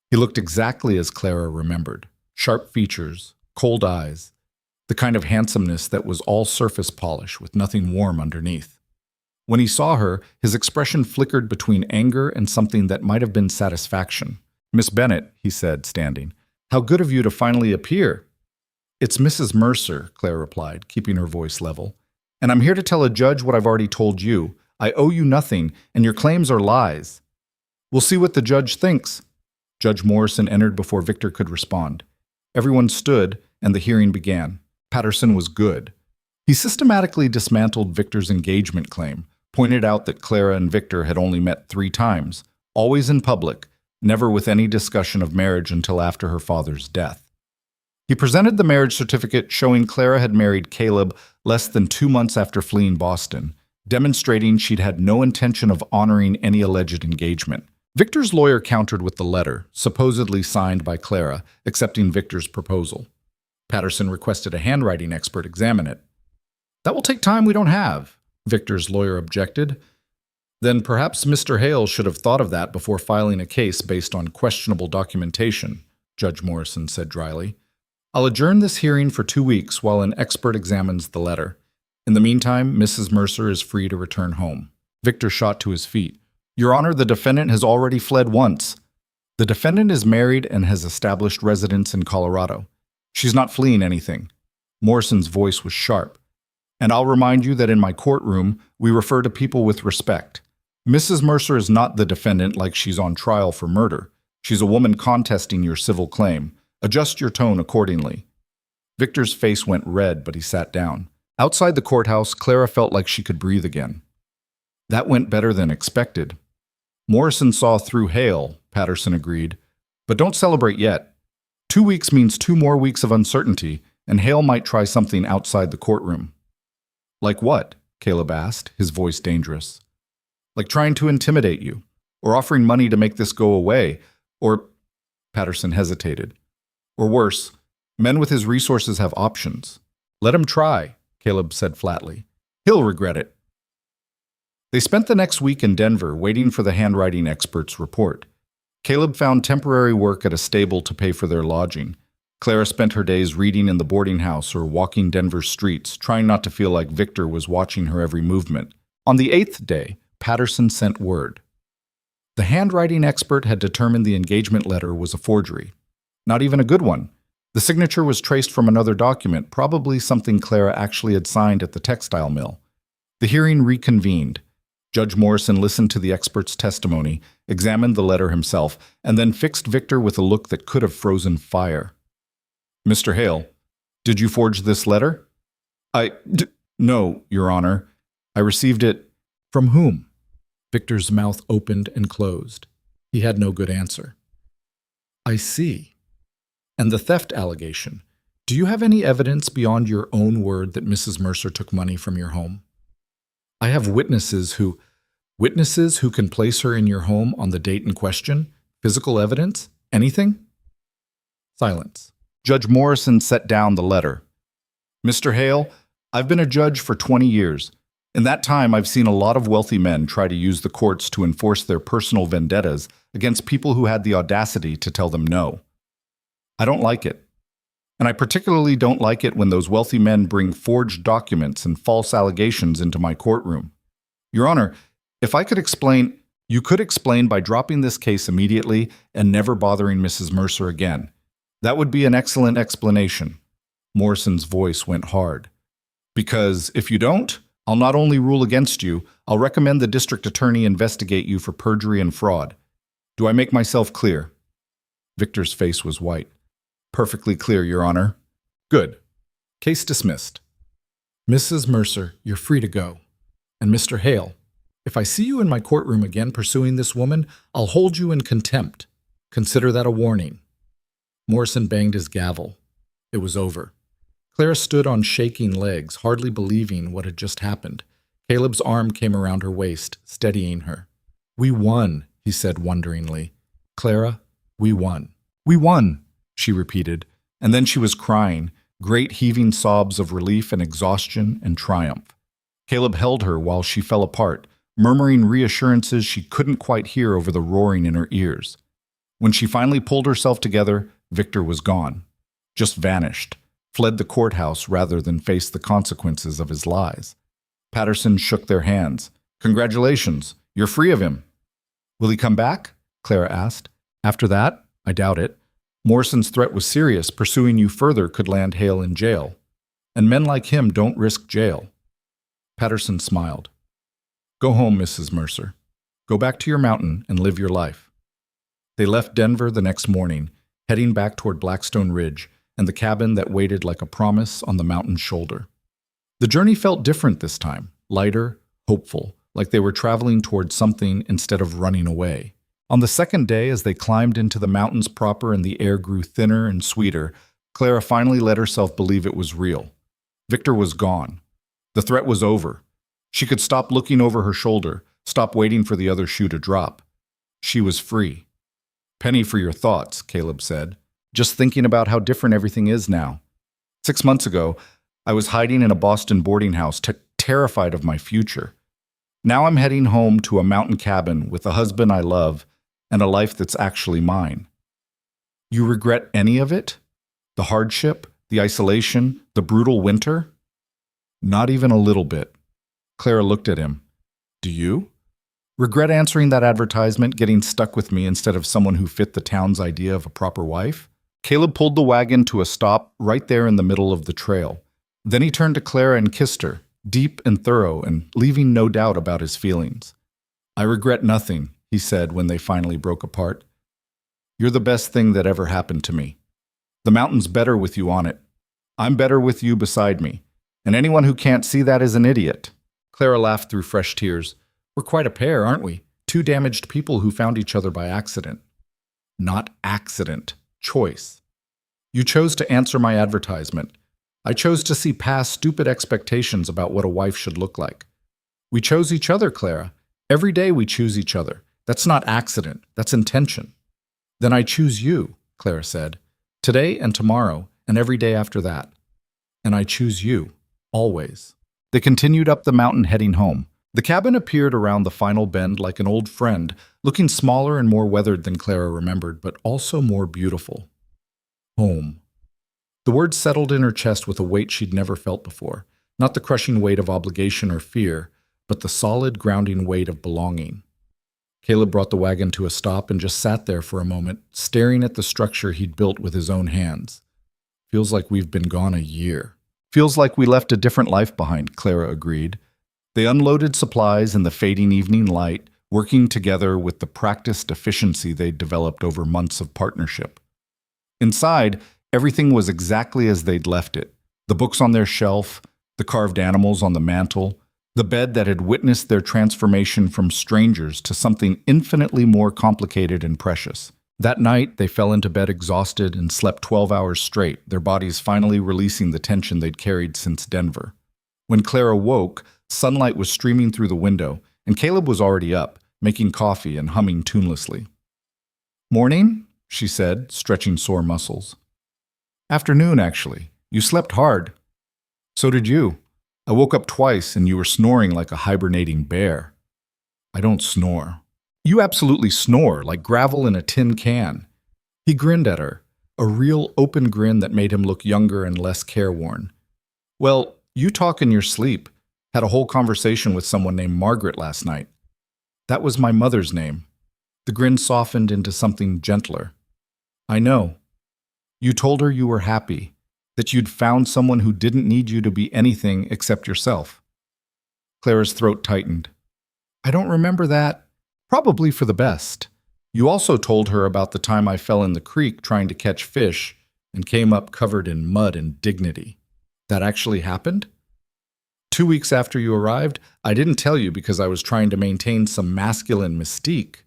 He looked exactly as Clara remembered. Sharp features, cold eyes, the kind of handsomeness that was all surface polish with nothing warm underneath. When he saw her, his expression flickered between anger and something that might have been satisfaction. "Miss Bennett," he said, standing, "how good of you to finally appear." "It's Mrs. Mercer," Claire replied, keeping her voice level. "And I'm here to tell a judge what I've already told you. I owe you nothing, and your claims are lies." "We'll see what the judge thinks." Judge Morrison entered before Victor could respond. Everyone stood, and the hearing began. Patterson was good. He systematically dismantled Victor's engagement claim, pointed out that Clara and Victor had only met 3 times, always in public, never with any discussion of marriage until after her father's death. He presented the marriage certificate showing Clara had married Caleb less than 2 months after fleeing Boston, demonstrating she'd had no intention of honoring any alleged engagement. Victor's lawyer countered with the letter, supposedly signed by Clara, accepting Victor's proposal. Patterson requested a handwriting expert examine it. "That will take time we don't have," Victor's lawyer objected. "Then perhaps Mr. Hale should have thought of that before filing a case based on questionable documentation," Judge Morrison said dryly. "I'll adjourn this hearing for 2 weeks while an expert examines the letter. In the meantime, Mrs. Mercer is free to return home." Victor shot to his feet. "Your Honor, the defendant has already fled once. The defendant is married and has established residence in Colorado. She's not fleeing anything." Morrison's voice was sharp. "And I'll remind you that in my courtroom, we refer to people with respect. Mrs. Mercer is not the defendant like she's on trial for murder. She's a woman contesting your civil claim. Adjust your tone accordingly." Victor's face went red, but he sat down. Outside the courthouse, Clara felt like she could breathe again. "That went better than expected." "Morrison saw through Hale," Patterson agreed. "But don't celebrate yet. 2 weeks means 2 more weeks of uncertainty, and Hale might try something outside the courtroom." "Like what?" Caleb asked, his voice dangerous. "Like trying to intimidate you, or offering money to make this go away, or—" Patterson hesitated. "Or worse, men with his resources have options." "Let him try," Caleb said flatly. "He'll regret it." They spent the next week in Denver waiting for the handwriting expert's report. Caleb found temporary work at a stable to pay for their lodging. Clara spent her days reading in the boarding house or walking Denver's streets, trying not to feel like Victor was watching her every movement. On the 8th day, Patterson sent word. The handwriting expert had determined the engagement letter was a forgery. Not even a good one. The signature was traced from another document, probably something Clara actually had signed at the textile mill. The hearing reconvened. Judge Morrison listened to the expert's testimony, examined the letter himself, and then fixed Victor with a look that could have frozen fire. "Mr. Hale, did you forge this letter?" No, Your Honor. I received it." "From whom?" Victor's mouth opened and closed. He had no good answer. "I see. And the theft allegation. Do you have any evidence beyond your own word that Mrs. Mercer took money from your home?" "I have witnesses who can place her in your home on the date in question? Physical evidence? Anything?" Silence. Judge Morrison set down the letter. "Mr. Hale, I've been a judge for 20 years. In that time, I've seen a lot of wealthy men try to use the courts to enforce their personal vendettas against people who had the audacity to tell them no. I don't like it. And I particularly don't like it when those wealthy men bring forged documents and false allegations into my courtroom. Your Honor, if I could explain, you could explain by dropping this case immediately and never bothering Mrs. Mercer again. That would be an excellent explanation." Morrison's voice went hard. "Because if you don't, I'll not only rule against you, I'll recommend the district attorney investigate you for perjury and fraud. Do I make myself clear?" Victor's face was white. "Perfectly clear, Your Honor." "Good. Case dismissed." "Mrs. Mercer, you're free to go. And Mr. Hale, if I see you in my courtroom again pursuing this woman, I'll hold you in contempt. Consider that a warning." Morrison banged his gavel. It was over. Clara stood on shaking legs, hardly believing what had just happened. Caleb's arm came around her waist, steadying her. "We won," he said wonderingly. "Clara, we won." "We won," she repeated, and then she was crying, great heaving sobs of relief and exhaustion and triumph. Caleb held her while she fell apart, murmuring reassurances she couldn't quite hear over the roaring in her ears. When she finally pulled herself together, Victor was gone, just vanished, fled the courthouse rather than face the consequences of his lies. Patterson shook their hands. "Congratulations, you're free of him." "Will he come back?" Clara asked. "After that? I doubt it. Morrison's threat was serious. Pursuing you further could land Hale in jail. And men like him don't risk jail." Patterson smiled. "Go home, Mrs. Mercer. Go back to your mountain and live your life." They left Denver the next morning, heading back toward Blackstone Ridge and the cabin that waited like a promise on the mountain's shoulder. The journey felt different this time, lighter, hopeful, like they were traveling toward something instead of running away. On the second day, as they climbed into the mountains proper and the air grew thinner and sweeter, Clara finally let herself believe it was real. Victor was gone. The threat was over. She could stop looking over her shoulder, stop waiting for the other shoe to drop. She was free. Penny for your thoughts, Caleb said. Just thinking about how different everything is now. 6 months ago, I was hiding in a Boston boarding house, terrified of my future. Now I'm heading home to a mountain cabin with a husband I love and a life that's actually mine. You regret any of it? The hardship, the isolation, the brutal winter? Not even a little bit. Clara looked at him. Do you? Regret answering that advertisement, getting stuck with me instead of someone who fit the town's idea of a proper wife? Caleb pulled the wagon to a stop right there in the middle of the trail. Then he turned to Clara and kissed her, deep and thorough, and leaving no doubt about his feelings. I regret nothing, he said when they finally broke apart. You're the best thing that ever happened to me. The mountain's better with you on it. I'm better with you beside me. And anyone who can't see that is an idiot. Clara laughed through fresh tears. We're quite a pair, aren't we? Two damaged people who found each other by accident. Not accident. Choice. You chose to answer my advertisement. I chose to see past stupid expectations about what a wife should look like. We chose each other, Clara. Every day we choose each other. That's not accident. That's intention. Then I choose you, Clara said. Today and tomorrow, and every day after that. And I choose you. Always. They continued up the mountain heading home. The cabin appeared around the final bend like an old friend, looking smaller and more weathered than Clara remembered, but also more beautiful. Home. The word settled in her chest with a weight she'd never felt before, not the crushing weight of obligation or fear, but the solid, grounding weight of belonging. Caleb brought the wagon to a stop and just sat there for a moment, staring at the structure he'd built with his own hands. Feels like we've been gone a year. Feels like we left a different life behind, Clara agreed. They unloaded supplies in the fading evening light, working together with the practiced efficiency they'd developed over months of partnership. Inside, everything was exactly as they'd left it. The books on their shelf, the carved animals on the mantel, the bed that had witnessed their transformation from strangers to something infinitely more complicated and precious. That night, they fell into bed exhausted and slept 12 hours straight, their bodies finally releasing the tension they'd carried since Denver. When Clara woke, sunlight was streaming through the window, and Caleb was already up, making coffee and humming tunelessly. Morning, she said, stretching sore muscles. Afternoon, actually. You slept hard. So did you. I woke up twice and you were snoring like a hibernating bear. I don't snore. You absolutely snore, like gravel in a tin can. He grinned at her, a real open grin that made him look younger and less careworn. Well, you talk in your sleep. Had a whole conversation with someone named Margaret last night. That was my mother's name. The grin softened into something gentler. I know. You told her you were happy, that you'd found someone who didn't need you to be anything except yourself. Clara's throat tightened. I don't remember that. Probably for the best. You also told her about the time I fell in the creek trying to catch fish and came up covered in mud and dignity. That actually happened? 2 weeks after you arrived, I didn't tell you because I was trying to maintain some masculine mystique.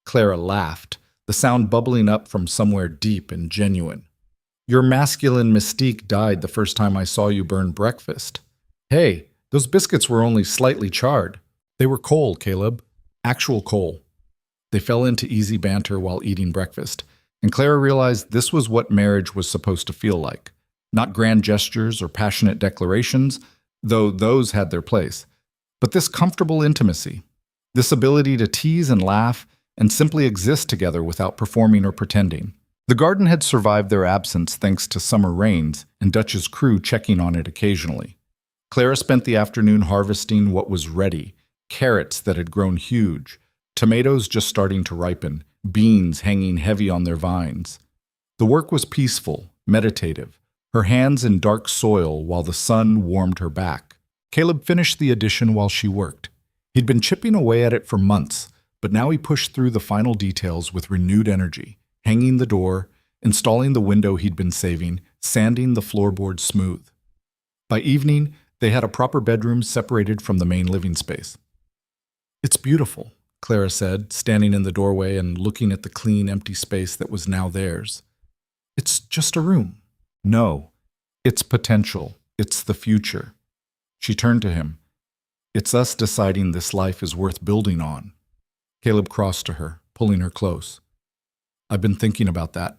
Clara laughed, the sound bubbling up from somewhere deep and genuine. Your masculine mystique died the first time I saw you burn breakfast. Hey, those biscuits were only slightly charred. They were coal, Caleb. Actual coal. They fell into easy banter while eating breakfast, and Clara realized this was what marriage was supposed to feel like. Not grand gestures or passionate declarations, though those had their place, but this comfortable intimacy, this ability to tease and laugh and simply exist together without performing or pretending. The garden had survived their absence thanks to summer rains and Dutch's crew checking on it occasionally. Clara spent the afternoon harvesting what was ready, carrots that had grown huge, tomatoes just starting to ripen, beans hanging heavy on their vines. The work was peaceful, meditative, her hands in dark soil while the sun warmed her back. Caleb finished the addition while she worked. He'd been chipping away at it for months, but now he pushed through the final details with renewed energy, hanging the door, installing the window he'd been saving, sanding the floorboards smooth. By evening, they had a proper bedroom separated from the main living space. It's beautiful, Clara said, standing in the doorway and looking at the clean, empty space that was now theirs. It's just a room. No, it's potential. It's the future. She turned to him. It's us deciding this life is worth building on. Caleb crossed to her, pulling her close. I've been thinking about that,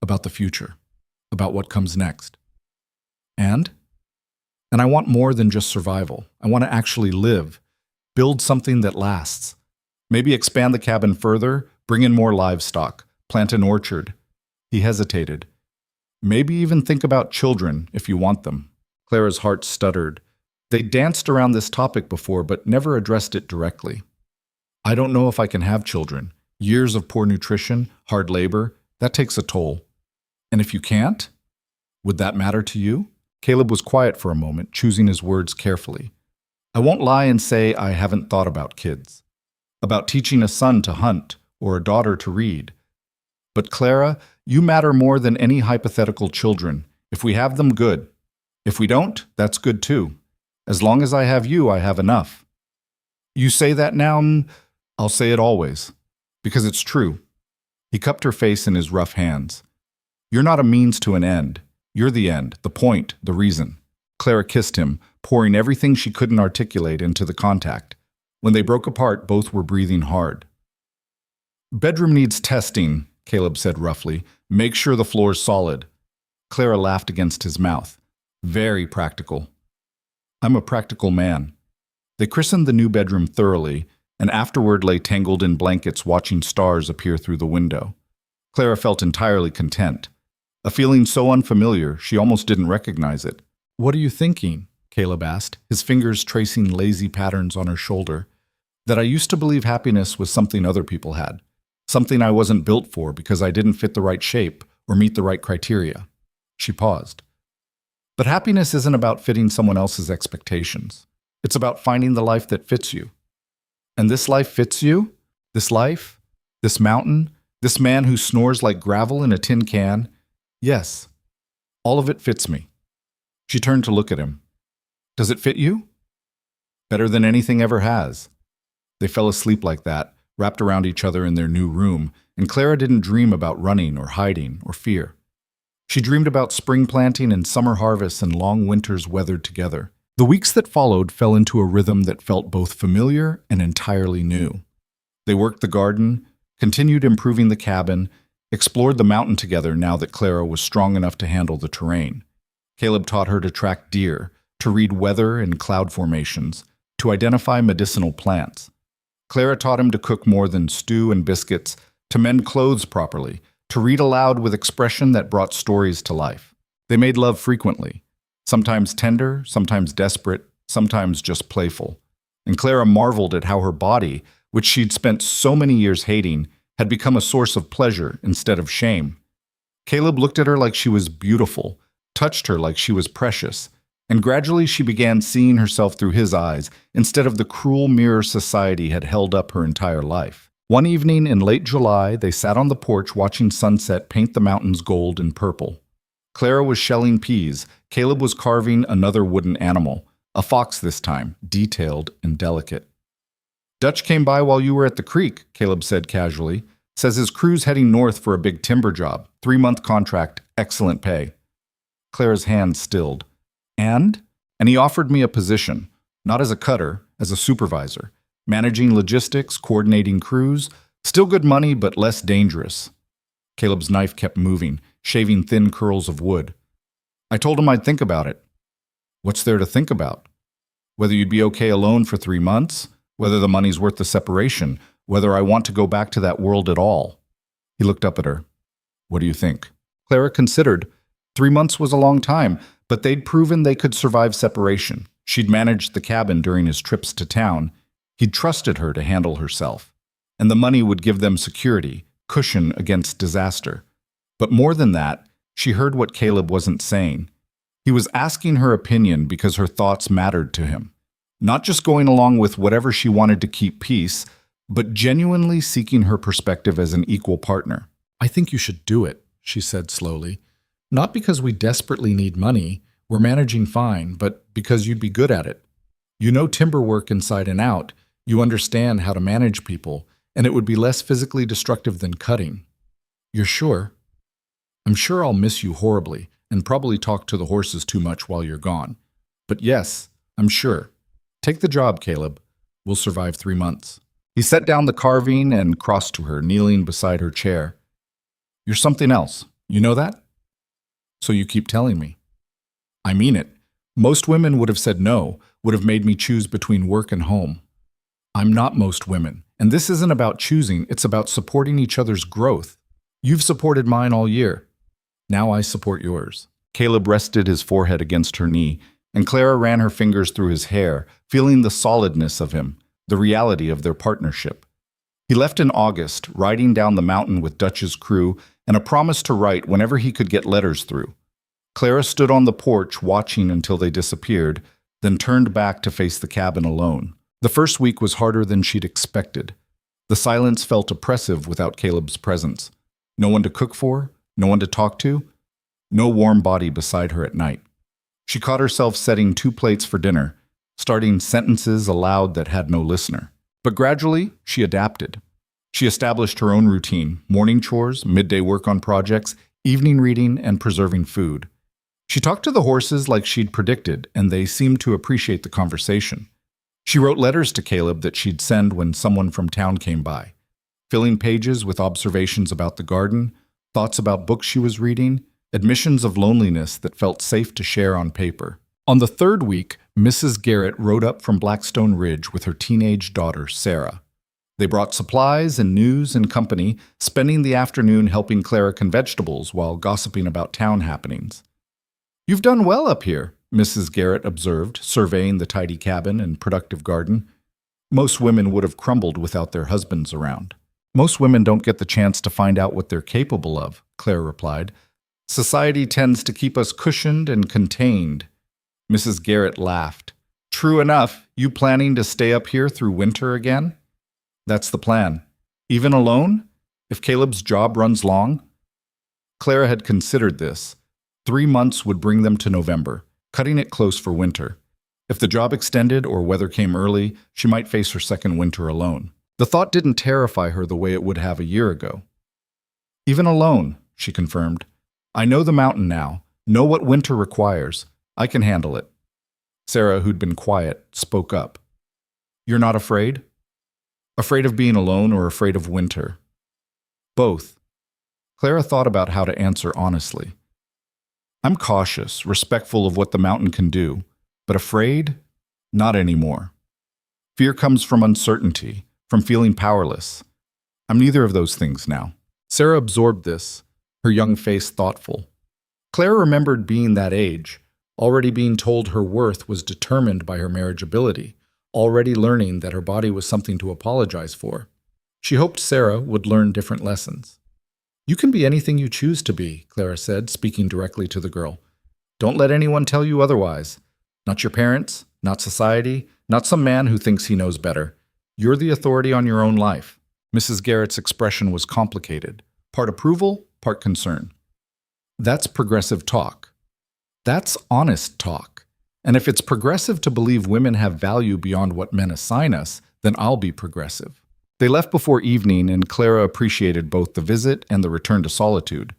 about the future, about what comes next. And? And I want more than just survival. I want to actually live, build something that lasts. Maybe expand the cabin further, bring in more livestock, plant an orchard. He hesitated. Maybe even think about children if you want them. Clara's heart stuttered. They danced around this topic before, but never addressed it directly. I don't know if I can have children. Years of poor nutrition, hard labor, that takes a toll. And if you can't? Would that matter to you? Caleb was quiet for a moment, choosing his words carefully. I won't lie and say I haven't thought about kids. About teaching a son to hunt or a daughter to read. But Clara, you matter more than any hypothetical children. If we have them, good. If we don't, that's good too. As long as I have you, I have enough. You say that now, I'll say it always. Because it's true. He cupped her face in his rough hands. You're not a means to an end. You're the end, the point, the reason. Clara kissed him, pouring everything she couldn't articulate into the contact. When they broke apart, both were breathing hard. Bedroom needs testing, Caleb said roughly. Make sure the floor's solid. Clara laughed against his mouth. Very practical. I'm a practical man. They christened the new bedroom thoroughly, and afterward lay tangled in blankets watching stars appear through the window. Clara felt entirely content. A feeling so unfamiliar, she almost didn't recognize it. What are you thinking? Caleb asked, his fingers tracing lazy patterns on her shoulder. That I used to believe happiness was something other people had. Something I wasn't built for because I didn't fit the right shape or meet the right criteria. She paused. But happiness isn't about fitting someone else's expectations. It's about finding the life that fits you. And this life fits you? This life? This mountain? This man who snores like gravel in a tin can? Yes. All of it fits me. She turned to look at him. Does it fit you? Better than anything ever has. They fell asleep like that, wrapped around each other in their new room, and Clara didn't dream about running or hiding or fear. She dreamed about spring planting and summer harvests and long winters weathered together. The weeks that followed fell into a rhythm that felt both familiar and entirely new. They worked the garden, continued improving the cabin, explored the mountain together now that Clara was strong enough to handle the terrain. Caleb taught her to track deer, to read weather and cloud formations, to identify medicinal plants. Clara taught him to cook more than stew and biscuits, to mend clothes properly, to read aloud with expression that brought stories to life. They made love frequently, sometimes tender, sometimes desperate, sometimes just playful. And Clara marveled at how her body, which she'd spent so many years hating, had become a source of pleasure instead of shame. Caleb looked at her like she was beautiful, touched her like she was precious, and gradually she began seeing herself through his eyes instead of the cruel mirror society had held up her entire life. One evening in late July, they sat on the porch watching sunset paint the mountains gold and purple. Clara was shelling peas. Caleb was carving another wooden animal, a fox this time, detailed and delicate. Dutch came by while you were at the creek, Caleb said casually. Says his crew's heading north for a big timber job, 3-month contract, excellent pay. Clara's hand stilled. And he offered me a position, not as a cutter, as a supervisor, managing logistics, coordinating crews, still good money but less dangerous. Caleb's knife kept moving, shaving thin curls of wood. I told him I'd think about it. What's there to think about? Whether you'd be okay alone for 3 months, whether the money's worth the separation, whether I want to go back to that world at all. He looked up at her. What do you think? Clara considered. 3 months was a long time, but they'd proven they could survive separation. She'd managed the cabin during his trips to town. He'd trusted her to handle herself. And the money would give them security, cushion against disaster. But more than that, she heard what Caleb wasn't saying. He was asking her opinion because her thoughts mattered to him. Not just going along with whatever she wanted to keep peace, but genuinely seeking her perspective as an equal partner. I think you should do it, she said slowly. Not because we desperately need money, we're managing fine, but because you'd be good at it. You know timber work inside and out, you understand how to manage people, and it would be less physically destructive than cutting. You're sure? I'm sure I'll miss you horribly, and probably talk to the horses too much while you're gone. But yes, I'm sure. Take the job, Caleb. We'll survive 3 months. He set down the carving and crossed to her, kneeling beside her chair. You're something else. You know that? So you keep telling me. I mean it. Most women would have said no, would have made me choose between work and home. I'm not most women, and this isn't about choosing, it's about supporting each other's growth. You've supported mine all year. Now I support yours. Caleb rested his forehead against her knee, and Clara ran her fingers through his hair, feeling the solidness of him, the reality of their partnership. He left in August, riding down the mountain with Dutch's crew, and a promise to write whenever he could get letters through. Clara stood on the porch watching until they disappeared, then turned back to face the cabin alone. The first week was harder than she'd expected. The silence felt oppressive without Caleb's presence. No one to cook for, no one to talk to, no warm body beside her at night. She caught herself setting 2 plates for dinner, starting sentences aloud that had no listener. But gradually, she adapted. She established her own routine: morning chores, midday work on projects, evening reading, and preserving food. She talked to the horses like she'd predicted, and they seemed to appreciate the conversation. She wrote letters to Caleb that she'd send when someone from town came by, filling pages with observations about the garden, thoughts about books she was reading, admissions of loneliness that felt safe to share on paper. On the 3rd week, Mrs. Garrett rode up from Blackstone Ridge with her teenage daughter, Sarah. They brought supplies and news and company, spending the afternoon helping Clara can vegetables while gossiping about town happenings. You've done well up here, Mrs. Garrett observed, surveying the tidy cabin and productive garden. Most women would have crumbled without their husbands around. Most women don't get the chance to find out what they're capable of, Clara replied. Society tends to keep us cushioned and contained. Mrs. Garrett laughed. True enough, you planning to stay up here through winter again? That's the plan. Even alone? If Caleb's job runs long? Clara had considered this. 3 months would bring them to November, cutting it close for winter. If the job extended or weather came early, she might face her second winter alone. The thought didn't terrify her the way it would have a year ago. Even alone, she confirmed. I know the mountain now, know what winter requires. I can handle it. Sarah, who'd been quiet, spoke up. You're not afraid? Afraid of being alone or afraid of winter? Both. Clara thought about how to answer honestly. I'm cautious, respectful of what the mountain can do, but afraid? Not anymore. Fear comes from uncertainty, from feeling powerless. I'm neither of those things now. Sarah absorbed this, her young face thoughtful. Clara remembered being that age, already being told her worth was determined by her marriageability, already learning that her body was something to apologize for. She hoped Sarah would learn different lessons. You can be anything you choose to be, Clara said, speaking directly to the girl. Don't let anyone tell you otherwise. Not your parents, not society, not some man who thinks he knows better. You're the authority on your own life. Mrs. Garrett's expression was complicated, part approval, part concern. That's progressive talk. That's honest talk. And if it's progressive to believe women have value beyond what men assign us, then I'll be progressive. They left before evening, and Clara appreciated both the visit and the return to solitude.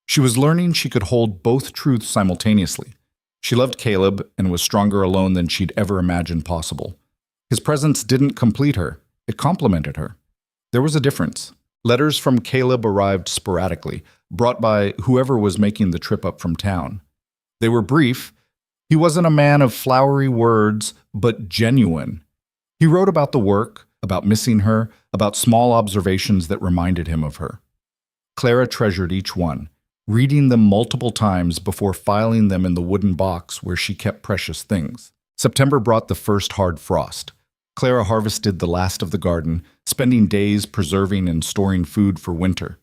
She was learning she could hold both truths simultaneously. She loved Caleb and was stronger alone than she'd ever imagined possible. His presence didn't complete her. It complemented her. There was a difference. Letters from Caleb arrived sporadically, brought by whoever was making the trip up from town. They were brief. He wasn't a man of flowery words, but genuine. He wrote about the work, about missing her, about small observations that reminded him of her. Clara treasured each one, reading them multiple times before filing them in the wooden box where she kept precious things. September brought the first hard frost. Clara harvested the last of the garden, spending days preserving and storing food for winter.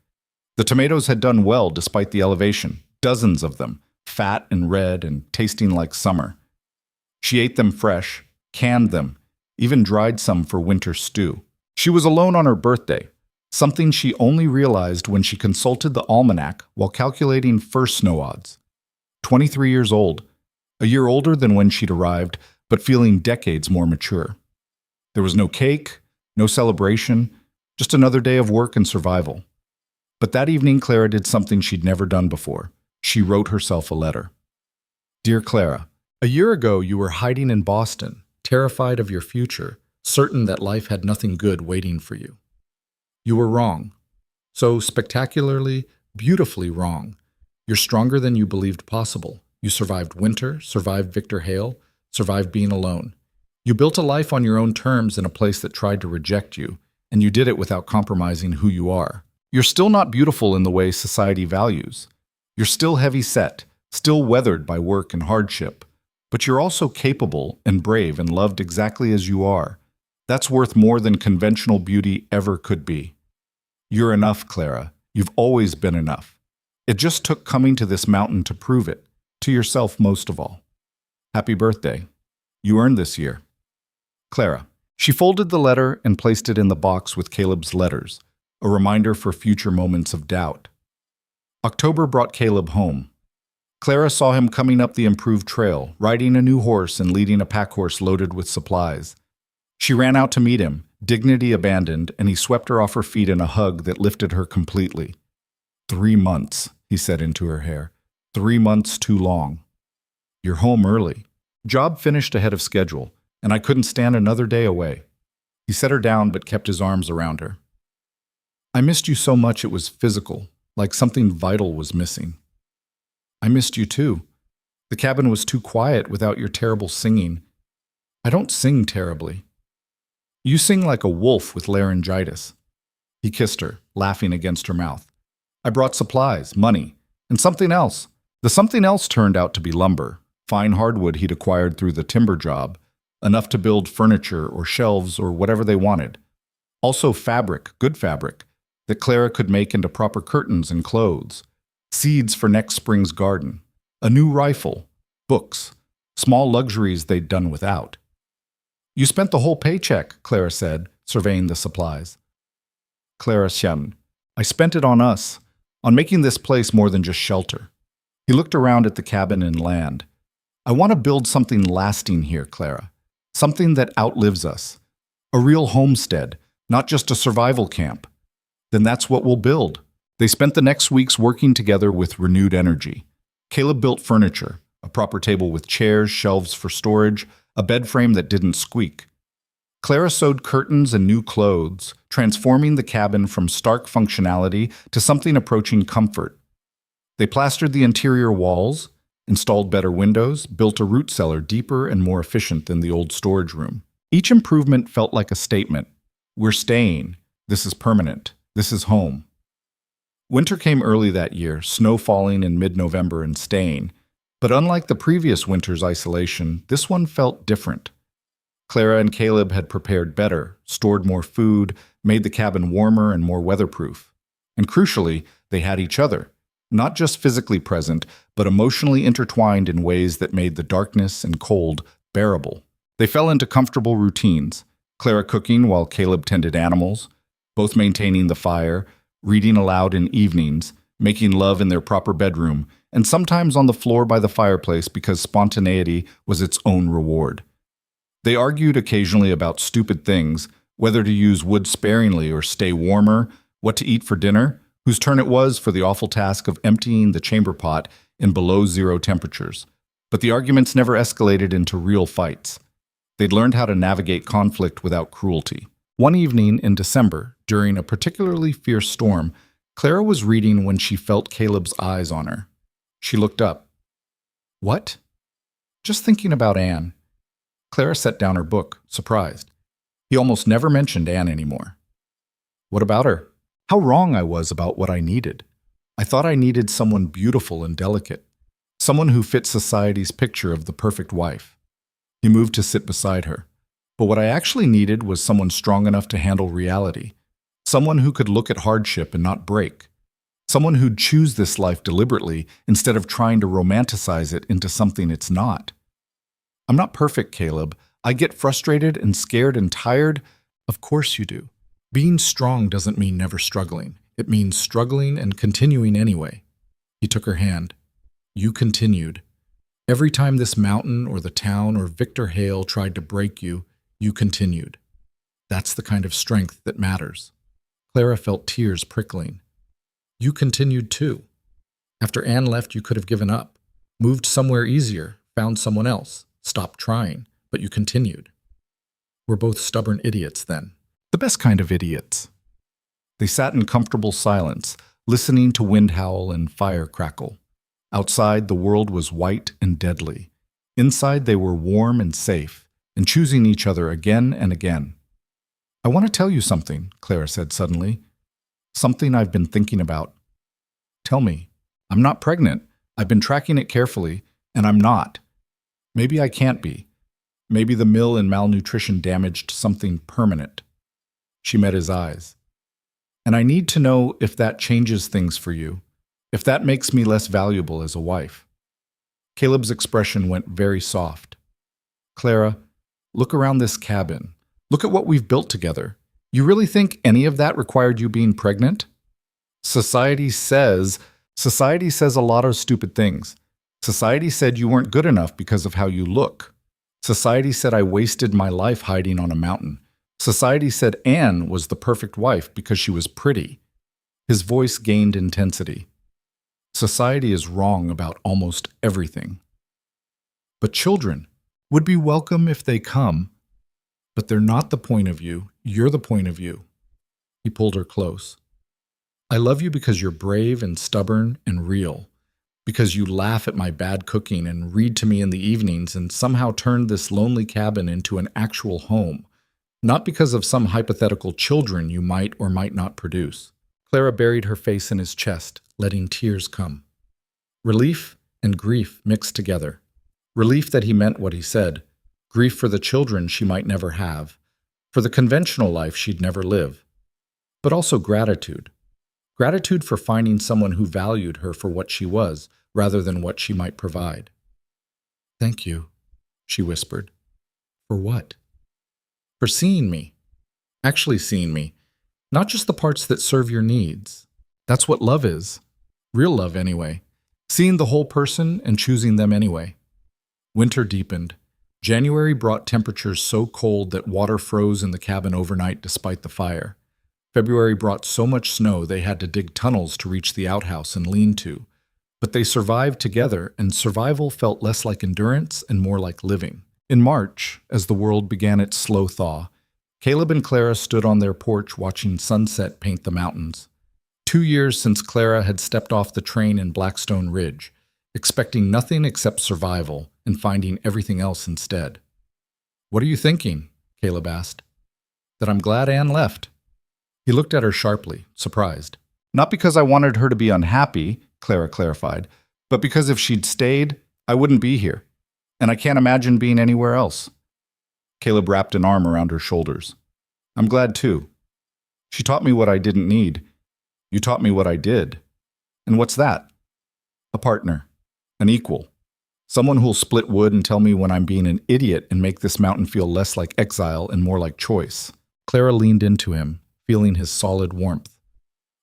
The tomatoes had done well despite the elevation, dozens of them, fat and red and tasting like summer. She ate them fresh, canned them, even dried some for winter stew. She was alone on her birthday, something she only realized when she consulted the almanac while calculating first snow odds. 23 years old, a year older than when she'd arrived, but feeling decades more mature. There was no cake, no celebration, just another day of work and survival. But that evening, Clara did something she'd never done before. She wrote herself a letter. Dear Clara, a year ago you were hiding in Boston. terrified of your future, certain that life had nothing good waiting for you. You were wrong. So spectacularly, beautifully wrong. You're stronger than you believed possible. You survived winter, survived Victor Hale, survived being alone. You built a life on your own terms in a place that tried to reject you, and you did it without compromising who you are. You're still not beautiful in the way society values. You're still heavy-set, still weathered by work and hardship, but you're also capable and brave and loved exactly as you are. That's worth more than conventional beauty ever could be. You're enough, Clara. You've always been enough. It just took coming to this mountain to prove it, to yourself most of all. Happy birthday. You earned this year. Clara. She folded the letter and placed it in the box with Caleb's letters, a reminder for future moments of doubt. October brought Caleb home. Clara saw him coming up the improved trail, riding a new horse and leading a pack horse loaded with supplies. She ran out to meet him, dignity abandoned, and he swept her off her feet in a hug that lifted her completely. 3 months, he said into her hair. 3 months too long. You're home early. Job finished ahead of schedule, and I couldn't stand another day away. He set her down but kept his arms around her. I missed you so much it was physical, like something vital was missing. I missed you too. The cabin was too quiet without your terrible singing. I don't sing terribly. You sing like a wolf with laryngitis. He kissed her, laughing against her mouth. I brought supplies, money, and something else. The something else turned out to be lumber, fine hardwood he'd acquired through the timber job, enough to build furniture or shelves or whatever they wanted. Also fabric, good fabric, that Clara could make into proper curtains and clothes. Seeds for next spring's garden. A new rifle. Books. Small luxuries they'd done without. You spent the whole paycheck, Clara said, surveying the supplies. Clara shem. I spent it on us, on making this place more than just shelter. He looked around at the cabin and land. I want to build something lasting here, Clara. Something that outlives us. A real homestead, not just a survival camp. Then that's what we'll build. They spent the next weeks working together with renewed energy. Caleb built furniture, a proper table with chairs, shelves for storage, a bed frame that didn't squeak. Clara sewed curtains and new clothes, transforming the cabin from stark functionality to something approaching comfort. They plastered the interior walls, installed better windows, built a root cellar deeper and more efficient than the old storage room. Each improvement felt like a statement. We're staying. This is permanent. This is home. Winter came early that year, snow falling in mid-November and staying. But unlike the previous winter's isolation, this one felt different. Clara and Caleb had prepared better, stored more food, made the cabin warmer and more weatherproof. And crucially, they had each other. Not just physically present, but emotionally intertwined in ways that made the darkness and cold bearable. They fell into comfortable routines, Clara cooking while Caleb tended animals, both maintaining the fire, reading aloud in evenings, making love in their proper bedroom, and sometimes on the floor by the fireplace because spontaneity was its own reward. They argued occasionally about stupid things, whether to use wood sparingly or stay warmer, what to eat for dinner, whose turn it was for the awful task of emptying the chamber pot in below-zero temperatures. But the arguments never escalated into real fights. They'd learned how to navigate conflict without cruelty. One evening in December, during a particularly fierce storm, Clara was reading when she felt Caleb's eyes on her. She looked up. What? Just thinking about Anne. Clara set down her book, surprised. He almost never mentioned Anne anymore. What about her? How wrong I was about what I needed. I thought I needed someone beautiful and delicate, someone who fit society's picture of the perfect wife. He moved to sit beside her. But what I actually needed was someone strong enough to handle reality, someone who could look at hardship and not break, someone who'd choose this life deliberately instead of trying to romanticize it into something it's not. I'm not perfect, Caleb. I get frustrated and scared and tired. Of course you do. Being strong doesn't mean never struggling. It means struggling and continuing anyway. He took her hand. You continued. Every time this mountain or the town or Victor Hale tried to break you, you continued. That's the kind of strength that matters. Clara felt tears prickling. You continued too. After Anne left, you could have given up, moved somewhere easier, found someone else, stopped trying, but you continued. We're both stubborn idiots then. The best kind of idiots. They sat in comfortable silence, listening to wind howl and fire crackle. Outside, the world was white and deadly. Inside, they were warm and safe, and choosing each other again and again. I want to tell you something, Clara said suddenly. Something I've been thinking about. Tell me. I'm not pregnant. I've been tracking it carefully, and I'm not. Maybe I can't be. Maybe the mill and malnutrition damaged something permanent. She met his eyes. And I need to know if that changes things for you, if that makes me less valuable as a wife. Caleb's expression went very soft. Clara, look around this cabin. Look at what we've built together. You really think any of that required you being pregnant? Society says a lot of stupid things. Society said you weren't good enough because of how you look. Society said I wasted my life hiding on a mountain. Society said Anne was the perfect wife because she was pretty. His voice gained intensity. Society is wrong about almost everything. But children would be welcome if they come. But they're not the point of view. You're the point of view. He pulled her close. I love you because you're brave and stubborn and real. Because you laugh at my bad cooking and read to me in the evenings and somehow turned this lonely cabin into an actual home. Not because of some hypothetical children you might or might not produce. Clara buried her face in his chest, letting tears come. Relief and grief mixed together. Relief that he meant what he said. Grief for the children she might never have. For the conventional life she'd never live. But also gratitude. Gratitude for finding someone who valued her for what she was, rather than what she might provide. Thank you, she whispered. For what? For seeing me. Actually seeing me. Not just the parts that serve your needs. That's what love is. Real love, anyway. Seeing the whole person and choosing them anyway. Winter deepened. January brought temperatures so cold that water froze in the cabin overnight despite the fire. February brought so much snow they had to dig tunnels to reach the outhouse and lean-to. But they survived together, and survival felt less like endurance and more like living. In March, as the world began its slow thaw, Caleb and Clara stood on their porch watching sunset paint the mountains. 2 years since Clara had stepped off the train in Blackstone Ridge, expecting nothing except survival and finding everything else instead. What are you thinking? Caleb asked. That I'm glad Anne left. He looked at her sharply, surprised. Not because I wanted her to be unhappy, Clara clarified, but because if she'd stayed, I wouldn't be here. And I can't imagine being anywhere else. Caleb wrapped an arm around her shoulders. I'm glad too. She taught me what I didn't need. You taught me what I did. And what's that? A partner. An equal. Someone who'll split wood and tell me when I'm being an idiot and make this mountain feel less like exile and more like choice. Clara leaned into him, feeling his solid warmth.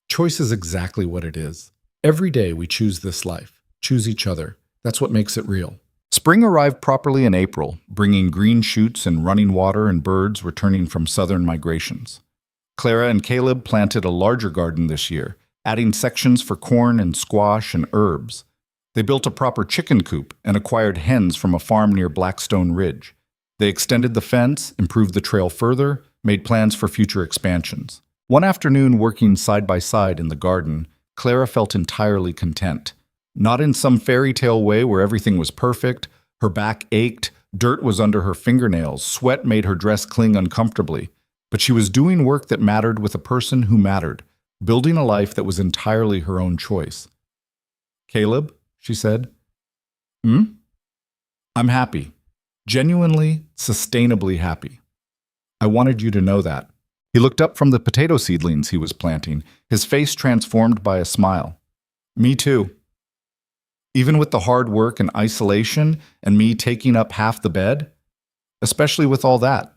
Choice is exactly what it is. Every day we choose this life, choose each other. That's what makes it real. Spring arrived properly in April, bringing green shoots and running water and birds returning from southern migrations. Clara and Caleb planted a larger garden this year, adding sections for corn and squash and herbs. They built a proper chicken coop and acquired hens from a farm near Blackstone Ridge. They extended the fence, improved the trail further, made plans for future expansions. One afternoon, working side by side in the garden, Clara felt entirely content. Not in some fairy tale way where everything was perfect. Her back ached, dirt was under her fingernails, sweat made her dress cling uncomfortably. But she was doing work that mattered with a person who mattered, building a life that was entirely her own choice. Caleb, she said. I'm happy. Genuinely, sustainably happy. I wanted you to know that. He looked up from the potato seedlings he was planting, his face transformed by a smile. Me too. Even with the hard work and isolation and me taking up half the bed? Especially with all that.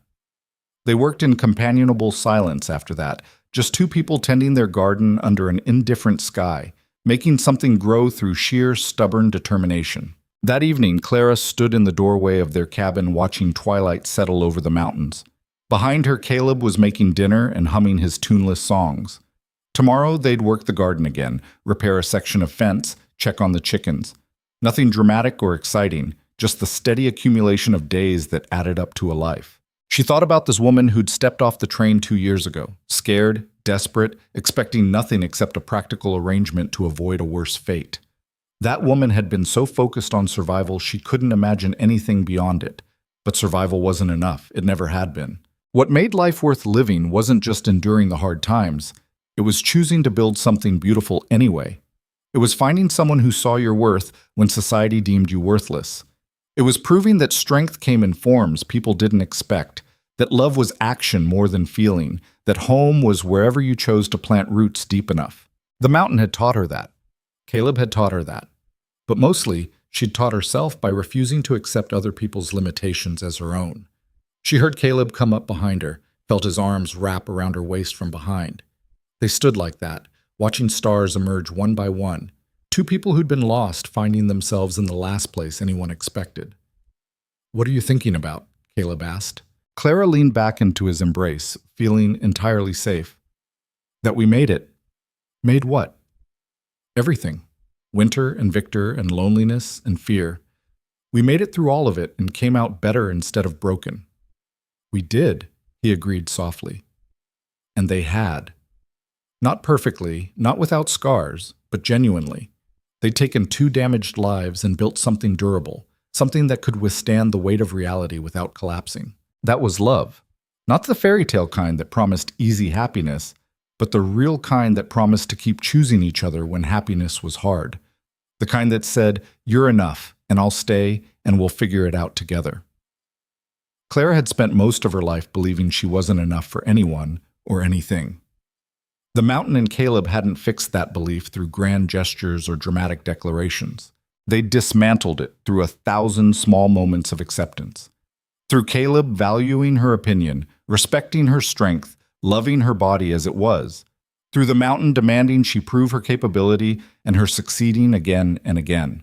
They worked in companionable silence after that, just two people tending their garden under an indifferent sky, making something grow through sheer, stubborn determination. That evening, Clara stood in the doorway of their cabin watching twilight settle over the mountains. Behind her, Caleb was making dinner and humming his tuneless songs. Tomorrow, they'd work the garden again, repair a section of fence, check on the chickens. Nothing dramatic or exciting, just the steady accumulation of days that added up to a life. She thought about this woman who'd stepped off the train 2 years ago, scared, desperate, expecting nothing except a practical arrangement to avoid a worse fate. That woman had been so focused on survival she couldn't imagine anything beyond it. But survival wasn't enough. It never had been. What made life worth living wasn't just enduring the hard times. It was choosing to build something beautiful anyway. It was finding someone who saw your worth when society deemed you worthless. It was proving that strength came in forms people didn't expect, that love was action more than feeling, that home was wherever you chose to plant roots deep enough. The mountain had taught her that. Caleb had taught her that. But mostly, she'd taught herself by refusing to accept other people's limitations as her own. She heard Caleb come up behind her, felt his arms wrap around her waist from behind. They stood like that, watching stars emerge one by one, two people who'd been lost finding themselves in the last place anyone expected. "What are you thinking about?" Caleb asked. Clara leaned back into his embrace, feeling entirely safe. "That we made it." "Made what?" "Everything. Winter and Victor and loneliness and fear. We made it through all of it and came out better instead of broken." "We did," he agreed softly. And they had. Not perfectly, not without scars, but genuinely. They'd taken 2 damaged lives and built something durable, something that could withstand the weight of reality without collapsing. That was love. Not the fairy tale kind that promised easy happiness, but the real kind that promised to keep choosing each other when happiness was hard. The kind that said, "You're enough, and I'll stay, and we'll figure it out together." Clara had spent most of her life believing she wasn't enough for anyone or anything. The mountain and Caleb hadn't fixed that belief through grand gestures or dramatic declarations. They dismantled it through 1,000 small moments of acceptance. Through Caleb valuing her opinion, respecting her strength, loving her body as it was. Through the mountain demanding she prove her capability and her succeeding again and again.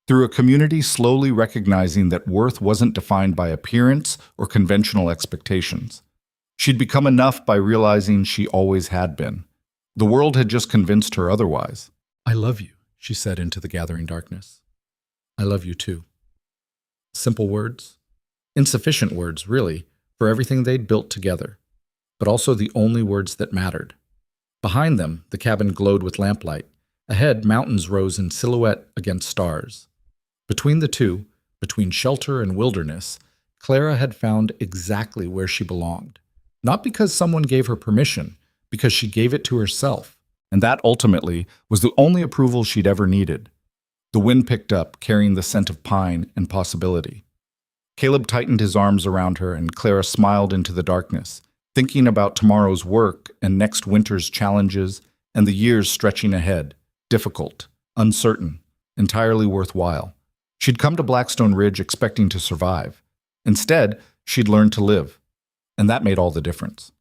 Through a community slowly recognizing that worth wasn't defined by appearance or conventional expectations. She'd become enough by realizing she always had been. The world had just convinced her otherwise. "I love you," she said into the gathering darkness. "I love you too." Simple words. Insufficient words, really, for everything they'd built together, but also the only words that mattered. Behind them, the cabin glowed with lamplight. Ahead, mountains rose in silhouette against stars. Between the two, between shelter and wilderness, Clara had found exactly where she belonged. Not because someone gave her permission, because she gave it to herself. And that, ultimately, was the only approval she'd ever needed. The wind picked up, carrying the scent of pine and possibility. Caleb tightened his arms around her, and Clara smiled into the darkness, thinking about tomorrow's work and next winter's challenges and the years stretching ahead, difficult, uncertain, entirely worthwhile. She'd come to Blackstone Ridge expecting to survive. Instead, she'd learned to live. And that made all the difference.